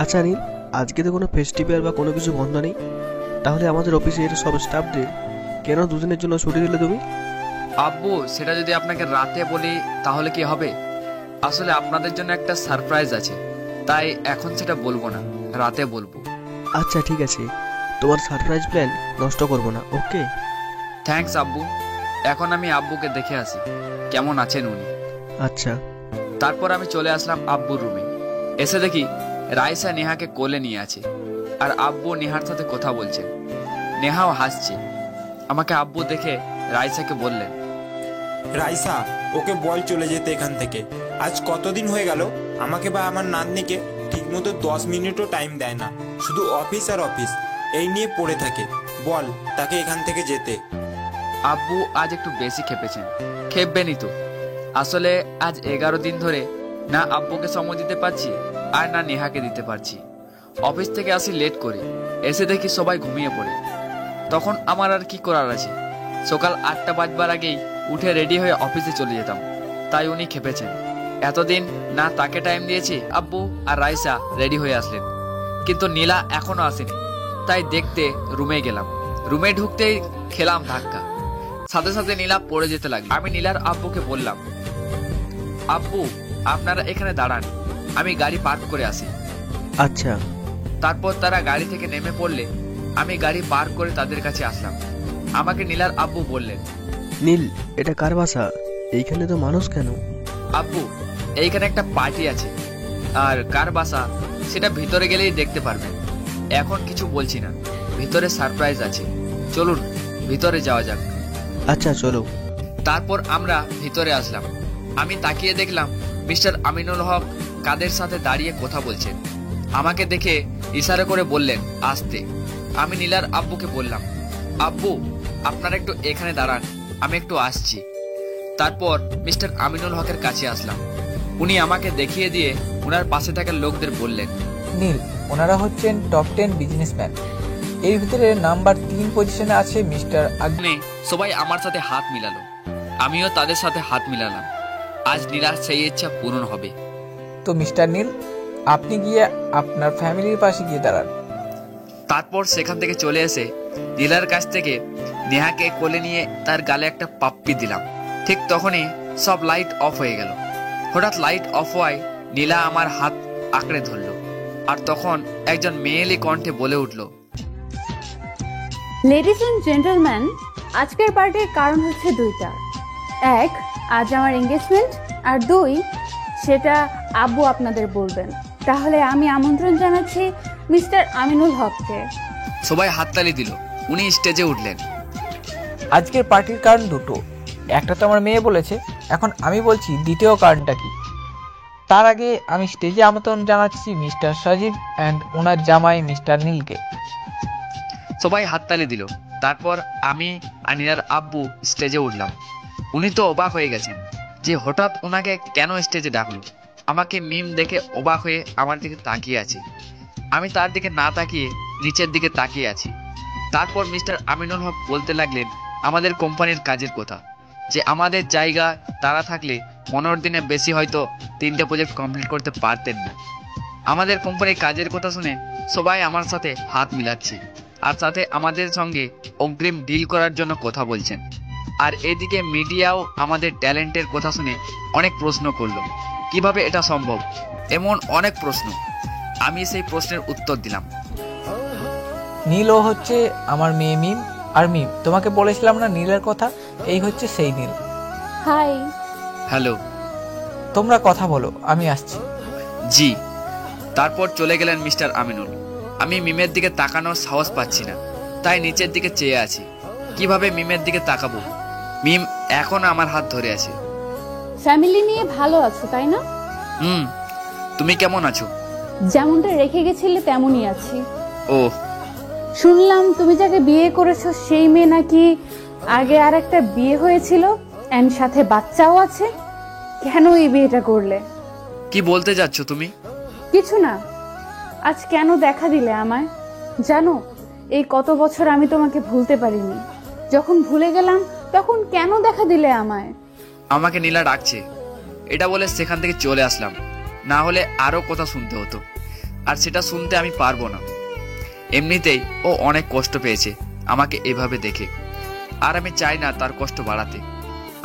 Speaker 3: আচ্ছা নীল, আজকে তো কোনো ফেস্টিভ্যাল বা কোনো কিছু বন্ধ নেই, তাহলে আমাদের অফিসের সব স্টাফদের কেন দুদিনের জন্য ছুটি দিলে তুমি?
Speaker 1: আব্বু, সেটা যদি আপনাকে রাতে বলি তাহলে কি হবে? আসলে আপনাদের জন্য একটা সারপ্রাইজ আছে, তাই এখন সেটা বলবো না, রাতে বলবো।
Speaker 3: আচ্ছা ঠিক আছে, তোমার সারপ্রাইজ প্ল্যান নষ্ট করবো না, ওকে?
Speaker 1: থ্যাঙ্কস আব্বু। এখন আমি আব্বুকে দেখে আসি কেমন আছেন উনি।
Speaker 3: আচ্ছা।
Speaker 1: তারপর আমি চলে আসলাম আব্বুর রুমে। এসে দেখি রাইসা নেহাকে কোলে নিয়ে আছে, আর আব্বু নেহার সাথে কথা বলছেন। নেহাও হাসছে। আমাকে আব্বু দেখে রাইসাকে বললেন,
Speaker 10: রাইসা, ওকে বল চলে যেতে এখান থেকে। আজ কতদিন হয়ে গেল আমাকে বা আমার নাতনিকে ঠিকমতো 10 মিনিটও টাইম দেয় না, শুধু অফিস আর অফিস এই নিয়ে পড়ে থাকে। বল তাকে এখান থেকে যেতে।
Speaker 1: আব্বু আজ একটু বেশি খেপেছেন। খেপবেনই তো, আসলে আজ 11 দিন ধরে না আব্বুকে সময় দিতে পারছি আর না নেহাকে দিতে পারছি। অফিস থেকে আসি লেট করে, এসে দেখি সবাই ঘুমিয়ে পড়ে। তখন আমার আর কি করার আছে? সকাল 8টা বাজবার আগেই উঠে রেডি হয়ে অফিসে চলে যেতাম, তাই উনি খেপেছেন। এতদিন না তাকে টাইম দিয়েছি, আব্বু আর রাইসা রেডি হয়ে আসলেন, কিন্তু নীলা এখনো আসেনি, তাই দেখতে রুমে গেলাম। রুমে ঢুকতেই খেলাম ধাক্কা, সাথে সাথে নীলা পড়ে যেতে লাগলো। আমি নীলার আব্বুকে বললাম, আব্বু আপনারা এখানে দাঁড়ান, আমি গাড়ি পার্ক করে আসি।
Speaker 3: আচ্ছা।
Speaker 1: তারপর তারা গাড়ি থেকে নেমে পড়লে আমি গাড়ি পার্ক করে তাদের কাছে আসলাম। আমাকে নীলার আব্বু বললেন,
Speaker 3: নীল, এটা কার বাসা? এইখানে তো মানুষ কেন?
Speaker 1: আব্বু, এইখানে একটা পার্টি আছে, আর কার বাসা সেটা ভিতরে গেলেই দেখতে পারবেন। এখন কিছু বলছি না, ভিতরে সারপ্রাইজ আছে, চলুন ভিতরে যাওয়া যাক।
Speaker 3: আচ্ছা চলো।
Speaker 1: তারপর আমরা ভিতরে আসলাম। আমি তাকিয়ে দেখলাম মিস্টার আমিনুল হক কাদের সাথে দাঁড়িয়ে কথা বলছেন। আমাকে দেখে ইশারা করে বললেন আসতে। আমি নীলার আব্বুকে বললাম, আব্বু আপনারা একটু এখানে দাঁড়ান, আমি একটু আসছি। তারপর মিস্টার আমিনুল হকের কাছে আসলাম। উনি আমাকে দেখিয়ে দিয়ে ওনার পাশে থাকা লোকদের বললেন,
Speaker 20: নীল, ওনারা হচ্ছেন টপ 10 বিজনেসম্যান। এর ভিতরে নাম্বার 3 পজিশনে আছে মিস্টার
Speaker 1: আগ্নে। সবাই আমার সাথে হাত মিলালো, আমিও তাদের সাথে হাত মিলালাম। আজ নীলার সেই ইচ্ছা পূরণ হবে।
Speaker 20: তো মিস্টার নীল, আপনি গিয়ে আপনার ফ্যামিলির পাশে গিয়ে দাঁড়ান।
Speaker 1: তারপর সেখান থেকে চলে এসে নীলার কাছ থেকে নেহাকে কোলে নিয়ে তার গালে একটা পাপ্পি দিলাম। ঠিক তখনই সব লাইট অফ হয়ে গেল। হঠাৎ লাইট অফ হওয়ায় নীলা আমার হাত আঁকড়ে ধরলো, আর তখন একজন মেয়েলি কণ্ঠে বলে উঠল,
Speaker 19: লেডিস এন্ড জেন্টলম্যান, আজকের পার্টির কারণ হচ্ছে দুইটা। এক, আজ আমার এঙ্গেজমেন্ট, আর দুই, সেটা আব্বু আপনাদের বলবেন। তাহলে আমি আমন্ত্রণ জানাচ্ছি মিস্টার আমিনুল হককে।
Speaker 1: সবাই হাততালি দিল। উনি স্টেজে উঠলেন।
Speaker 20: আজকের পার্টির কারণ দুটো, একটা তো আমার মেয়ে বলেছে, এখন আমি বলছি দ্বিতীয় কারণটা কি। তার আগে আমি স্টেজে আমন্ত্রণ জানাচ্ছি মিস্টার সজীব অ্যান্ড ওনার জামাই মিস্টার নীলকে।
Speaker 1: সবাই হাততালি দিল। তারপর আমি আর নীলার আব্বু স্টেজে উঠলাম। উনি তো অবাক হয়ে গেছেন যে হঠাৎ ওনাকে কেন স্টেজে ডাকলো। আমাকে মিম দেখে অবাক হয়ে আমার দিকে তাকিয়ে আছে। আমি তার দিকে না তাকিয়ে নিচের দিকে তাকিয়ে আছি। তারপর মিস্টার আমিনুল হক বলতে লাগলেন, আমাদের কোম্পানির কাজের কথা, যে আমাদের জায়গা তারা থাকলে 15 দিনে বেশি হয়তো 3টে প্রজেক্ট কমপ্লিট করতে পারতেন না। আমাদের কোম্পানির কাজের কথা শুনে সবাই আমার সাথে হাত মিলাচ্ছে, আর সাথে আমাদের সঙ্গে অগ্রিম ডিল করার জন্য কথা বলছেন। আর এদিকে মিডিয়াও আমাদের ট্যালেন্টের কথা শুনে অনেক প্রশ্ন করলো, কিভাবে এটা সম্ভব, এমন অনেক প্রশ্ন। আমি সেই প্রশ্নের উত্তর দিলাম।
Speaker 20: নীল ও হচ্ছে আমার মেয়ে মিম। আর মিম, তোমাকে বলেছিলাম না নীলের কথা, এই হচ্ছে সেই নীল।
Speaker 19: হাই।
Speaker 1: হ্যালো।
Speaker 20: তোমরা কথা বলো, আমি আসছি।
Speaker 1: জি। তারপর চলে গেলেন মিস্টার আমিনুল। আমি মিমের দিকে তাকানোর সাহস পাচ্ছি না, তাই নিচের দিকে চেয়ে আছি। কিভাবে মিমের দিকে তাকাবো? মিম এখন আমার হাত ধরে আছে।
Speaker 19: ফ্যামিলি নিয়ে ভালো আছো তাই না?
Speaker 1: তুমি কেমন আছো?
Speaker 19: যেমনটা রেখে গেছিলে তেমনই আছি।
Speaker 1: ও,
Speaker 19: শুনলাম তুমি যাকে বিয়ে করেছো সেই মেয়ে নাকি আগে আর একটা বিয়ে হয়েছিল, এন্ড সাথে বাচ্চাও আছে। কেন এই বিয়েটা করলে?
Speaker 1: কি বলতে যাচ্ছ তুমি?
Speaker 19: কিছু না। আজ কেন দেখা দিলে আমায়? জানো, এই কত বছর আমি তোমাকে ভুলতে পারিনি। যখন ভুলে গেলাম তখন কেন দেখা দিলে আমায়?
Speaker 1: আমাকে নীলা ডাকছে, এটা বলে সেখান থেকে চলে আসলাম। না হলে আরো কথা শুনতে হতো, আর সেটা শুনতে আমি পারবো না। এমনিতেই ও অনেক কষ্ট পেয়েছে আমাকে এভাবে দেখে, আর আমি চাই না তার কষ্ট বাড়াতে।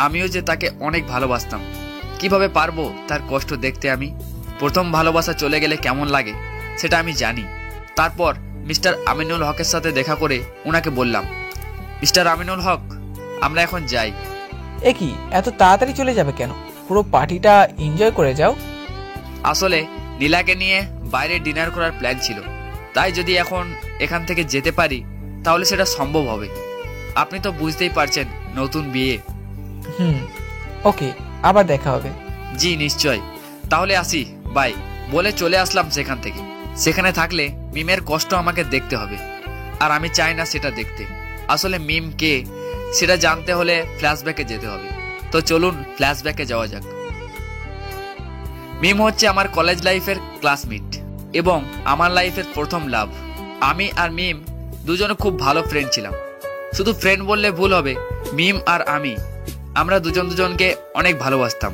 Speaker 1: আমিও যে তাকে অনেক ভালোবাসতাম, কিভাবে পারবো তার কষ্ট দেখতে আমি? প্রথম ভালোবাসা চলে গেলে কেমন লাগে সেটা আমি জানি। তারপর মিস্টার আমিনুল হকের সাথে দেখা করে ওনাকে বললাম, মিস্টার আমিনুল হক, আমরা এখন যাই।
Speaker 20: এ কি, এত তাড়াতাড়ি চলে যাবে কেন? পুরো পার্টিটা এনজয় করে যাও।
Speaker 1: আসলে নীলাকে নিয়ে বাইরে ডিনার করার প্ল্যান ছিল, তাই যদি এখন এখান থেকে যেতে পারি তাহলে সেটা সম্ভব হবে। আপনি তো বুঝতেই পারছেন, নতুন বিয়ে।
Speaker 20: ওকে, আবার দেখা হবে।
Speaker 1: জি নিশ্চয়, তাহলে আসি, বাই বলে চলে আসলাম সেখান থেকে। সেখানে থাকলে মিমের কষ্ট আমাকে দেখতে হবে, আর আমি চাই না সেটা দেখতে। আসলে মিম কে সেটা জানতে হলে ফ্ল্যাশব্যাকে যেতে হবে। তো চলুন ফ্ল্যাশব্যাকে যাওয়া যাক। মিম হচ্ছে আমার কলেজ লাইফের ক্লাসমেট এবং আমার লাইফের প্রথম লাভ। আমি আর মিম দুজনে খুব ভালো ফ্রেন্ড ছিলাম। শুধু ফ্রেন্ড বললে ভুল হবে, মিম আর আমরা দুজন দুজনকে অনেক ভালোবাসতাম।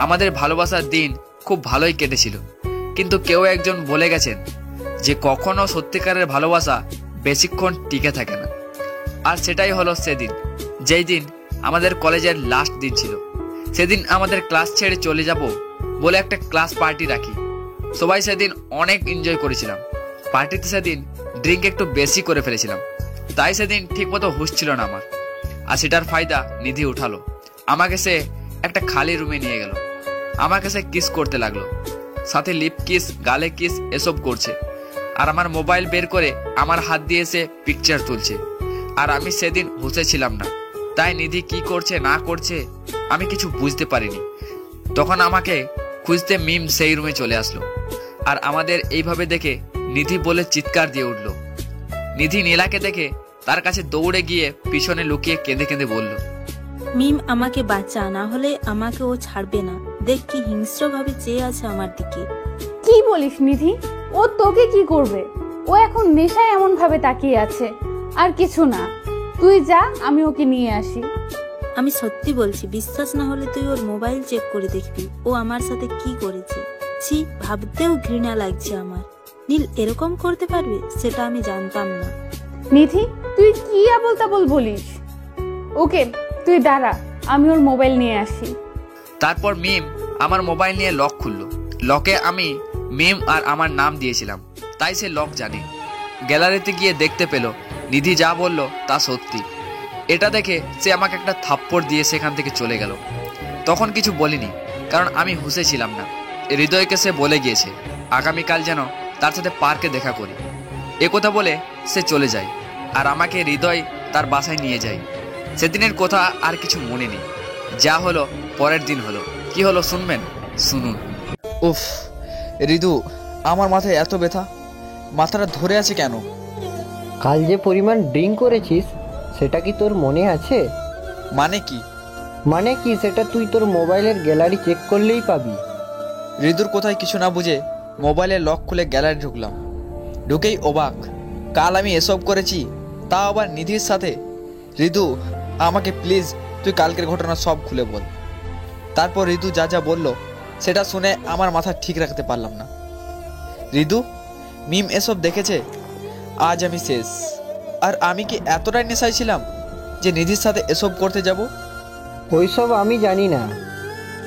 Speaker 1: আমাদের ভালোবাসার দিন খুব ভালোই কেটেছিল, কিন্তু কেউ একজন বলে গেছেন যে কখনো সত্যিকারের ভালোবাসা বেশিক্ষণ টিকে থাকে না। আর সেটাই হলো সেদিন, যেই দিন আমাদের কলেজের লাস্ট দিন ছিল। সেদিন আমাদের ক্লাস ছেড়ে চলে যাব বলে একটা ক্লাস পার্টি রাখি। সবাই সেদিন অনেক এনজয় করেছিলাম। পার্টিতে সেদিন ড্রিঙ্ক একটু বেশি করে ফেলেছিলাম, তাই সেদিন ঠিকমতো হুঁশ ছিল না আমার। আর সেটার ফায়দা নিধি উঠালো। আমাকে সে একটা খালি রুমে নিয়ে গেল। আমাকে সে কিস করতে লাগলো, সাথে লিপ কিস, গালে কিস এসব করছে। আর আমার মোবাইল বের করে আমার হাত দিয়ে সে পিকচার তুলছে। আর আমি সেদিন হুঁশে ছিলাম না, তাই নিধি কি করছে না করছে আমি কিছু বুঝতে পারিনি। তখন আমাকে খুঁজতে মিম সেই রুমে চলে আসলো। আর আমাদের এইভাবে দেখে নিধি বলে চিৎকার দিয়ে উঠল। নিধি নীলাকে দেখে তার কাছে দৌড়ে গিয়ে পিছনে লুকিয়ে কেঁদে কেঁদে বলল,
Speaker 5: মিম আমাকে বাঁচা, না হলে আমাকে ও ছাড়বে না। দেখ কি হিংস্র ভাবে চেয়ে আছে আমার দিকে।
Speaker 19: কি বলিস নিধি? ও তোকে কি করবে? ও এখন নেশায় এমন ভাবে তাকিয়ে আছে, আর কিছু না। তুই যা, আমি ওকে নিয়ে আসি।
Speaker 5: আমি সত্যি বলছি, বিশ্বাস না হলে তুই ওর মোবাইল চেক করে দেখবি ও আমার সাথে কি করেছে। ছি, ভাবতেও ঘৃণা লাগছে আমার। নীল এরকম করতে পারবে সেটা আমি জানতাম না।
Speaker 19: নিধি, তুই কি আবল তাবল বলিস? ওকে, তুই দাঁড়া, আমি ওর মোবাইল নিয়ে আসি।
Speaker 1: তারপর মিম আমার মোবাইল নিয়ে লক খুললো। লকে আমি মিম আর আমার নাম দিয়েছিলাম, তাই সে লক জানে। গ্যালারিতে গিয়ে দেখতে পেল নিধি যা বলল তা সত্যি। এটা দেখে সে আমাকে একটা থাপ্পড় দিয়ে সেখান থেকে চলে গেল। তখন কিছু বলিনি, কারণ আমি হুঁশে ছিলাম না। হৃদয়কে সে বলে গিয়েছে আগামীকাল যেন তার সাথে পার্কে দেখা করি। একথা বলে সে চলে যায়, আর আমাকে হৃদয় তার বাসায় নিয়ে যায়। সেদিনের কথা আর কিছু মনে নেই। যা হলো পরের দিন হলো। কি হলো শুনবেন? শুনুন।
Speaker 21: উফ ঋতু, আমার মাথায় এত ব্যথা, মাথাটা ধরে আছে কেন?
Speaker 22: কাল যে পরিমাণ ড্রিঙ্ক করেছিস সেটা কি তোর মনে আছে?
Speaker 21: মানে কি?
Speaker 22: মানে কি সেটা তুই তোর মোবাইলের গ্যালারি চেক করলেই পাবি।
Speaker 21: ঋতুর কোথায় কিছু না বুঝে মোবাইলের লক খুলে গ্যালারি ঢুকলাম। ঢুকেই অবাক, কাল আমি এসব করেছি, তা আবার নিধির সাথে। ঋতু, আমাকে প্লিজ তুই কালকের ঘটনা সব খুলে বল। তারপর ঋতু যা যা বলল সেটা শুনে আমার মাথা ঠিক রাখতে পারলাম না। ঋতু, মিম এসব দেখেছে, আজ আমি শেষ। আর আমি কি এতটাই নেশায় ছিলাম যে নিধির সাথে এসব করতে যাব?
Speaker 22: ওইসব আমি জানি না।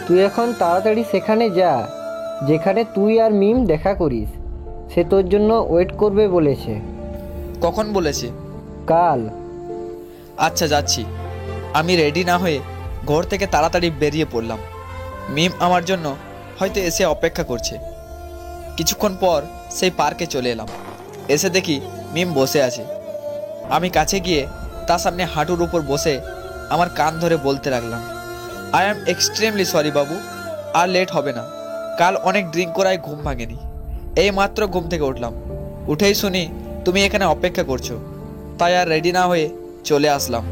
Speaker 22: তুই এখন তাড়াতাড়ি সেখানে যা যেখানে তুই আর মিম দেখা করিস। সে তোর জন্য ওয়েট করবে বলেছে।
Speaker 21: কখন বলেছে?
Speaker 22: কাল।
Speaker 21: আচ্ছা, যাচ্ছি। আমি রেডি না হয়ে ঘর থেকে তাড়াতাড়ি বেরিয়ে পড়লাম। মিম আমার জন্য হয়তো এসে অপেক্ষা করছে। কিছুক্ষণ পর সেই পার্কে চলে এলাম। এসে দেখি মিম বসে আছে। আমি কাছে গিয়ে তার সামনে হাঁটুর উপর বসে আমার কান ধরে বলতে লাগলাম, I am extremely sorry Babu, R late হবে না। কাল অনেক ড্রিঙ্ক করায় ঘুম ভাঙেনি। এই মাত্র ঘুম থেকে উঠলাম। উঠেই শুনি তুমি এখানে অপেক্ষা করছো, তাই আর রেডি না হয়ে চলে আসলাম।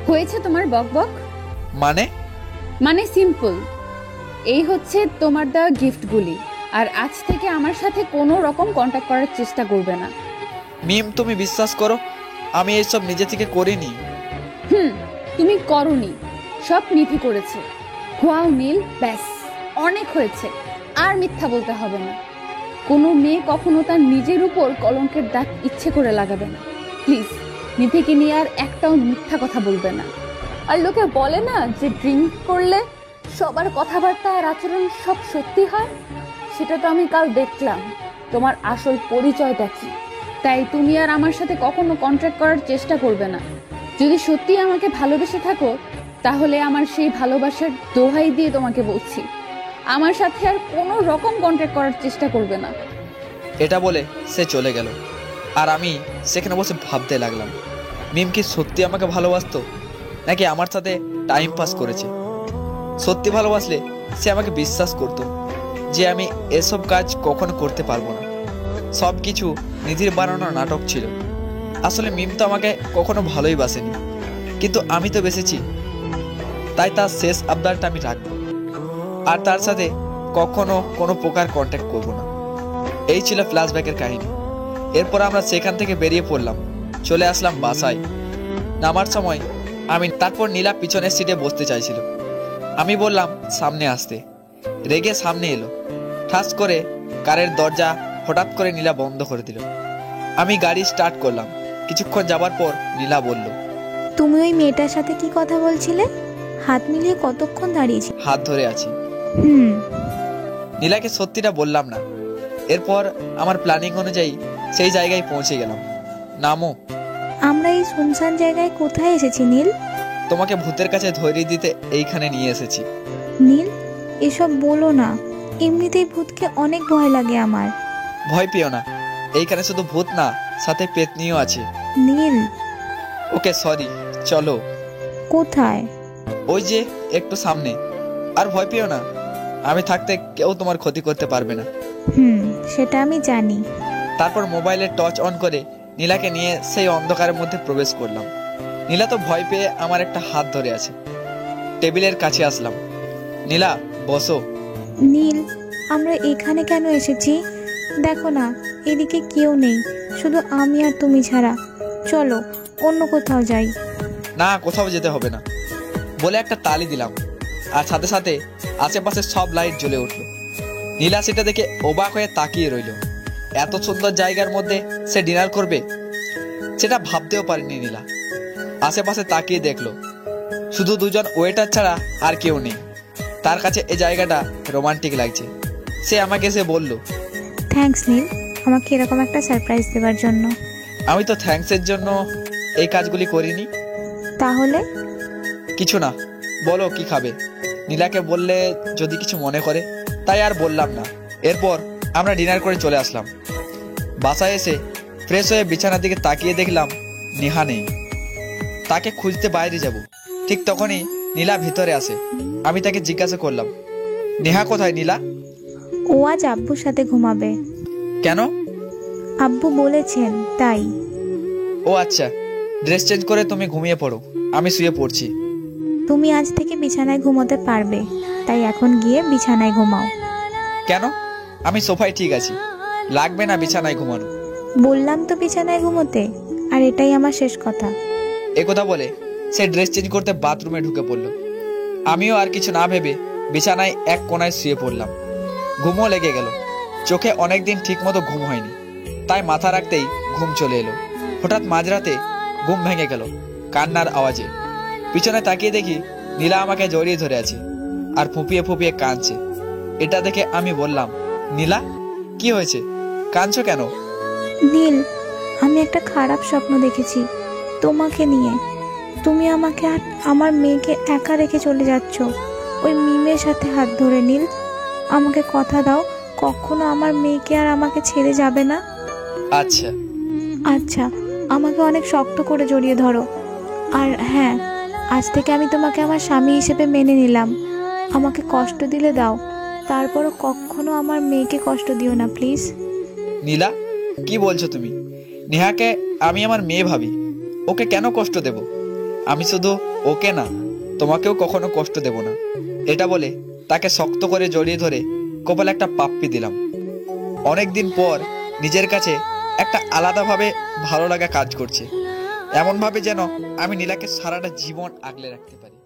Speaker 19: হয়েছে তোমার বকবক?
Speaker 21: মানে
Speaker 19: সিম্পল, এই হচ্ছে তোমার দেওয়া গিফটগুলি। আর আজ থেকে আমার সাথে কোনো রকম কন্ট্যাক্ট করার চেষ্টা করবে না।
Speaker 21: মিম, তুমি বিশ্বাস করো আমি এইসব নিজে থেকে করিনি।
Speaker 19: তুমি করনি, সব নিধি করেছে। ওয়াও নীল, ব্যাস অনেক হয়েছে, আর মিথ্যা বলতে হবে না। কোনো মেয়ে কখনো তার নিজের উপর কলঙ্কের দাগ ইচ্ছে করে লাগাবে না। প্লিজ নিধিকে নিয়ে আর একটাও মিথ্যা কথা বলবে না। আর লোকে বলে না যে ড্রিঙ্ক করলে সবার কথাবার্তা আর আচরণ সব সত্যি হয়, সেটা তো আমি কাল দেখলাম তোমার আসল পরিচয়টা কি। তাই তুমি আর আমার সাথে কখনো কন্ট্যাক্ট করার চেষ্টা করবে না। যদি সত্যি আমাকে ভালোবেসে থাকো তাহলে আমার সেই ভালোবাসার দোহাই দিয়ে তোমাকে বলছি, আমার সাথে আর কোনো রকম কন্ট্যাক্ট করার চেষ্টা করবে না।
Speaker 21: এটা বলে সে চলে গেল। আর আমি সেখানে বসে ভাবতে লাগলাম, মিম কি সত্যি আমাকে ভালোবাসতো নাকি আমার সাথে টাইম পাস করেছে? সত্যি ভালোবাসলে সে আমাকে বিশ্বাস করত যে আমি এসব কাজ কখনো করতে পারবো না। সব কিছু নিধির বানানো নাটক ছিল। আসলে মিম তো আমাকে কখনো ভালোই বাসেনি, কিন্তু আমি তো বেসেছি। তাই তার শেষ আবদারটা আমি রাখবো, আর তার সাথে কখনো কোনো প্রকার কন্ট্যাক্ট করব না। এই ছিল ফ্ল্যাশব্যাকের কাহিনী। এরপর আমরা সেখান থেকে বেরিয়ে পড়লাম, চলে আসলাম বাসায়। নামার সময় তারপর নীলা পিছনের সিটে বসতে চাইছিল। আমি বললাম সামনে আসতে। রেগে সামনে এলো। ঠাস করে কারের দরজা হঠাৎ করে নীলা বন্ধ করে দিল। আমি গাড়ি স্টার্ট করলাম। কিছুক্ষণ যাবার পর নীলা বলল,
Speaker 2: তুমি ওই মেয়েটার সাথে কি কথা বলছিলে? হাত মিলিয়ে কতক্ষণ দাঁড়িয়েছি?
Speaker 21: হাত ধরে আছি। নীলাকে সত্যিটা বললাম না। এরপর আমার প্ল্যানিং অনুযায়ী সেই জায়গায় পৌঁছে গেলাম। নামো।
Speaker 2: আমরা এই শুনশান জায়গায় কোথায় এসেছি নীল?
Speaker 21: তোমাকে ভূতের কাছে ধৈর্য দিতে এইখানে নিয়ে এসেছি।
Speaker 2: নীল, এসব বলো না। এমনিতেই ভূতকে অনেক ভয় লাগে আমার।
Speaker 21: ভয় পেও না, এইখানে শুধু ভূত না, সাথে পেতনিও আছে।
Speaker 2: নীল।
Speaker 21: ওকে সরি, চলো।
Speaker 2: কোথায়?
Speaker 21: ওই যে একটু সামনে। আর ভয় পেও না, আমি থাকতে কেউ তোমার ক্ষতি করতে পারবে না।
Speaker 2: সেটা আমি জানি।
Speaker 21: তারপর মোবাইলের টর্চ অন করে নীলাকে নিয়ে সেই অন্ধকারের মধ্যে প্রবেশ করলাম। নীলা তো ভয় পেয়ে আমার একটা হাত ধরে আছে। টেবিলের কাছে আসলাম। নীলা, বসো।
Speaker 2: নীল, আমরা এখানে কেন এসেছি? দেখো না, এদিকে কেউ নেই, শুধু আমি আর তুমি ছাড়া। চলো অন্য কোথাও যাই।
Speaker 21: না, কোথাও যেতে হবে না বলে একটা তালি দিলাম, আর সাথে সাথে আশেপাশে সব লাইট জ্বলে উঠলো। নীলা সেটা দেখে অবাক হয়ে তাকিয়ে রইল। এত সুন্দর জায়গার মধ্যে সে ডিনার করবে, সেটা ভাবতেও পারেনি নীলা। আশেপাশে তাকিয়ে দেখলো শুধু দুজন ওয়েটার ছাড়া আর কেউ নেই। তার কাছে এই জায়গাটা রোমান্টিক লাগছে। সে আমাকে এসে বলল,
Speaker 2: থ্যাঙ্কস নীল, আমাকে এরকম একটা সারপ্রাইজ দেওয়ার জন্য।
Speaker 21: আমি তো থ্যাঙ্কসের জন্য এই কাজগুলি করিনি।
Speaker 2: তাহলে?
Speaker 21: কিছু না, বলো কি খাবে? নীলাকে বললে যদি কিছু মনে করে, তাই আর বললাম না। এরপর আমরা ডিনার করে চলে আসলাম। বাসায় এসে ফ্রেশ হয়ে বিছানার দিকে তাকিয়ে দেখলাম নেহা নেই। তাকে খুঁজতে বাইরে যাব, ঠিক তখনই নীলা ভিতরে আসে। আমি তাকে জিজ্ঞাসা করলাম, নেহা কোথায় নীলা?
Speaker 2: ও আজ আব্বুর সাথে ঘুমাবে।
Speaker 21: কেন?
Speaker 2: আব্বু বলেছেন তাই।
Speaker 21: ও আচ্ছা, ড্রেস চেঞ্জ করে তুমি ঘুমিয়ে পড়ো, আমি শুয়ে পড়ছি।
Speaker 2: তুমি আজ থেকে বিছানায় ঘুমোতে পারবে, তাই এখন গিয়ে বিছানায় ঘুমাও।
Speaker 21: কেন? আমি সোফায় ঠিক আছি, লাগবে না বিছানায় ঘুমানো।
Speaker 2: বললাম তো বিছানায় ঘুমোতে, আর এটাই আমার শেষ কথা।
Speaker 21: একথা বলে সে ড্রেস চেঞ্জ করতে বাথরুমে ঢুকে পড়ল। আমিও আর কিছু না ভেবে বিছানায় এক কোণায় শুয়ে পড়লাম। ঘুমও লেগে গেল। চোখে অনেকদিন ঠিক মতো ঘুম হয়নি, তাই মাথা রাখতেই ঘুম চলে এলো। হঠাৎ মাঝরাতে ঘুম ভেঙে গেল কান্নার আওয়াজে। পিছনে তাকিয়ে দেখি নীলা আমাকে জড়িয়ে ধরে আছে আর ফুঁপিয়ে ফুঁপিয়ে কাঁদছে। এটা দেখে আমি বললাম, নীলা কি হয়েছে, কাঁদছো কেন?
Speaker 2: নীল, আমি একটা খারাপ স্বপ্ন দেখেছি তোমাকে নিয়ে। তুমি আমাকে আর আমার মেয়েকে একা রেখে চলে যাচ্ছ ওই মিমের সাথে হাত ধরে। নীল, আমাকে কথা দাও কখনো আমার মেয়েকে আর আমাকে ছেড়ে যাবে না।
Speaker 21: আচ্ছা
Speaker 2: আচ্ছা, আমাকে অনেক শক্ত করে জড়িয়ে ধরো। আর হ্যাঁ, আজ থেকে আমি তোমাকে আমার স্বামী হিসেবে মেনে নিলাম। আমাকে কষ্ট দিলে দাও, তারপরও কখনো আমার মেয়েকে কষ্ট দিও না প্লিজ।
Speaker 21: নীলা, কি বলছো তুমি? নেহাকে আমি আমার মেয়ে ভাবি, ওকে কেন কষ্ট দেব? আমি শুধু ওকে না, তোমাকেও কখনো কষ্ট দেব না। এটা বলে তাকে শক্ত করে জড়িয়ে ধরে কপালে একটা পাপ্পি দিলাম। অনেকদিন পর নিজের কাছে একটা আলাদাভাবে ভালো লাগা কাজ করছে, এমনভাবে যেন আমি নীলাকে সারাটা জীবন আগলে রাখতে পারি।